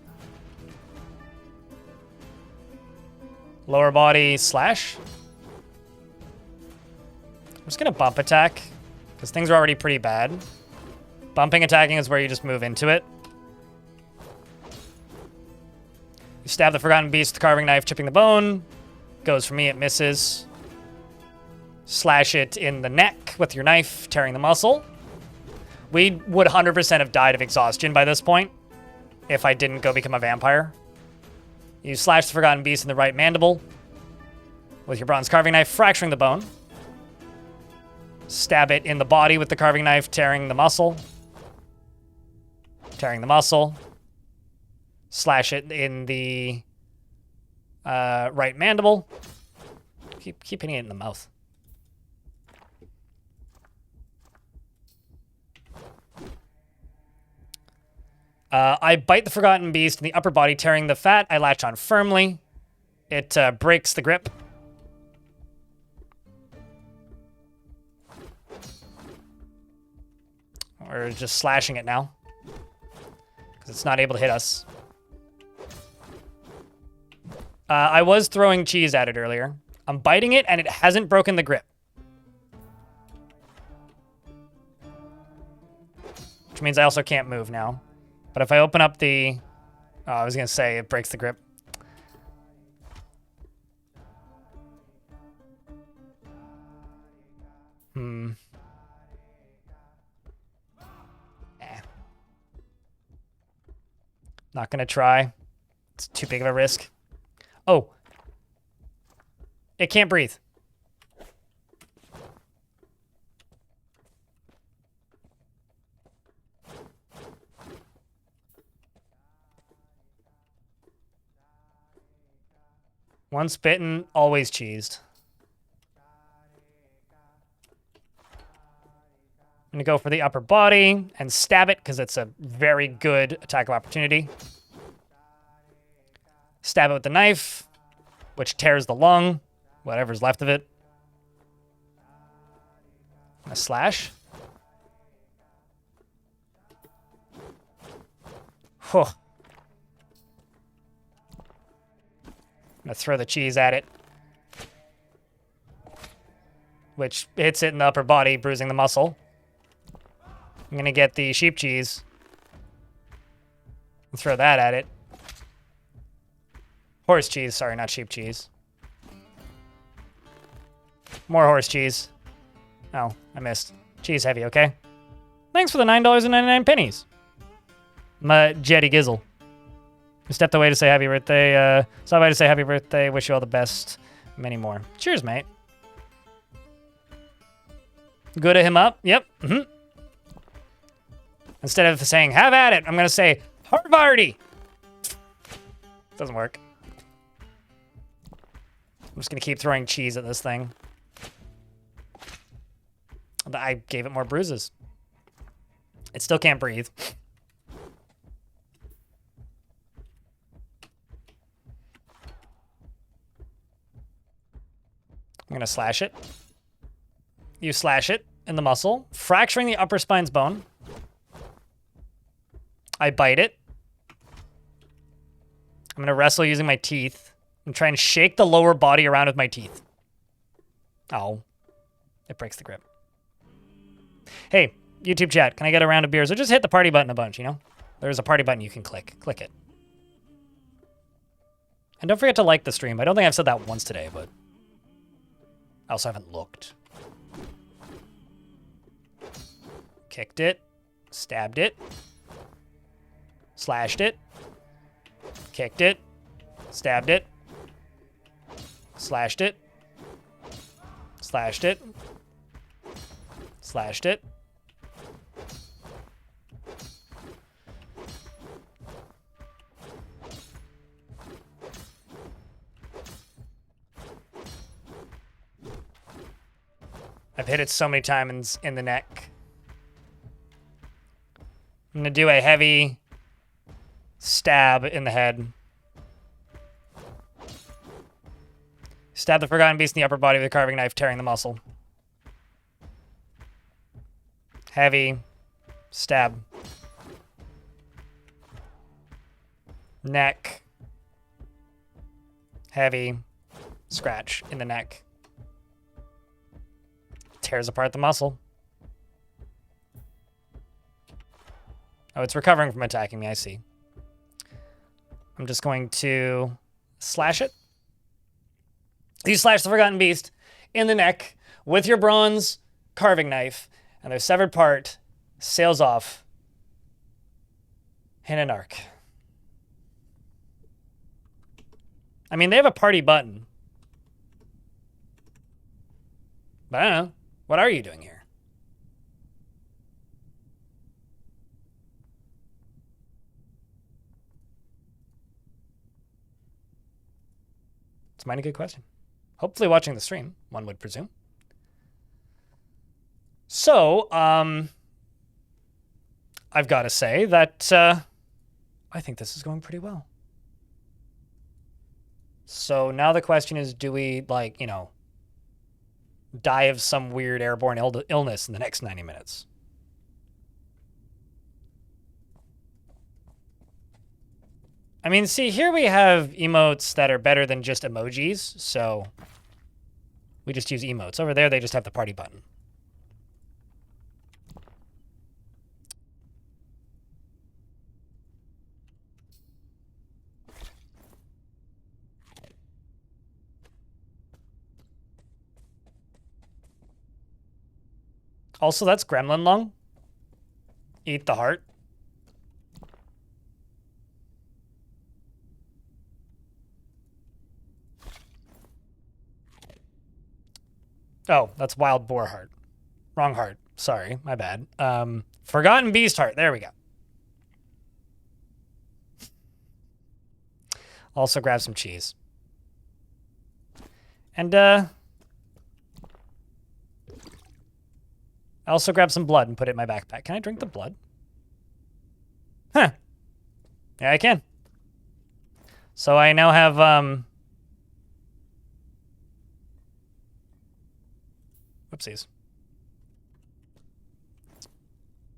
Lower body slash. I'm just going to bump attack, because things are already pretty bad. Bumping attacking is where you just move into it. You stab the Forgotten Beast with the carving knife, chipping the bone. Goes for me, it misses. Slash it in the neck with your knife, tearing the muscle. We would 100% have died of exhaustion by this point if I didn't go become a vampire. You slash the Forgotten Beast in the right mandible with your bronze carving knife, fracturing the bone. Stab it in the body with the carving knife, tearing the muscle. Tearing the muscle. Slash it in the right mandible. Keep hitting it in the mouth. I bite the Forgotten Beast in the upper body, tearing the fat. I latch on firmly. It breaks the grip. We're just slashing it now, because it's not able to hit us. I was throwing cheese at it earlier. I'm biting it, and it hasn't broken the grip. Which means I also can't move now. But if I open up the... Oh, I was going to say it breaks the grip. Not going to try. It's too big of a risk. Oh. It can't breathe. Once bitten, always cheesed. I'm going to go for the upper body and stab it because it's a very good attack of opportunity. Stab it with the knife, which tears the lung, whatever's left of it. A slash. Whew. I'm going to throw the cheese at it, which hits it in the upper body, bruising the muscle. I'm going to get the sheep cheese and throw that at it. Horse cheese, sorry, not sheep cheese. More horse cheese. Oh, I missed. Cheese heavy, okay? Thanks for the $9.99. My Jetty Gizzle. You stepped away to say happy birthday. Stopped by to say happy birthday. Wish you all the best. Many more. Cheers, mate. Good to him up. Yep. Mm-hmm. Instead of saying, have at it, I'm going to say, Harvardy. Doesn't work. I'm just gonna keep throwing cheese at this thing. I gave it more bruises. It still can't breathe. I'm gonna slash it. You slash it in the muscle, fracturing the upper spine's bone. I bite it. I'm gonna wrestle using my teeth and try and shake the lower body around with my teeth. Oh, it breaks the grip. Hey, YouTube chat, can I get a round of beers? Or just hit the party button a bunch, you know? There's a party button you can click. Click it. And don't forget to like the stream. I don't think I've said that once today, but I also haven't looked. Kicked it. Stabbed it. Slashed it. Kicked it. Stabbed it. Slashed it. Slashed it. Slashed it. I've hit it so many times in the neck. I'm gonna do a heavy stab in the head. Stab the Forgotten Beast in the upper body with a carving knife, tearing the muscle. Heavy stab. Neck. Heavy scratch in the neck. Tears apart the muscle. Oh, it's recovering from attacking me, I see. I'm just going to slash it. You slash the Forgotten Beast in the neck with your bronze carving knife, and their severed part sails off in an arc. I mean, they have a party button. But I don't know. What are you doing here? It's a mighty good question. Hopefully watching the stream, one would presume. So, I've got to say that I think this is going pretty well. So now the question is, do we, like, you know, die of some weird airborne illness in the next 90 minutes? I mean, see, here we have emotes that are better than just emojis, so we just use emotes. Over there, they just have the party button. Also, that's gremlin lung. Eat the heart. Oh, that's wild boar heart. Wrong heart. Sorry, my bad. Forgotten beast heart. There we go. Also grab some cheese. And, I also grab some blood and put it in my backpack. Can I drink the blood? Huh. Yeah, I can. So I now have, whoopsies.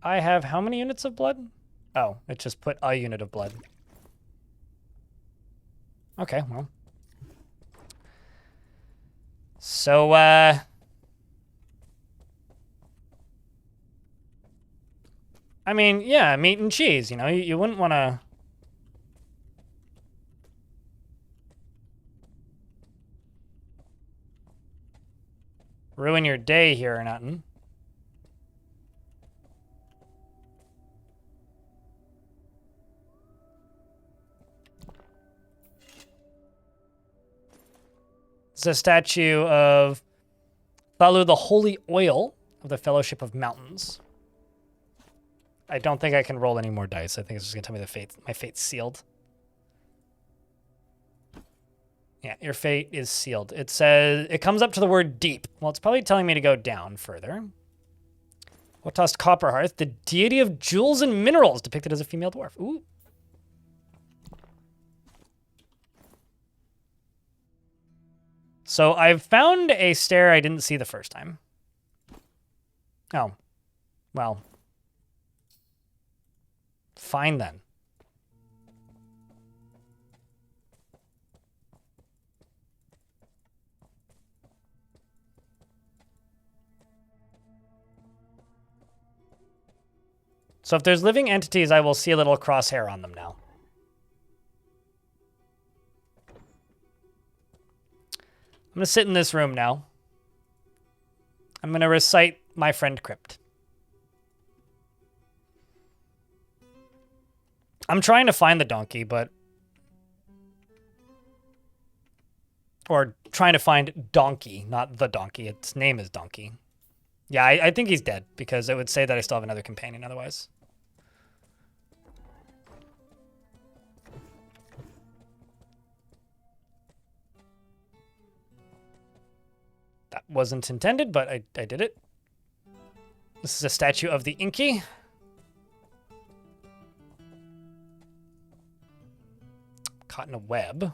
I have how many units of blood? Oh, it just put a unit of blood. Okay, well. So, I mean, yeah, meat and cheese, you know, you wouldn't want to... ruin your day here or nothing. It's a statue of Thalu, the Holy Oil of the Fellowship of Mountains. I don't think I can roll any more dice. I think it's just gonna tell me my fate's sealed. Yeah, your fate is sealed. It says, it comes up to the word deep. Well, it's probably telling me to go down further. What tossed Copperhearth? The deity of jewels and minerals, depicted as a female dwarf. Ooh. So I've found a stair I didn't see the first time. Oh. Well. Fine then. So if there's living entities, I will see a little crosshair on them now. I'm going to sit in this room now. I'm going to recite my friend Crypt. I'm trying to find the donkey, but... Or trying to find Donkey, not the donkey. Its name is Donkey. Yeah, I think he's dead, because it would say that I still have another companion otherwise. That wasn't intended, but I did it. This is a statue of the Inky. Caught in a web.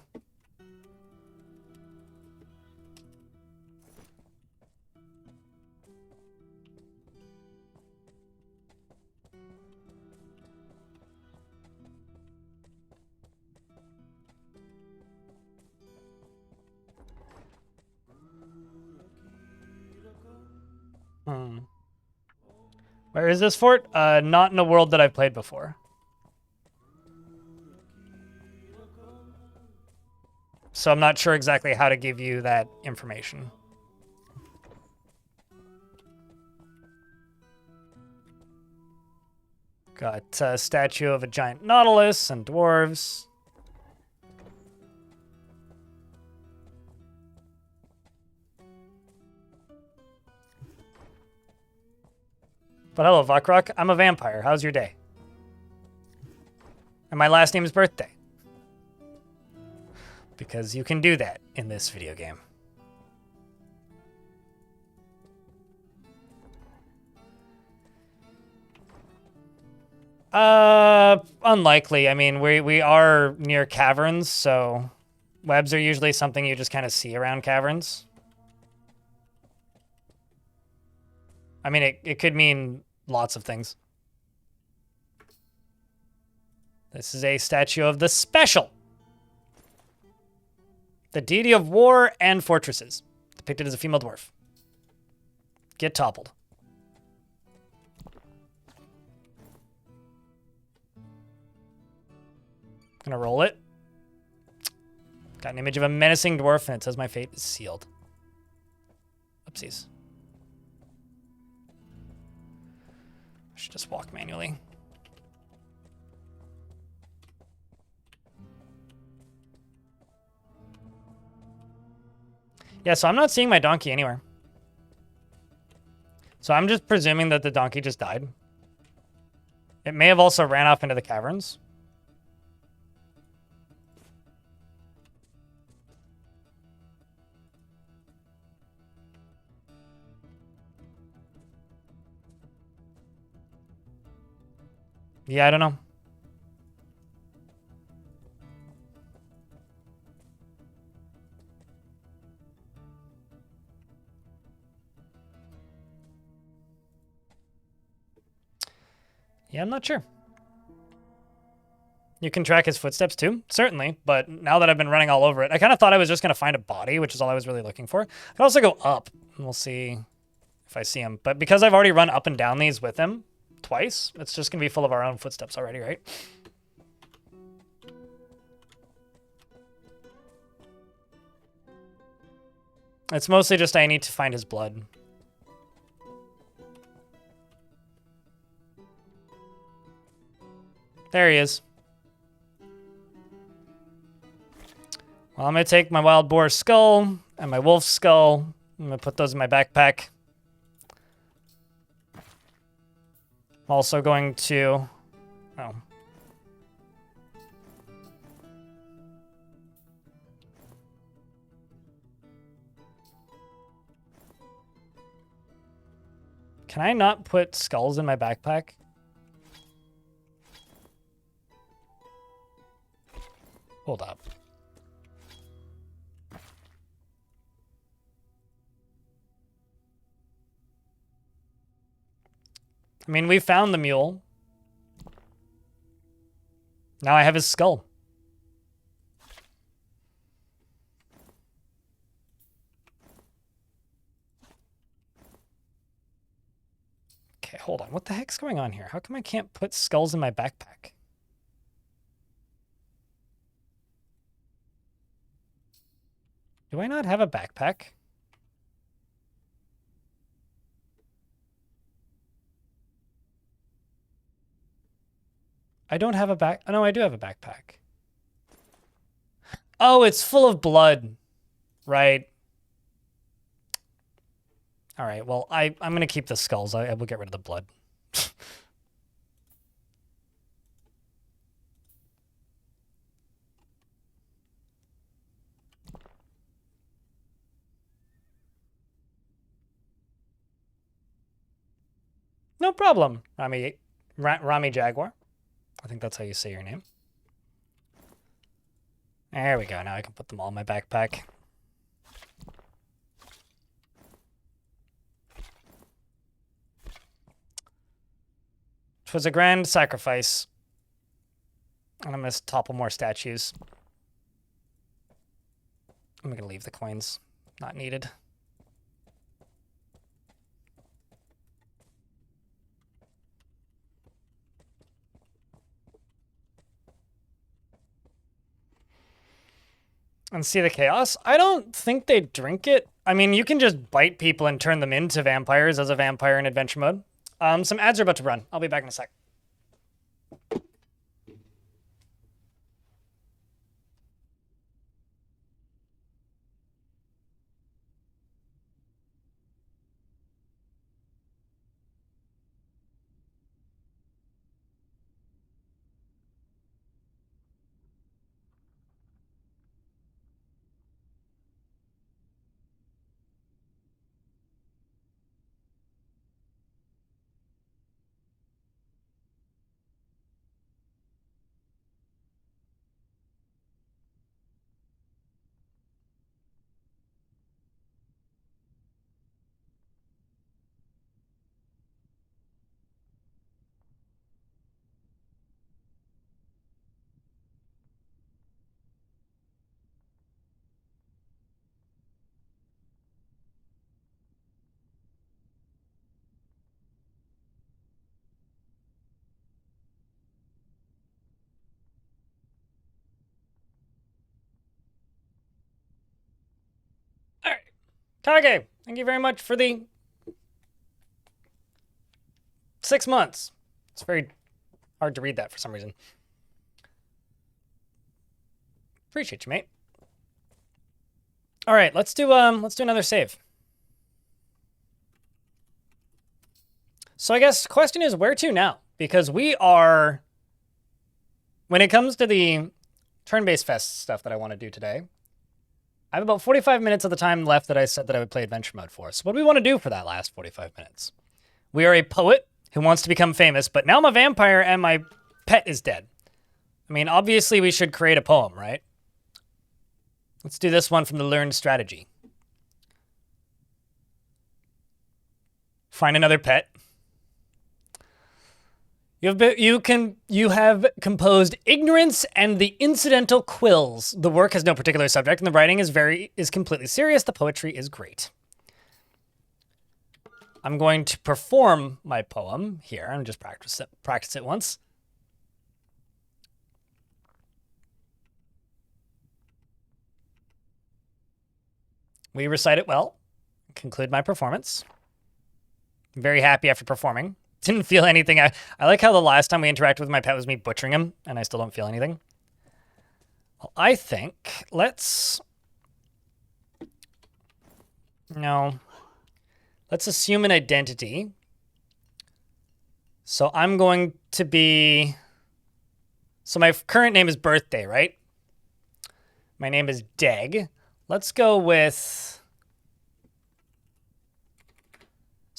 Where is this fort? Not in a world that I've played before. So I'm not sure exactly how to give you that information. Got a statue of a giant nautilus and dwarves. But hello, Vakrak. I'm a vampire. How's your day? And my last name is Birthday. Because you can do that in this video game. Unlikely. I mean, we are near caverns, so webs are usually something you just kind of see around caverns. I mean, it could mean lots of things. This is a statue of the Special. The deity of war and fortresses, depicted as a female dwarf. Get toppled. Gonna roll it. Got an image of a menacing dwarf, and it says my fate is sealed. Oopsies. I should just walk manually. Yeah, so I'm not seeing my donkey anywhere. So I'm just presuming that the donkey just died. It may have also ran off into the caverns. Yeah, I don't know. Yeah, I'm not sure. You can track his footsteps too, certainly, but now that I've been running all over it, I kind of thought I was just going to find a body, which is all I was really looking for. I could also go up, and we'll see if I see him. But because I've already run up and down these with him twice, it's just going to be full of our own footsteps already, right? It's mostly just I need to find his blood. There he is. Well, I'm going to take my wild boar skull and my wolf skull. I'm going to put those in my backpack. I'm also going to... Oh. Can I not put skulls in my backpack? Hold up. I mean, we found the mule. Now I have his skull. Okay, hold on. What the heck's going on here? How come I can't put skulls in my backpack? Do I not have a backpack? I don't have a back... Oh, no, I do have a backpack. Oh, it's full of blood. Right. All right, well, I'm going to keep the skulls. I will get rid of the blood. No problem, Rami Jaguar. I think that's how you say your name. There we go. Now I can put them all in my backpack. 'Twas a grand sacrifice. And I'm going to topple more statues. I'm going to leave the coins. Not needed. And see the chaos. I don't think they drink it. I mean, you can just bite people and turn them into vampires as a vampire in adventure mode. Some ads are about to run. I'll be back in a sec. Kage, thank you very much for the 6 months. It's very hard to read that for some reason. Appreciate you, mate. All right, let's do another save. So I guess the question is where to now? Because we are, when it comes to the turn-based fest stuff that I want to do today, I have about 45 minutes of the time left that I said that I would play adventure mode for. So what do we want to do for that last 45 minutes? We are a poet who wants to become famous, but now I'm a vampire and my pet is dead. I mean, obviously we should create a poem, right? Let's do this one from the learned strategy. Find another pet. You have composed ignorance and the incidental quills. The work has no particular subject, and the writing is completely serious. The poetry is great. I'm going to perform my poem here and just practice it once. We recite it well. Conclude my performance. I'm very happy after performing. Didn't feel anything. I like how the last time we interacted with my pet was me butchering him, and I still don't feel anything. Well, I think let's assume an identity. So I'm going to be, so my current name is Birthday, right? My name is Deg. Let's go with,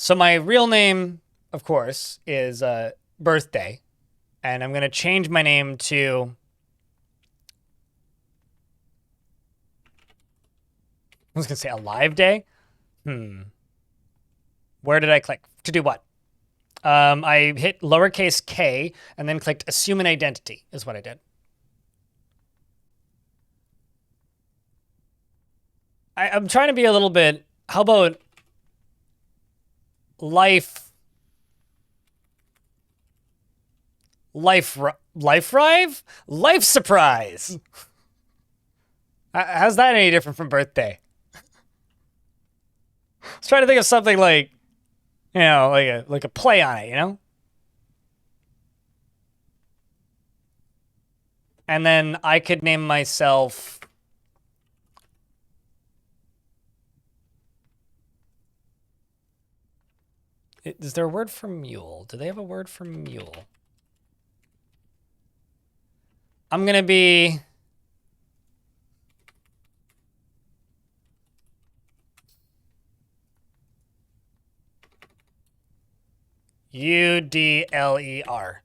So my real name, of course, is Birthday. And I'm going to change my name to... I was going to say Alive Day. Where did I click? To do what? I hit lowercase k and then clicked Assume an Identity is what I did. I'm trying to be a little bit... How about... Life Rive? Life Surprise! How's that any different from Birthday? I was trying to think of something like, you know, like a play on it, you know? And then I could name myself... Is there a word for mule? Do they have a word for mule? I'm gonna be... Udler.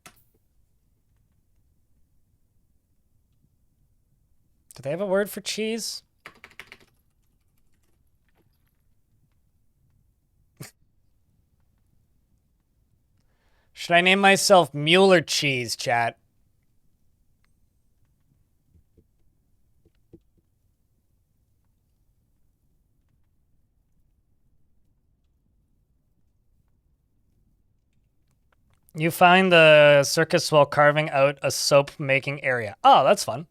Do they have a word for cheese? Should I name myself Mueller Cheese, chat? You find the circus while carving out a soap-making area. Oh, that's fun.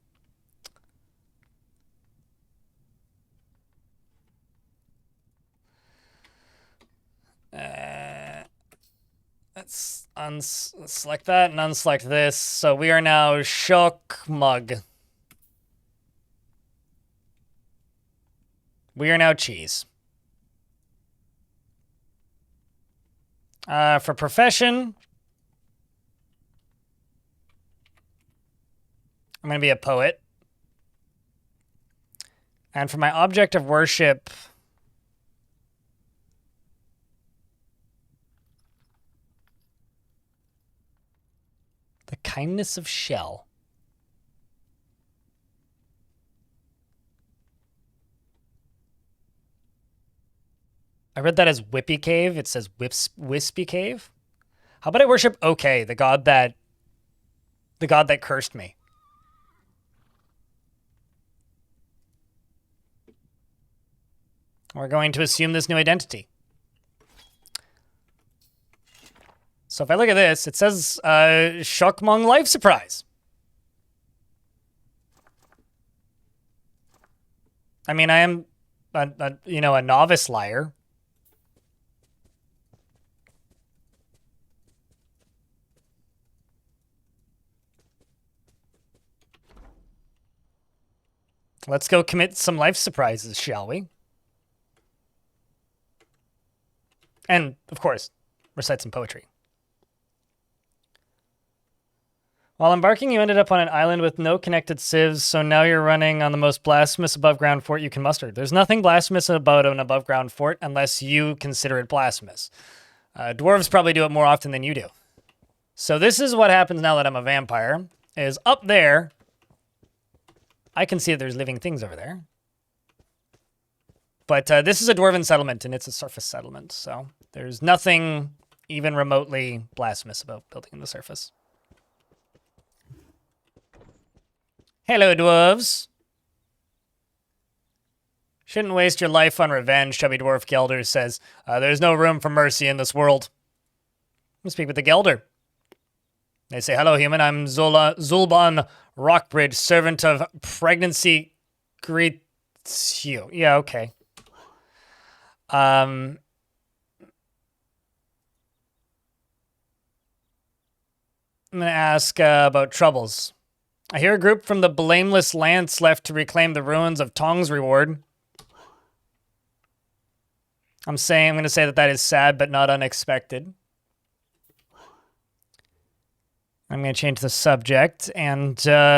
Let's select that and unselect this. So we are now Shock Mug. We are now cheese. For profession, I'm going to be a poet. And for my object of worship, the kindness of Shell. I read that as Whippy Cave. It says Wispy Cave. How about I worship OK, the god that cursed me? We're going to assume this new identity. So if I look at this, it says Shockmong Life Surprise. I mean, I am, a novice liar. Let's go commit some life surprises, shall we? And, of course, recite some poetry. While embarking, you ended up on an island with no connected civs, so now you're running on the most blasphemous above-ground fort you can muster. There's nothing blasphemous about an above-ground fort unless you consider it blasphemous. Dwarves probably do it more often than you do. So this is what happens now that I'm a vampire, is up there, I can see that there's living things over there. But this is a dwarven settlement, and it's a surface settlement, so there's nothing even remotely blasphemous about building in the surface. Hello, dwarves. Shouldn't waste your life on revenge, Chubby Dwarf Gelder says. There's no room for mercy in this world. Let's speak with the Gelder. They say, hello, human. I'm Zulban Rockbridge, servant of pregnancy. Greets you. Yeah, okay. I'm going to ask about troubles. I hear a group from the Blameless Lance left to reclaim the ruins of Tong's Reward. I'm going to say that is sad, but not unexpected. I'm going to change the subject and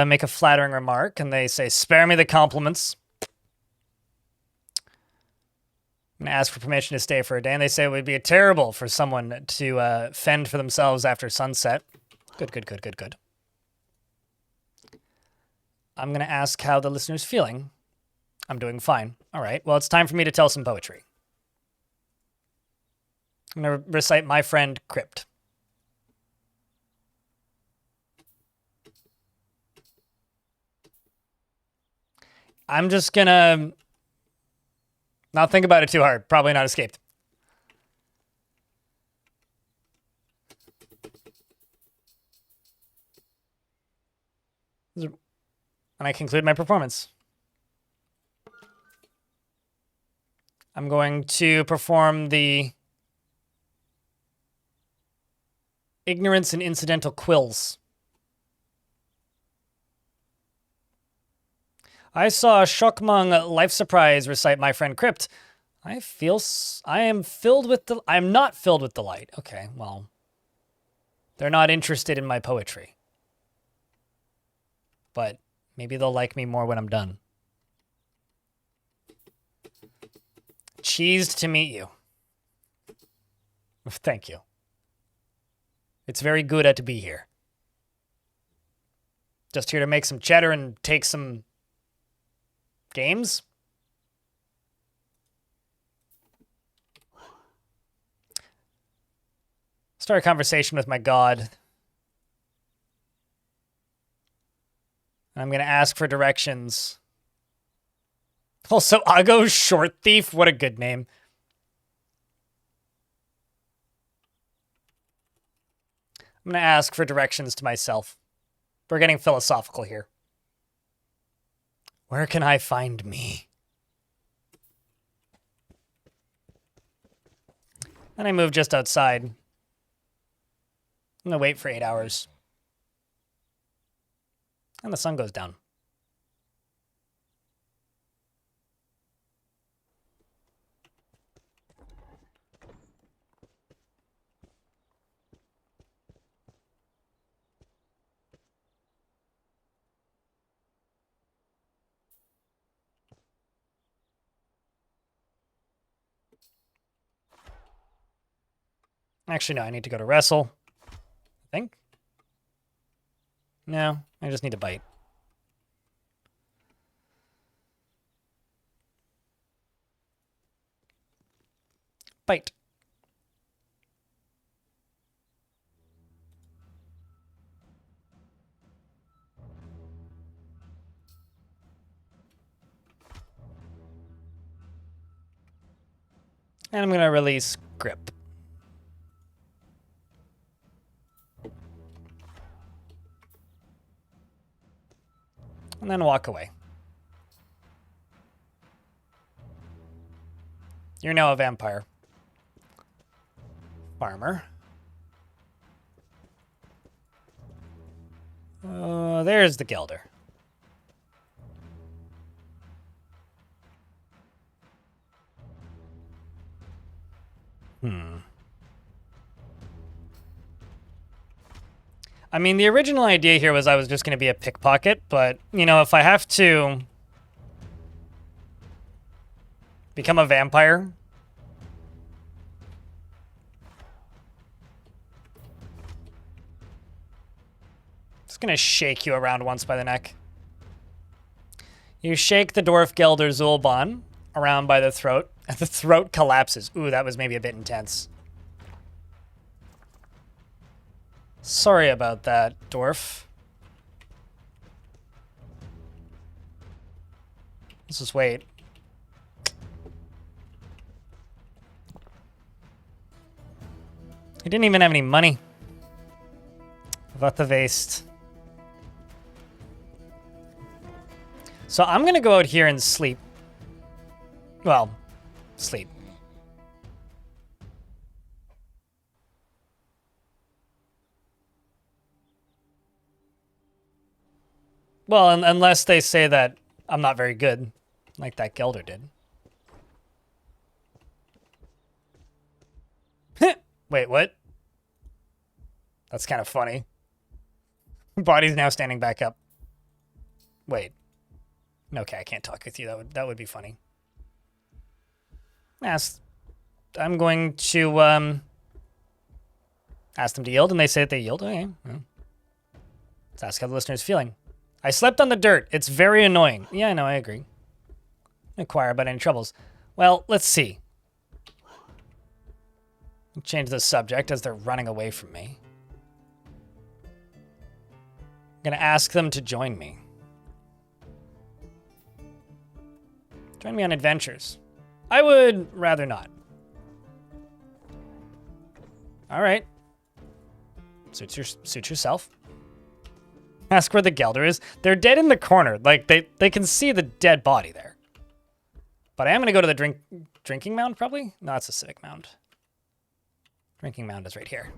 make a flattering remark. And they say, spare me the compliments. I'm And ask for permission to stay for a day, and they say it would be terrible for someone to fend for themselves after sunset. Good, good, good, good, good. I'm going to ask how the listener's feeling. I'm doing fine. All right, well, it's time for me to tell some poetry. I'm going to recite My Friend Crypt. I'm just going to not think about it too hard. Probably not escaped. And I conclude my performance. I'm going to perform the Ignorance and Incidental Quills. I saw Shockmung Life Surprise recite My Friend Crypt. I am not filled with delight. Okay, well, they're not interested in my poetry. But maybe they'll like me more when I'm done. Cheesed to meet you. Thank you. It's very good to be here. Just here to make some cheddar and take some games. Start a conversation with my god. I'm going to ask for directions. Also, Ago Short Thief. What a good name. I'm going to ask for directions to myself. We're getting philosophical here. Where can I find me? And I move just outside. I'm going to wait for 8 hours. And the sun goes down. Actually, no, I need to go to wrestle. I think. No, I just need to bite. Bite. And I'm going to release Grip. And then walk away. You're now a vampire. Farmer. There's the Gelder. I mean, the original idea here was I was just going to be a pickpocket, but, you know, if I have to become a vampire, just going to shake you around once by the neck. You shake the Dwarf Gelder Zulban around by the throat, and the throat collapses. Ooh, that was maybe a bit intense. Sorry about that, Dwarf. Let's just wait. He didn't even have any money. What the waste. So I'm gonna go out here and sleep. Well, sleep. Well, unless they say that I'm not very good, like that Gelder did. Wait, what? That's kind of funny. Body's now standing back up. Wait. Okay, I can't talk with you. That would be funny. I'm going to ask them to yield, and they say that they yield. Okay. Well, let's ask how the listener's feeling. I slept on the dirt. It's very annoying. Yeah, I know, I agree. Inquire about any troubles. Well, let's see. Change the subject as they're running away from me. I'm gonna ask them to join me. Join me on adventures. I would rather not. All right. Suit yourself. Ask where the Gelder is. They're dead in the corner. Like, they can see the dead body there. But I am going to go to the drinking mound, probably? No, that's a civic mound. Drinking mound is right here.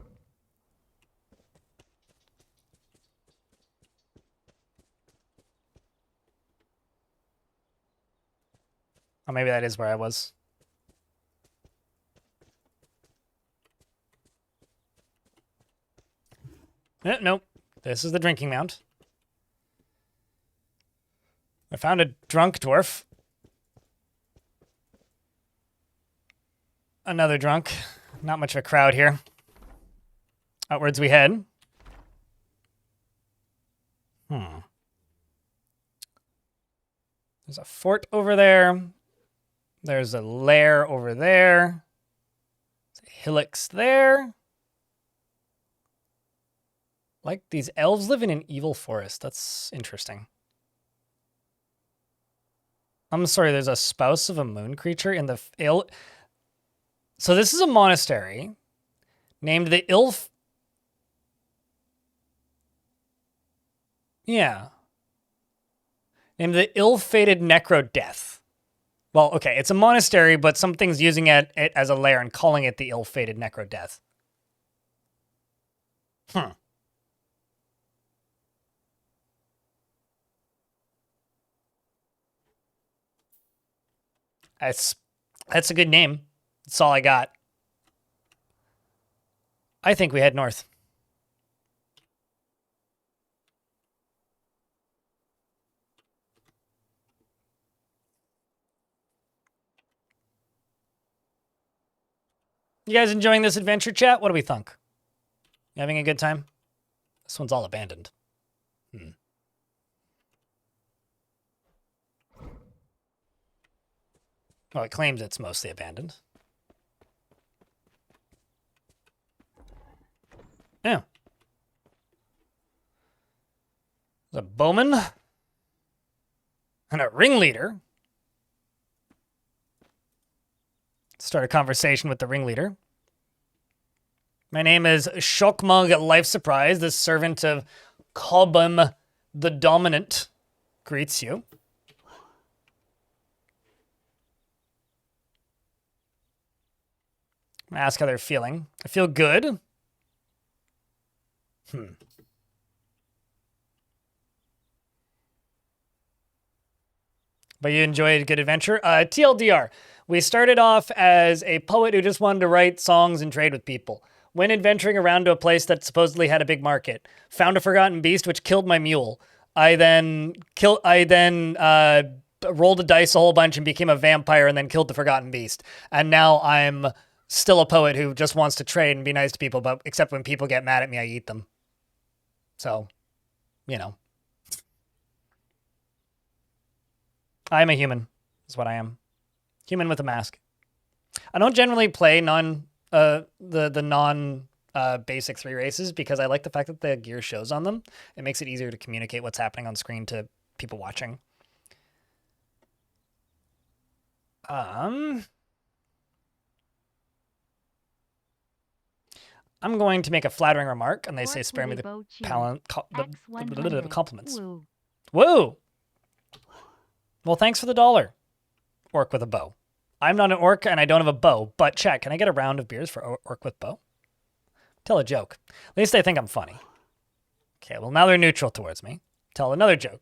Oh, maybe that is where I was. Nope. This is the drinking mound. I found a drunk dwarf. Another drunk. Not much of a crowd here. Outwards we head. There's a fort over there. There's a lair over there. There's hillocks there. Like, these elves live in an evil forest. That's interesting. I'm sorry, there's a spouse of a moon creature in the So this is a monastery named the Named the ill-fated Necro Death. Well, okay, it's a monastery, but something's using it as a lair and calling it the ill-fated Necro Death. That's a good name. That's all I got. I think we head north. You guys enjoying this adventure chat? What do we think? You having a good time? This one's all abandoned. Well, it claims it's mostly abandoned. Yeah. There's a bowman and a ringleader. Start a conversation with the ringleader. My name is Shockmug Life Surprise. The servant of Cobham the Dominant greets you. Ask how they're feeling. I feel good. But you enjoyed a good adventure? TLDR. We started off as a poet who just wanted to write songs and trade with people. Went adventuring around to a place that supposedly had a big market. Found a forgotten beast which killed my mule. I then rolled a dice a whole bunch and became a vampire and then killed the forgotten beast. And now I'm still a poet who just wants to trade and be nice to people, but except when people get mad at me, I eat them. So, you know. I'm a human, is what I am. Human with a mask. I don't generally play basic 3 races because I like the fact that the gear shows on them. It makes it easier to communicate what's happening on screen to people watching. I'm going to make a flattering remark, and they say spare me the compliments. Woo! Well, thanks for the $1. Orc with a bow. I'm not an orc, and I don't have a bow, but chat, can I get a round of beers for orc with bow? Tell a joke. At least they think I'm funny. Okay, well, now they're neutral towards me. Tell another joke.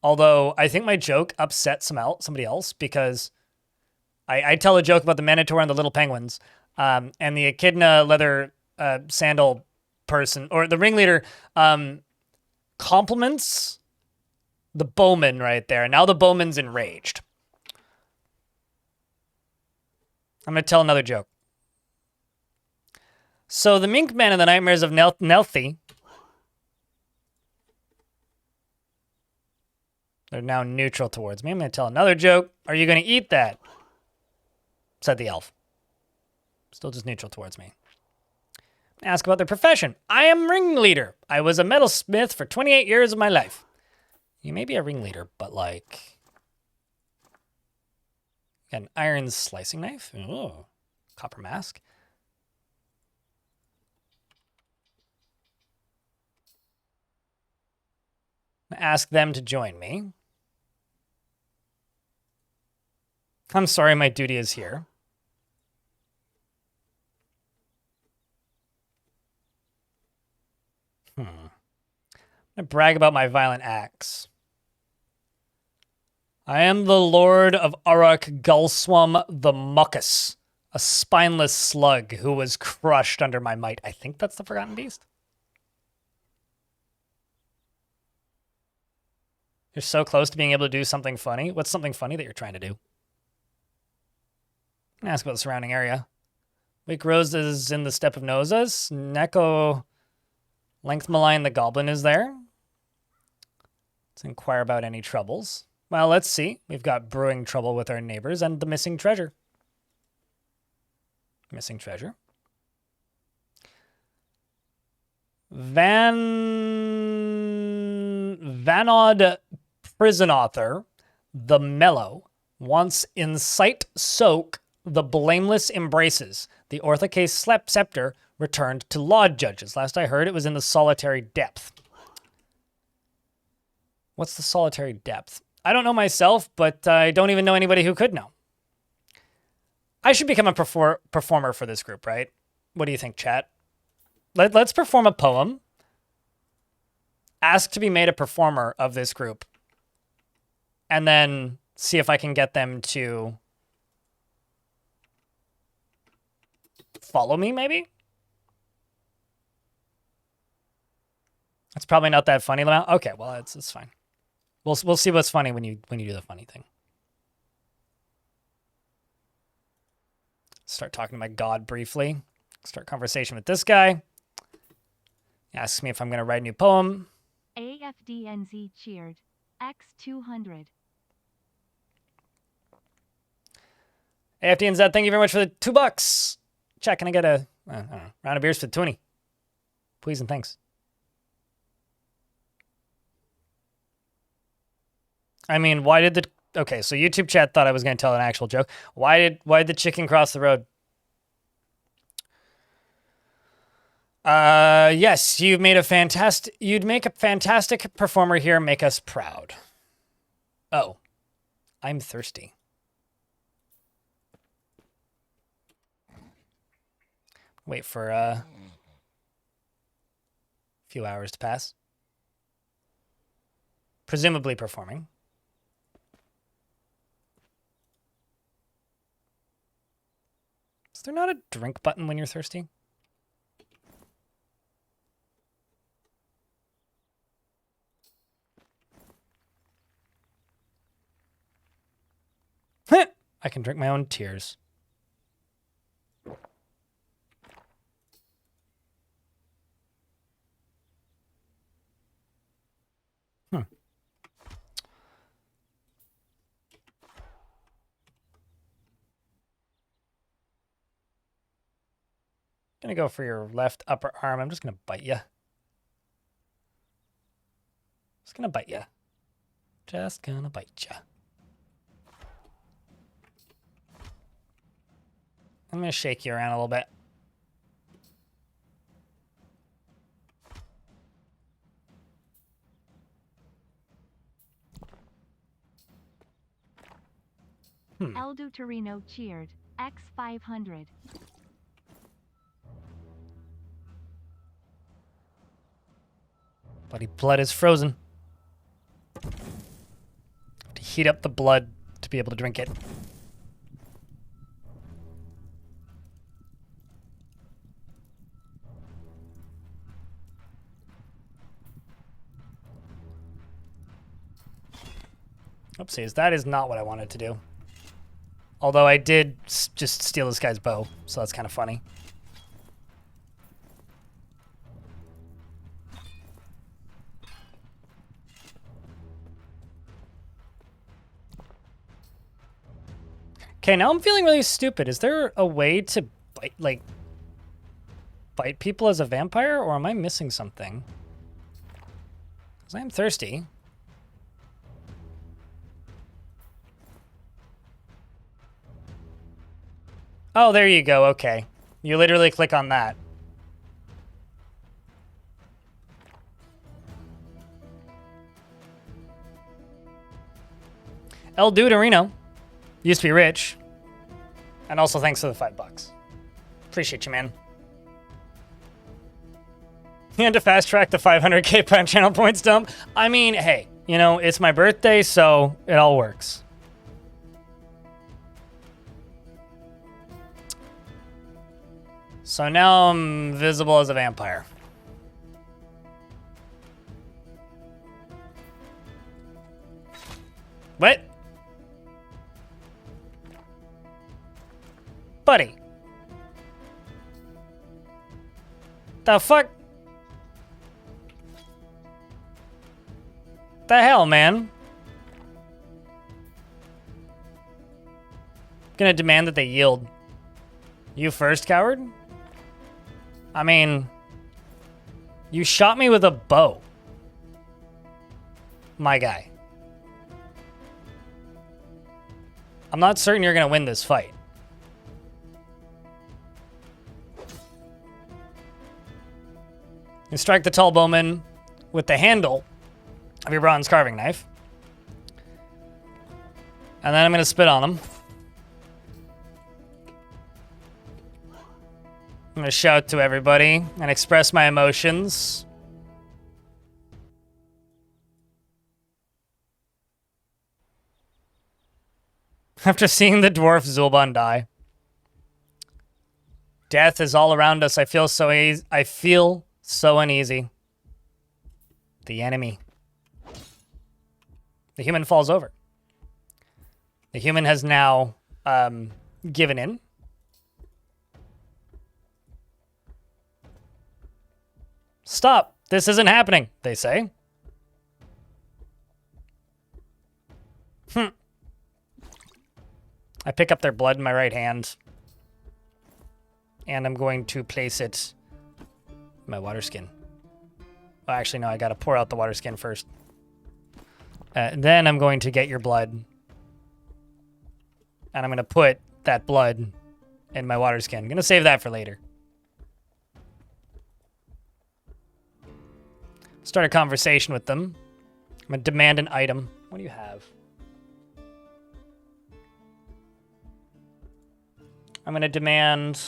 Although, I think my joke upset somebody else, because I tell a joke about the Minotaur and the little penguins, and the echidna leather sandal person, or the ringleader, compliments the bowman right there. And now the bowman's enraged. I'm going to tell another joke. So the Mink Man and the Nightmares of Nelthi, they're now neutral towards me. I'm going to tell another joke. Are you going to eat that? Said the elf. Still just neutral towards me. Ask about their profession. I am ringleader. I was a metalsmith for 28 years of my life. You may be a ringleader, but like... Got an iron slicing knife. Ooh. Copper mask. Ask them to join me. I'm sorry, my duty is here. I'm gonna brag about my violent acts. I am the Lord of Arak Gulswam the Muckus, a spineless slug who was crushed under my might. I think that's the Forgotten Beast. You're so close to being able to do something funny. What's something funny that you're trying to do? I'm gonna ask about the surrounding area. Wake Rose is in the Steppe of Nosas. Neko Length Malign the Goblin is there. Let's inquire about any troubles. Well, let's see. We've got brewing trouble with our neighbors and the missing treasure. Missing treasure. Vanod Prison Author, the Mellow, wants incite soak the blameless embraces. The Orthocase scepter returned to law judges. Last I heard, it was in the solitary depth. What's the solitary depth? I don't know myself, but I don't even know anybody who could know. I should become a performer for this group, right? What do you think, chat? Let's perform a poem. Ask to be made a performer of this group. And then see if I can get them to follow me, maybe? It's probably not that funny. Okay, well, it's fine. We'll see what's funny when you do the funny thing. Start talking to my god briefly. Start conversation with this guy. He asks me if I'm going to write a new poem. AFDNZ cheered. X200. AFDNZ, thank you very much for the $2. Chat, can I get a I don't know, round of beers for the 20? Please and thanks. I mean, why did the... Okay, so YouTube chat thought I was going to tell an actual joke. Why did the chicken cross the road? Yes, you'd make a fantastic performer here, make us proud. Oh, I'm thirsty. Wait for a few hours to pass. Presumably performing. Is there not a drink button when you're thirsty? I can drink my own tears. Gonna go for your left upper arm. I'm just gonna bite you. Just gonna bite you. Just gonna bite you. I'm gonna shake you around a little bit. Eldo Torino cheered. X500. Bloody blood is frozen. To heat up the blood to be able to drink it. Oopsies, that is not what I wanted to do. Although I did just steal this guy's bow, so that's kind of funny. Okay, now I'm feeling really stupid. Is there a way to bite people as a vampire, or am I missing something? Because I am thirsty. Oh, there you go. Okay. You literally click on that. El Duderino. Used to be rich. And also thanks for the $5. Appreciate you, man. You had to fast track the 500k Prime channel points dump. I mean, hey, you know, it's my birthday, so it all works. So now I'm visible as a vampire. What? Buddy. The fuck? The hell, man? Gonna demand that they yield. You first, coward? I mean, you shot me with a bow. My guy. I'm not certain you're gonna win this fight. You strike the tall bowman with the handle of your bronze carving knife. And then I'm gonna spit on him. I'm gonna shout to everybody and express my emotions. After seeing the dwarf Zulban die. Death is all around us. I feel so uneasy. The enemy. The human falls over. The human has now given in. Stop! This isn't happening, they say. I pick up their blood in my right hand. And I'm going to place it in my water skin. Well, actually, no, I gotta pour out the water skin first. Then I'm going to get your blood. And I'm gonna put that blood in my water skin. I'm gonna save that for later. Start a conversation with them. I'm gonna demand an item. What do you have? I'm gonna demand...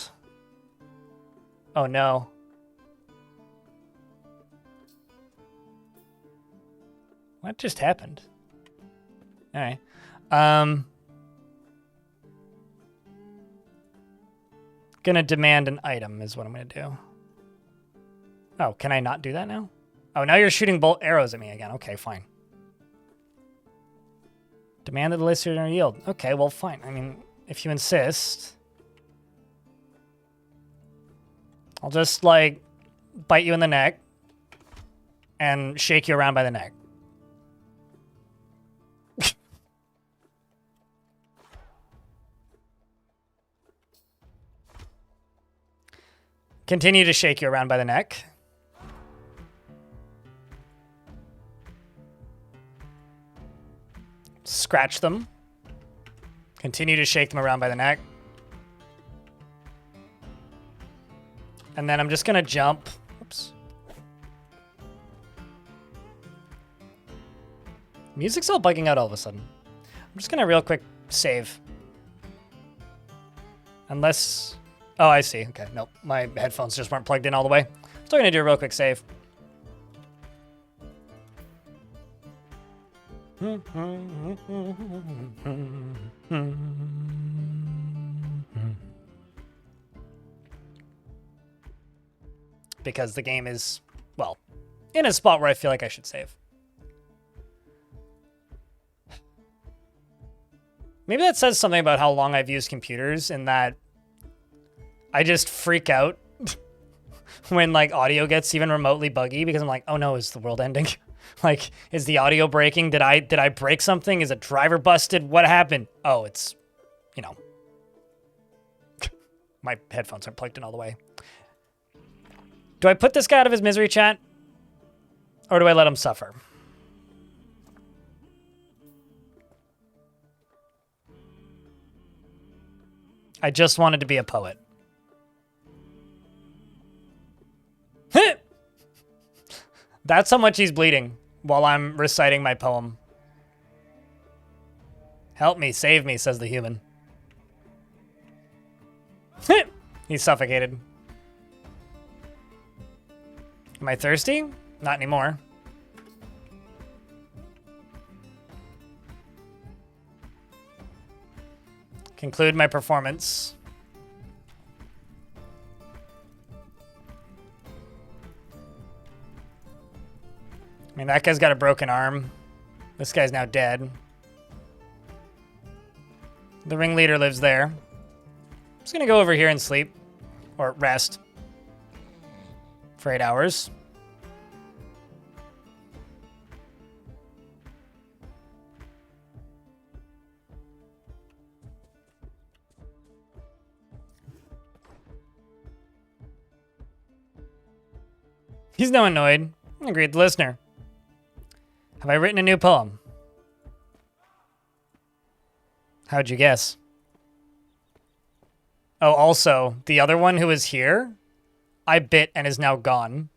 Oh no. What just happened? Alright. Gonna demand an item is what I'm gonna do. Oh, can I not do that now? Oh, now you're shooting bolt arrows at me again. Okay, fine. Demand that the listener yield. Okay, well, fine. I mean, if you insist. I'll just, like, bite you in the neck and shake you around by the neck. Continue to shake you around by the neck. Scratch them. Continue to shake them around by the neck. And then I'm just gonna jump. Oops. Music's all bugging out all of a sudden. I'm just gonna real quick save. Unless... Oh, I see. Okay, nope. My headphones just weren't plugged in all the way. Still gonna do a real quick save. Because the game is, well, in a spot where I feel like I should save. Maybe that says something about how long I've used computers in that I just freak out when like audio gets even remotely buggy because I'm like, oh no, is the world ending? Like, is the audio breaking? Did I break something? Is a driver busted? What happened? Oh, it's, you know, my headphones aren't plugged in all the way. Do I put this guy out of his misery, chat? Or do I let him suffer? I just wanted to be a poet. That's how much he's bleeding while I'm reciting my poem. Help me, save me, says the human. He's suffocated. Am I thirsty? Not anymore. Conclude my performance. I mean, that guy's got a broken arm. This guy's now dead. The ringleader lives there. I'm just gonna go over here and sleep. Or rest. For 8 hours. He's no annoyed. Agreed, the listener. Have I written a new poem? How'd you guess? Oh, also, the other one who was here, I bit and is now gone.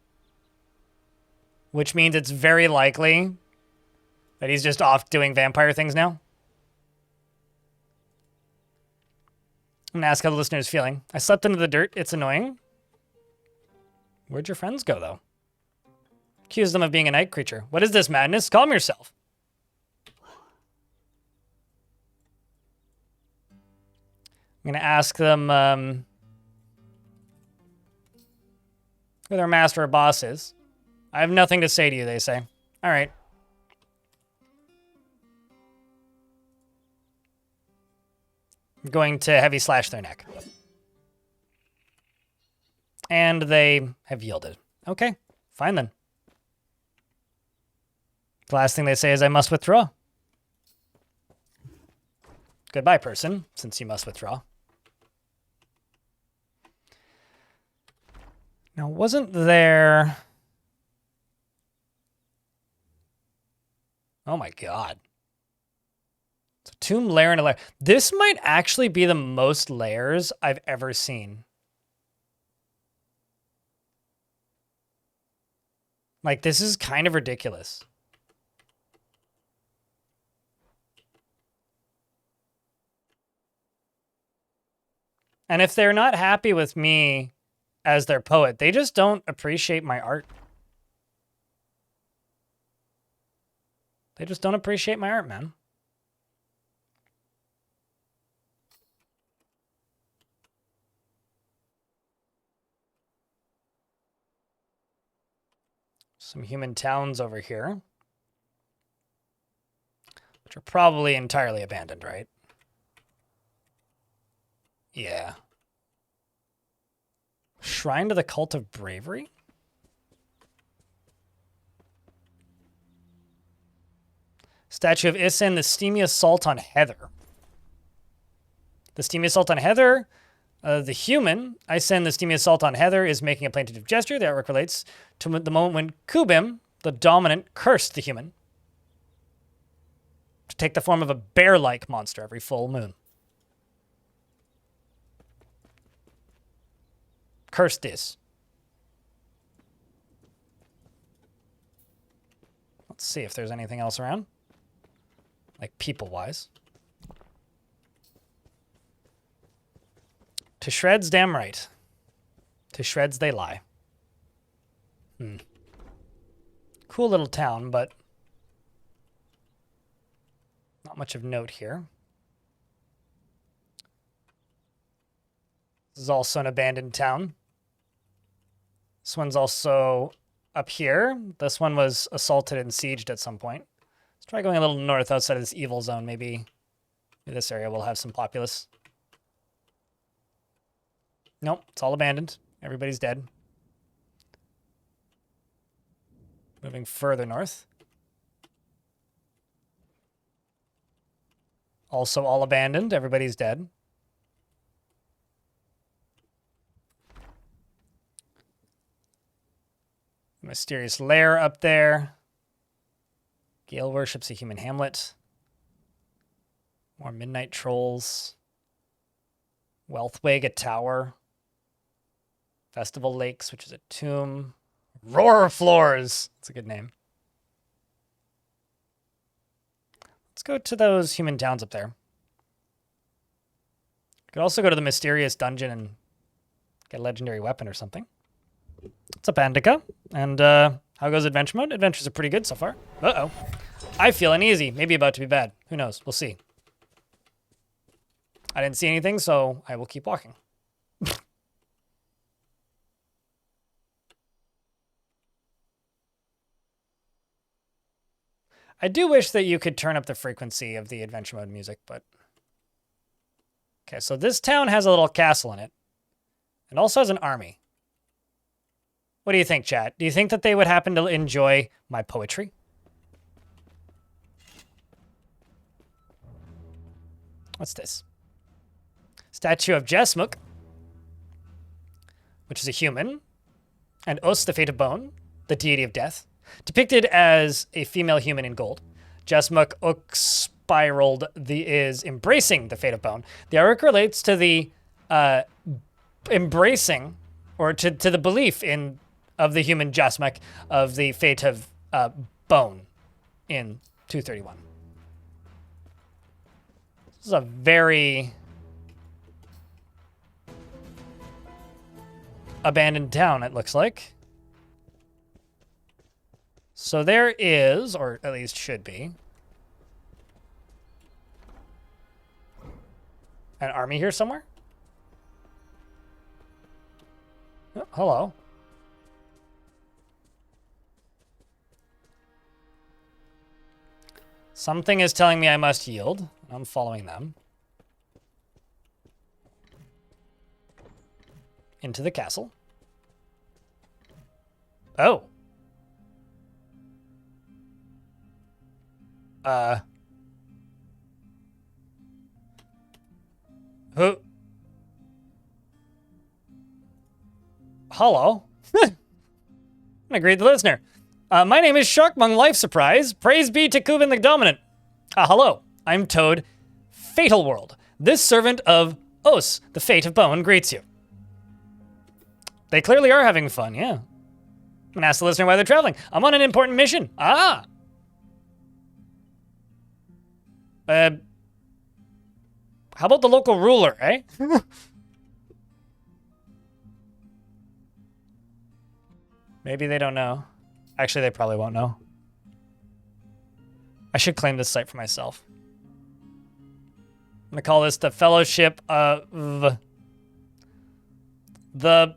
Which means it's very likely that he's just off doing vampire things now. I'm gonna ask how the listener is feeling. I slept into the dirt. It's annoying. Where'd your friends go, though? Accuse them of being a night creature. What is this madness? Calm yourself. I'm going to ask them who their master or boss is. I have nothing to say to you, they say. All right. I'm going to heavy slash their neck. And they have yielded. Okay, fine then. The last thing they say is I must withdraw. Goodbye, person, since you must withdraw. Now, wasn't there... Oh my god. It's a tomb, lair, and a lair. This might actually be the most layers I've ever seen. Like, this is kind of ridiculous. And if they're not happy with me as their poet, they just don't appreciate my art. They just don't appreciate my art, man. Some human towns over here, which are probably entirely abandoned, right? Yeah. Shrine to the Cult of Bravery? Statue of Isin, the steamy assault on Heather. The steamy assault on Heather, the human, Isin, the steamy assault on Heather, is making a plaintive gesture. The artwork relates to the moment when Kubim, the dominant, cursed the human to take the form of a bear-like monster every full moon. Cursed this. Let's see if there's anything else around. Like people-wise. To shreds, damn right. To shreds they lie. Cool little town, but not much of note here. This is also an abandoned town. This one's also up here. This one was assaulted and sieged at some point. Let's try going a little north outside of this evil zone. Maybe Maybe this area will have some populace. Nope, it's all abandoned. Everybody's dead. Moving further north. Also all abandoned. Everybody's dead. Mysterious lair up there. Gale worships a human hamlet. More midnight trolls. Wealthweg, a tower. Festival Lakes, which is a tomb. Roar Floors. That's a good name. Let's go to those human towns up there. Could also go to the mysterious dungeon and get a legendary weapon or something. What's up, Andica? And how goes adventure mode? Adventures are pretty good so far. Uh-oh. I feel uneasy. Maybe about to be bad. Who knows? We'll see. I didn't see anything, so I will keep walking. I do wish that you could turn up the frequency of the adventure mode music, but... Okay, so this town has a little castle in it. And also has an army. What do you think, chat? Do you think that they would happen to enjoy my poetry? What's this? Statue of Jesmuk, which is a human, and Os, the fate of bone, the deity of death, depicted as a female human in gold. Jesmuk spiraled is embracing the fate of bone. The artwork relates to the embracing, or to the belief of the human Jesmuk of the fate of bone in 231. This is a very abandoned town, it looks like. So there is, or at least should be, an army here somewhere? Oh, hello. Something is telling me I must yield. I'm following them. Into the castle. Oh. Who? Hello. I'm gonna greet the listener. My name is Sharkmung Life Surprise. Praise be to Kuban the Dominant. Hello. I'm Toad Fatal World. This servant of Os, the fate of bone, greets you. They clearly are having fun, yeah. I'm gonna ask the listener why they're traveling. I'm on an important mission. Ah. How about the local ruler, eh? Maybe they don't know. Actually, they probably won't know. I should claim this site for myself. I'm gonna call this the Fellowship of the...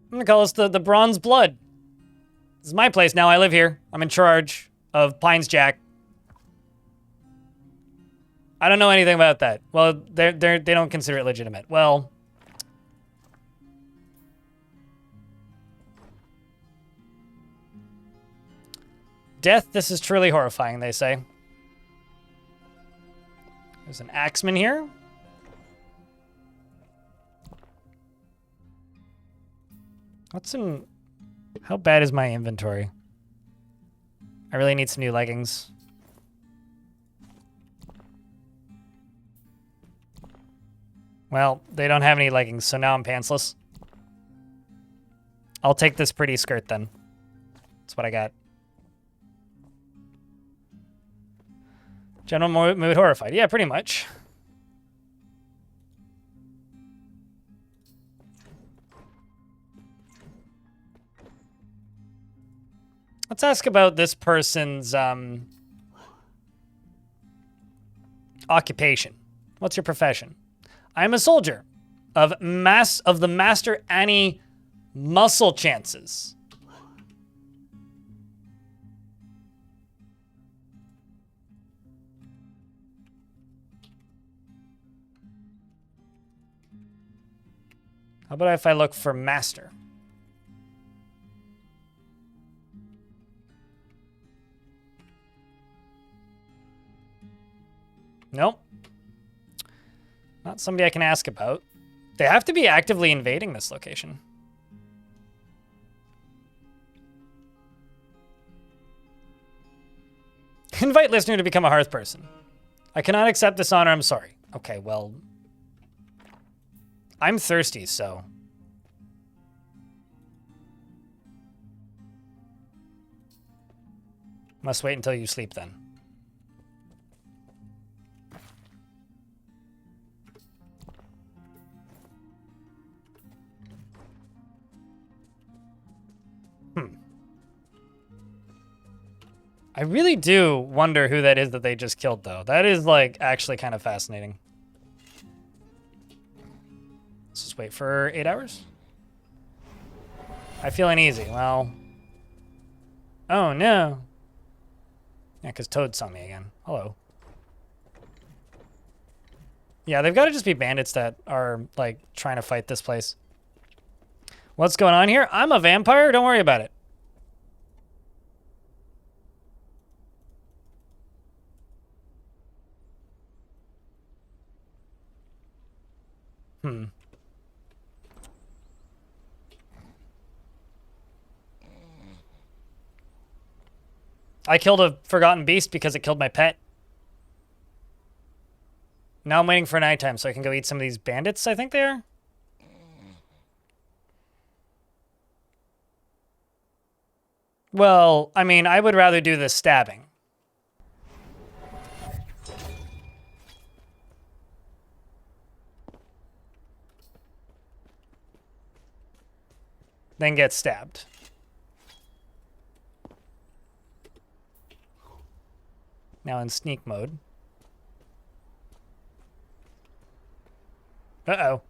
I'm gonna call this the Bronze Blood. This is my place now. I live here. I'm in charge of Pines Jack. I don't know anything about that. Well, they don't consider it legitimate. Well, death, this is truly horrifying, they say. There's an axeman here. How bad is my inventory? I really need some new leggings. Well, they don't have any leggings, so now I'm pantsless. I'll take this pretty skirt then. That's what I got. General mood horrified. Yeah, pretty much. Let's ask about this person's occupation. What's your profession? I'm a soldier of the Master Annie Muscle Chances. How about if I look for master? Nope. Not somebody I can ask about. They have to be actively invading this location. Invite listener to become a hearth person. I cannot accept this honor, I'm sorry. Okay, well... I'm thirsty, so... Must wait until you sleep then. I really do wonder who that is that they just killed, though. That is, like, actually kind of fascinating. Let's just wait for 8 hours. I feel uneasy. Well... Oh, no. Yeah, because Toad saw me again. Hello. Yeah, they've got to just be bandits that are, like, trying to fight this place. What's going on here? I'm a vampire. Don't worry about it. I killed a forgotten beast because it killed my pet. Now I'm waiting for nighttime so I can go eat some of these bandits, I think they are. Well, I mean, I would rather do the stabbing. Then get stabbed. Now in sneak mode. Uh-oh.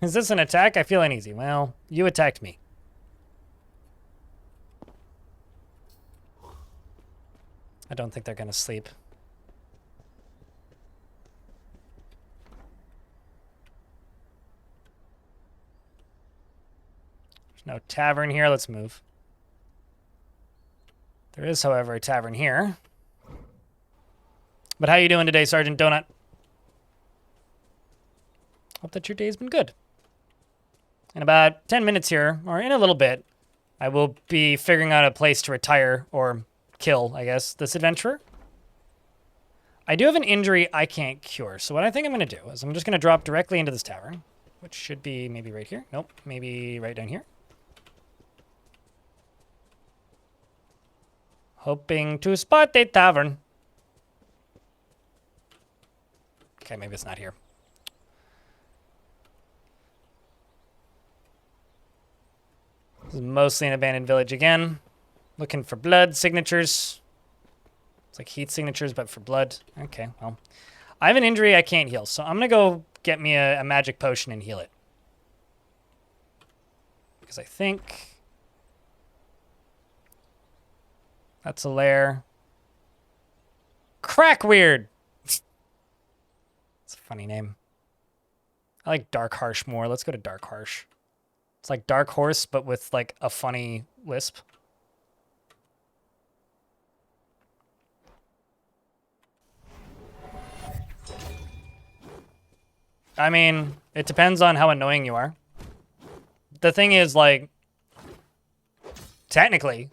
Is this an attack? I feel uneasy. Well, you attacked me. I don't think they're gonna sleep. No tavern here. Let's move. There is, however, a tavern here. But how you doing today, Sergeant Donut? Hope that your day's been good. In about 10 minutes here, or in a little bit, I will be figuring out a place to retire, or kill, I guess, this adventurer. I do have an injury I can't cure, so what I think I'm going to do is I'm just going to drop directly into this tavern, which should be maybe right here. Nope, maybe right down here. Hoping to spot a tavern. Okay, maybe it's not here. This is mostly an abandoned village again. Looking for blood signatures. It's like heat signatures, but for blood. Okay, well. I have an injury I can't heal, so I'm going to go get me a magic potion and heal it. Because I think... that's a lair. Crackweird! It's a funny name. I like Dark Harsh more. Let's go to Dark Harsh. It's like Dark Horse, but with like a funny lisp. I mean, it depends on how annoying you are. The thing is, like, technically,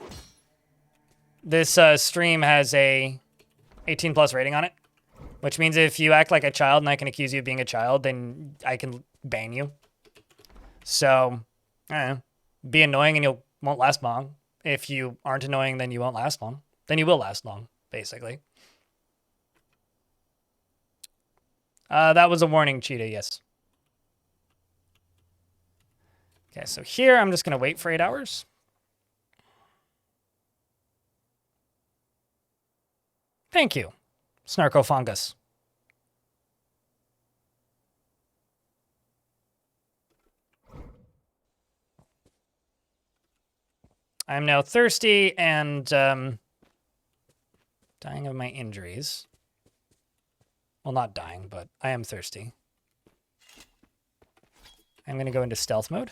this stream has a 18+ rating on it, which means if you act like a child and I can accuse you of being a child, then I can ban you. So, I don't know. Be annoying and you won't last long. If you aren't annoying, then you won't last long. Then you will last long, basically. That was a warning, Cheetah, yes. Okay, so here I'm just going to wait for 8 hours. Thank you, Snarkofungus. I'm now thirsty and dying of my injuries. Well, not dying, but I am thirsty. I'm going to go into stealth mode.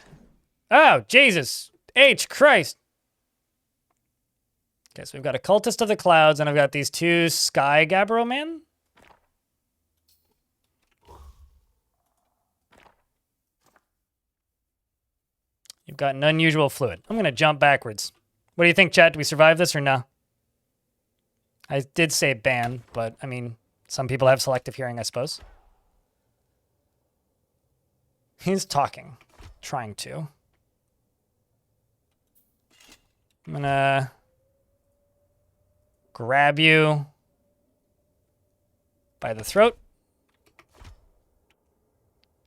Oh, Jesus! H. Christ! Okay, so we've got a Cultist of the Clouds, and I've got these two Sky Gabbro Man. You've got an unusual fluid. I'm going to jump backwards. What do you think, chat? Do we survive this or no? I did say ban, but, I mean, some people have selective hearing, I suppose. He's talking. Trying to. I'm going to grab you by the throat.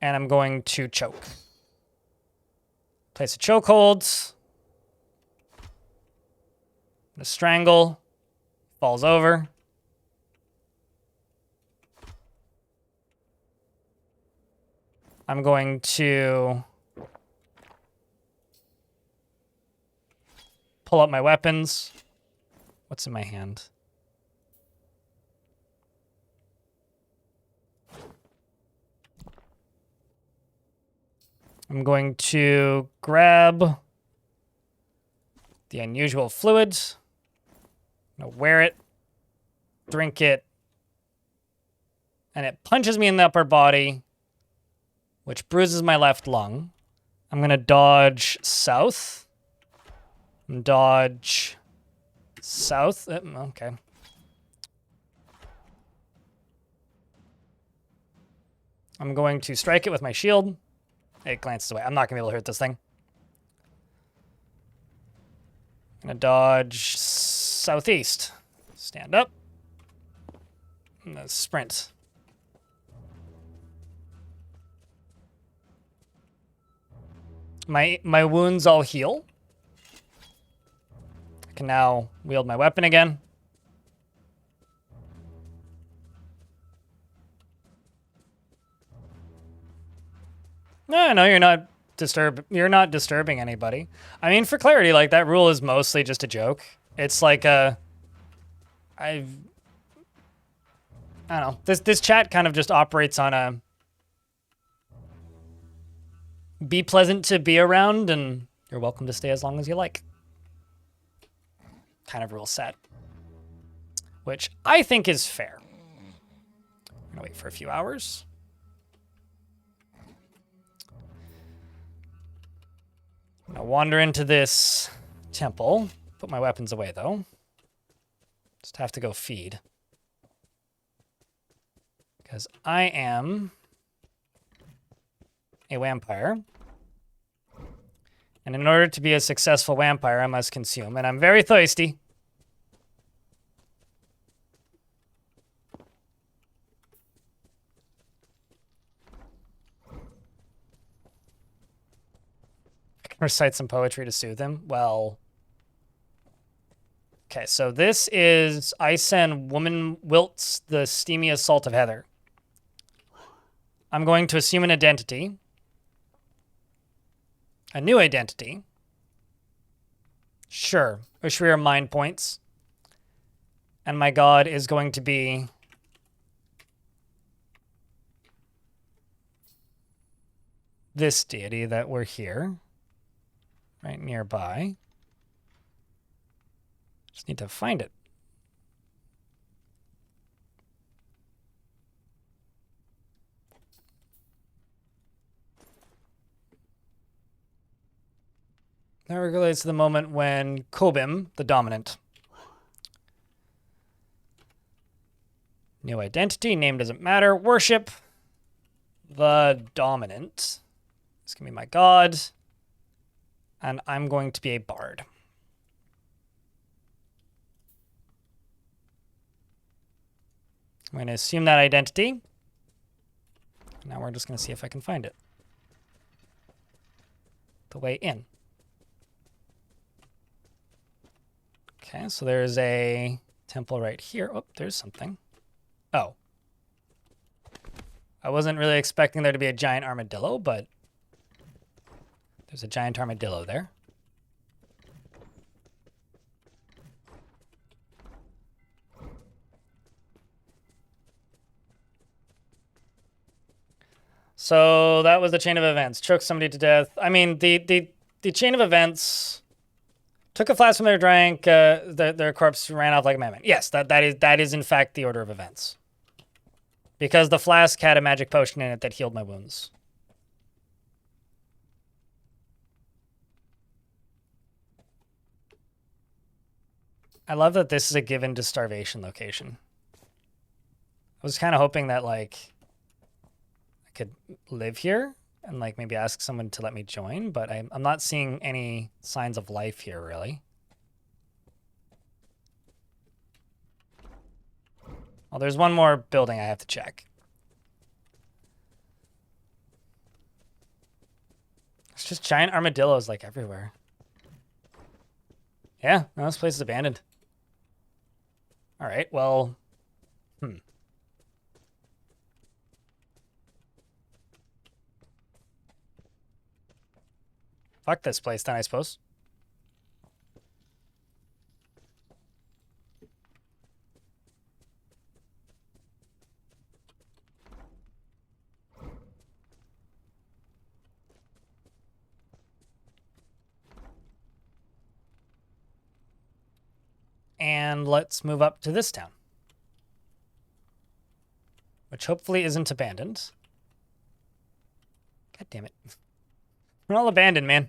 And I'm going to choke. Place a chokehold. The strangle. Falls over. I'm going to pull up my weapons. What's in my hand? I'm going to grab the unusual fluids. I'm going to wear it, drink it, and it punches me in the upper body, which bruises my left lung. I'm going to dodge south. Dodge south. Okay. I'm going to strike it with my shield. It glances away. I'm not going to be able to hurt this thing. I'm going to dodge southeast. Stand up. I'm going to sprint. My wounds all heal. I can now wield my weapon again. No, you're not disturbing anybody. I mean, for clarity, like, that rule is mostly just a joke. It's like I don't know. This chat kind of just operates on a be pleasant to be around, and you're welcome to stay as long as you like kind of rule set, which I think is fair. I'm gonna wait for a few hours. I'm gonna wander into this temple. Put my weapons away, though. Just have to go feed. Because I am a vampire. And in order to be a successful vampire, I must consume. And I'm very thirsty. I can recite some poetry to soothe him. Well... Okay, so this is Ice and Woman Wilts, the Steamy Assault of Heather. I'm going to assume an identity. A new identity. Sure. Ushrir Mind Points. And my god is going to be... this deity that we're here. Right nearby. Just need to find it. That relates to the moment when Kobim, the dominant. New identity, name doesn't matter. Worship the dominant. This can be my god. And I'm going to be a bard. I'm going to assume that identity. Now we're just going to see if I can find it. The way in. Okay, so there's a temple right here. Oh, there's something. Oh. I wasn't really expecting there to be a giant armadillo, but there's a giant armadillo there. So that was the chain of events. Choked somebody to death. I mean, the chain of events took a flask from their drink. Their corpse ran off like a madman. Yes, that is in fact the order of events. Because the flask had a magic potion in it that healed my wounds. I love that this is a given to starvation location. I was kind of hoping that, like, I could live here and, like, maybe ask someone to let me join, but I'm not seeing any signs of life here, really. Well, there's one more building I have to check. It's just giant armadillos, like, everywhere. Yeah, no, this place is abandoned. All right, well, fuck this place then, I suppose. And let's move up to this town, which hopefully isn't abandoned. God damn it. We're all abandoned, man.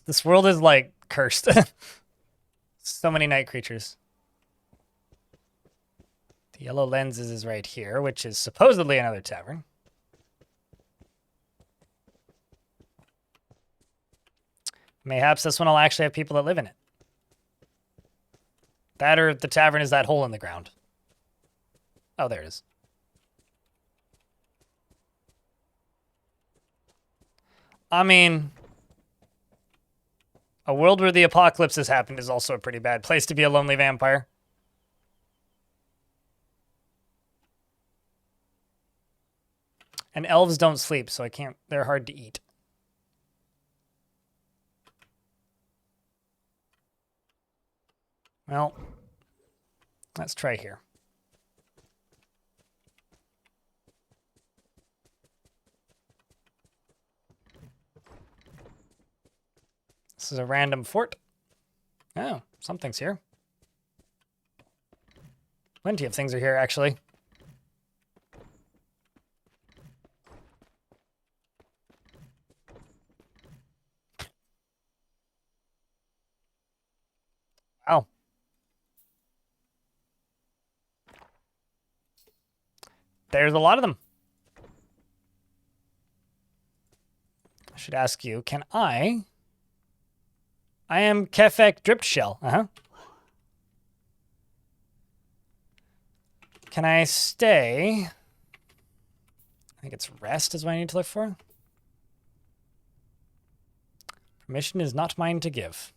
This world is, like, cursed. So many night creatures. The yellow lenses is right here, which is supposedly another tavern. Mayhaps this one will actually have people that live in it. That or the tavern is that hole in the ground. Oh, there it is. I mean, a world where the apocalypse has happened is also a pretty bad place to be a lonely vampire. And elves don't sleep, so they're hard to eat. Well, let's try here. This is a random fort. Oh, something's here. Plenty of things are here, actually. Wow. There's a lot of them. I should ask you, can I am Kefek Dripped Shell. Can I stay? I think it's rest is what I need to look for. Permission is not mine to give.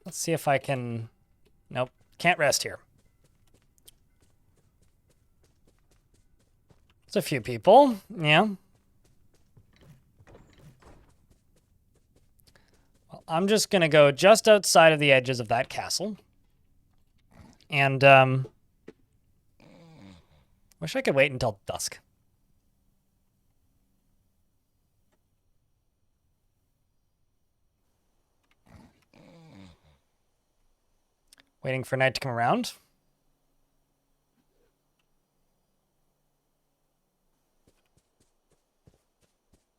Let's see if I can... Nope, can't rest here. There's a few people, yeah. Well, I'm just gonna go just outside of the edges of that castle. And, wish I could wait until dusk. Waiting for night to come around.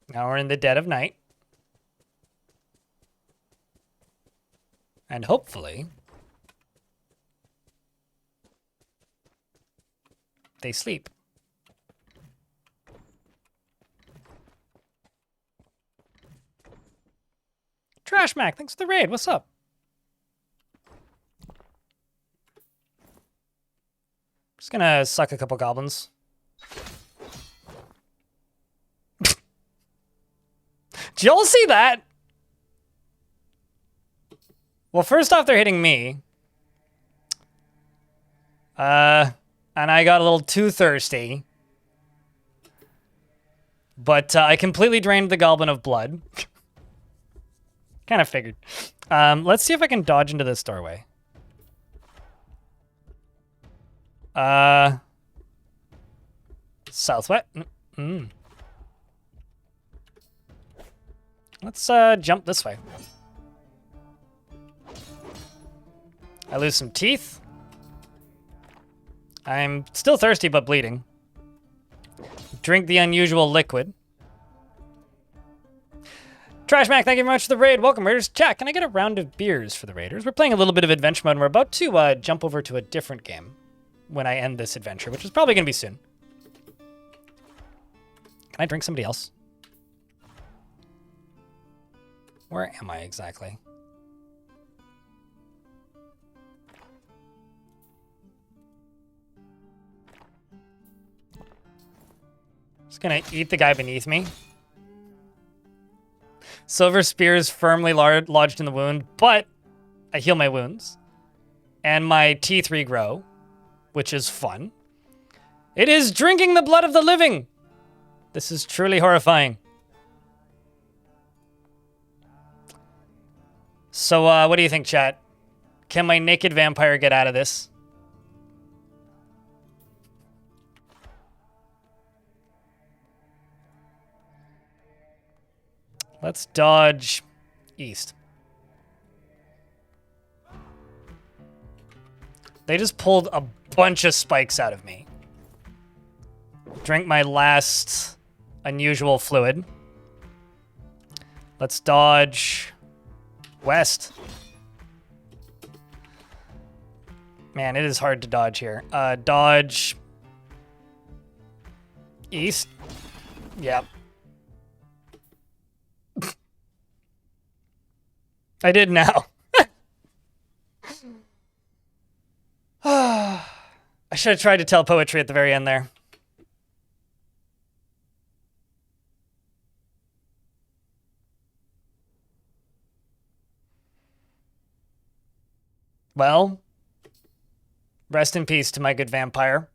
Now we're in the dead of night. And hopefully they sleep. Trash Mac, thanks for the raid. What's up? Just gonna suck a couple goblins. Did y'all see that? Well, first off, they're hitting me. And I got a little too thirsty. But I completely drained the goblin of blood. Kind of figured. Let's see if I can dodge into this doorway. Southwest. Let's jump this way. I lose some teeth. I'm still thirsty but bleeding. Drink the unusual liquid. Trashmac, thank you very much for the raid. Welcome, Raiders. Chat, can I get a round of beers for the Raiders? We're playing a little bit of adventure mode, and we're about to jump over to a different game when I end this adventure, which is probably going to be soon. Can I drink somebody else? Where am I exactly? Just gonna eat the guy beneath me. Silver spear is firmly lodged in the wound, but I heal my wounds. And my teeth regrow, which is fun. It is drinking the blood of the living! This is truly horrifying. So, what do you think, chat? Can my naked vampire get out of this? Let's dodge east. They just pulled a bunch of spikes out of me. Drink my last unusual fluid. Let's dodge west. Man, it is hard to dodge here. Dodge east. Yep. I did now. I should have tried to tell poetry at the very end there. Well, rest in peace to my good vampire.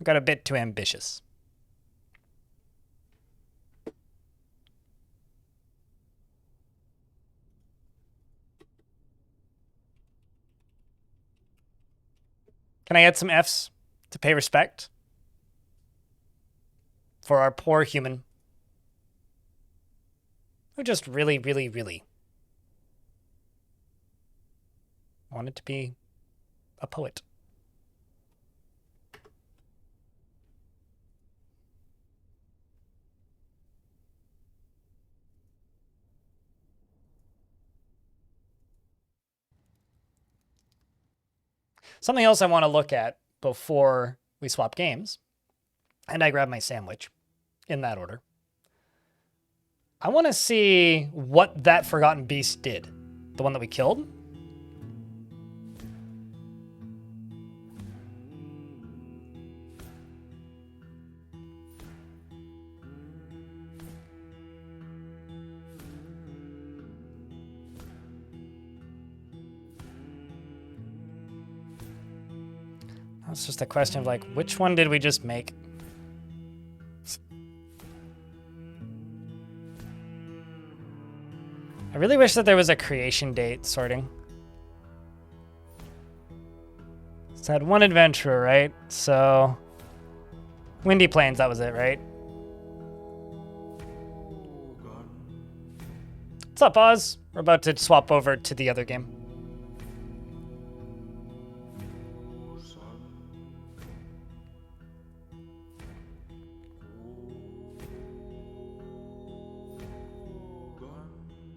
I got a bit too ambitious. Can I add some Fs to pay respect for our poor human who just really, really, really wanted to be a poet? Something else I want to look at before we swap games, and I grab my sandwich in that order. I want to see what that Forgotten Beast did. The one that we killed? It's just a question of like, which one did we just make? I really wish that there was a creation date sorting. It's had one adventurer, right? So, Windy Plains, that was it, right? What's up, Oz? We're about to swap over to the other game.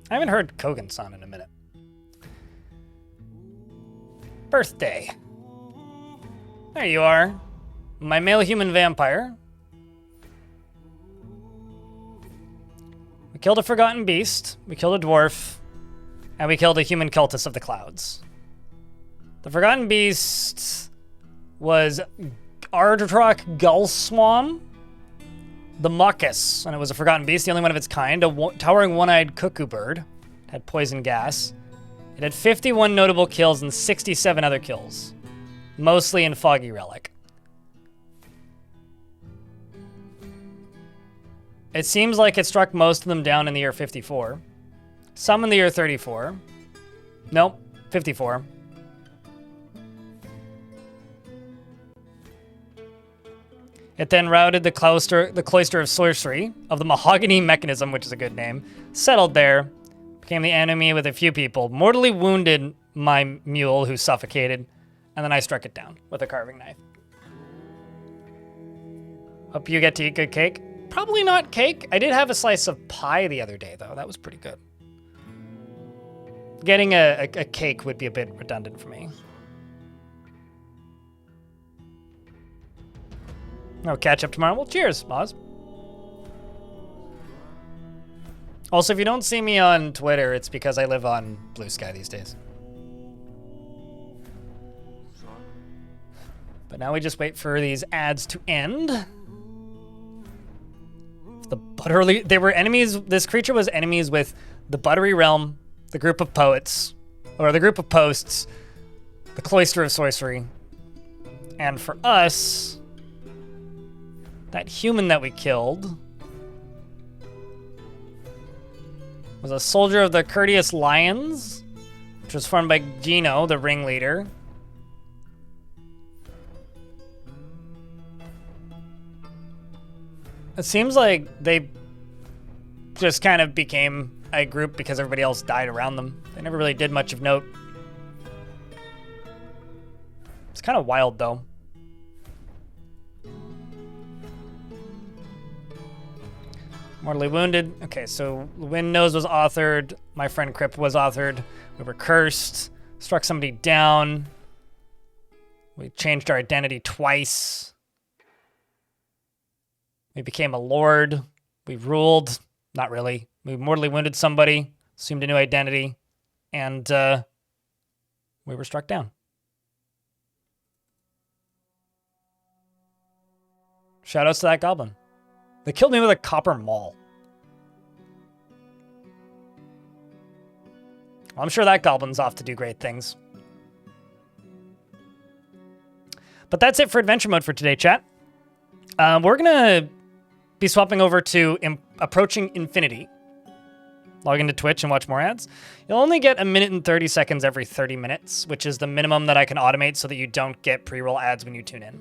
I haven't heard Kogan-san in a minute. Birthday. There you are. My male human vampire. We killed a Forgotten Beast. We killed a Dwarf. And we killed a human cultist of the clouds. The Forgotten Beast was Ardrock Gulswam. The Muckus, and it was a Forgotten Beast, the only one of its kind, a towering one-eyed cuckoo bird. It had poison gas. It had 51 notable kills and 67 other kills, mostly in Foggy Relic. It seems like it struck most of them down in the year 54. Some in the year 34. Nope, 54. It then routed the cloister of sorcery of the Mahogany Mechanism, which is a good name, settled there, became the enemy with a few people, mortally wounded my mule who suffocated, and then I struck it down with a carving knife. Hope you get to eat good cake. Probably not cake. I did have a slice of pie the other day, though. That was pretty good. Getting a cake would be a bit redundant for me. No, catch up tomorrow. Well, cheers, Moz. Also, if you don't see me on Twitter, it's because I live on Blue Sky these days. But now we just wait for these ads to end. The Buttery, they were enemies. This creature was enemies with the Buttery Realm, the group of poets, or the group of posts, the Cloister of Sorcery, and for us, that human that we killed was a soldier of the Courteous Lions, which was formed by Gino, the ringleader. It seems like they just kind of became a group because everybody else died around them. They never really did much of note. It's kind of wild, though. Mortally wounded. Okay, so Wind Nose was authored. My friend Crip was authored. We were cursed. Struck somebody down. We changed our identity twice. We became a lord. We ruled. Not really. We mortally wounded somebody. Assumed a new identity. And we were struck down. Shoutouts to that goblin. They killed me with a copper maul. Well, I'm sure that goblin's off to do great things. But that's it for adventure mode for today, chat. We're going to be swapping over to Approaching Infinity. Log into Twitch and watch more ads. You'll only get 1 minute and 30 seconds every 30 minutes, which is the minimum that I can automate so that you don't get pre-roll ads when you tune in.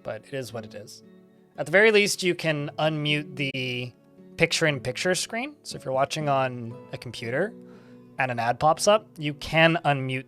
But it is what it is. At the very least, you can unmute the picture-in-picture screen. So if you're watching on a computer and an ad pops up, you can unmute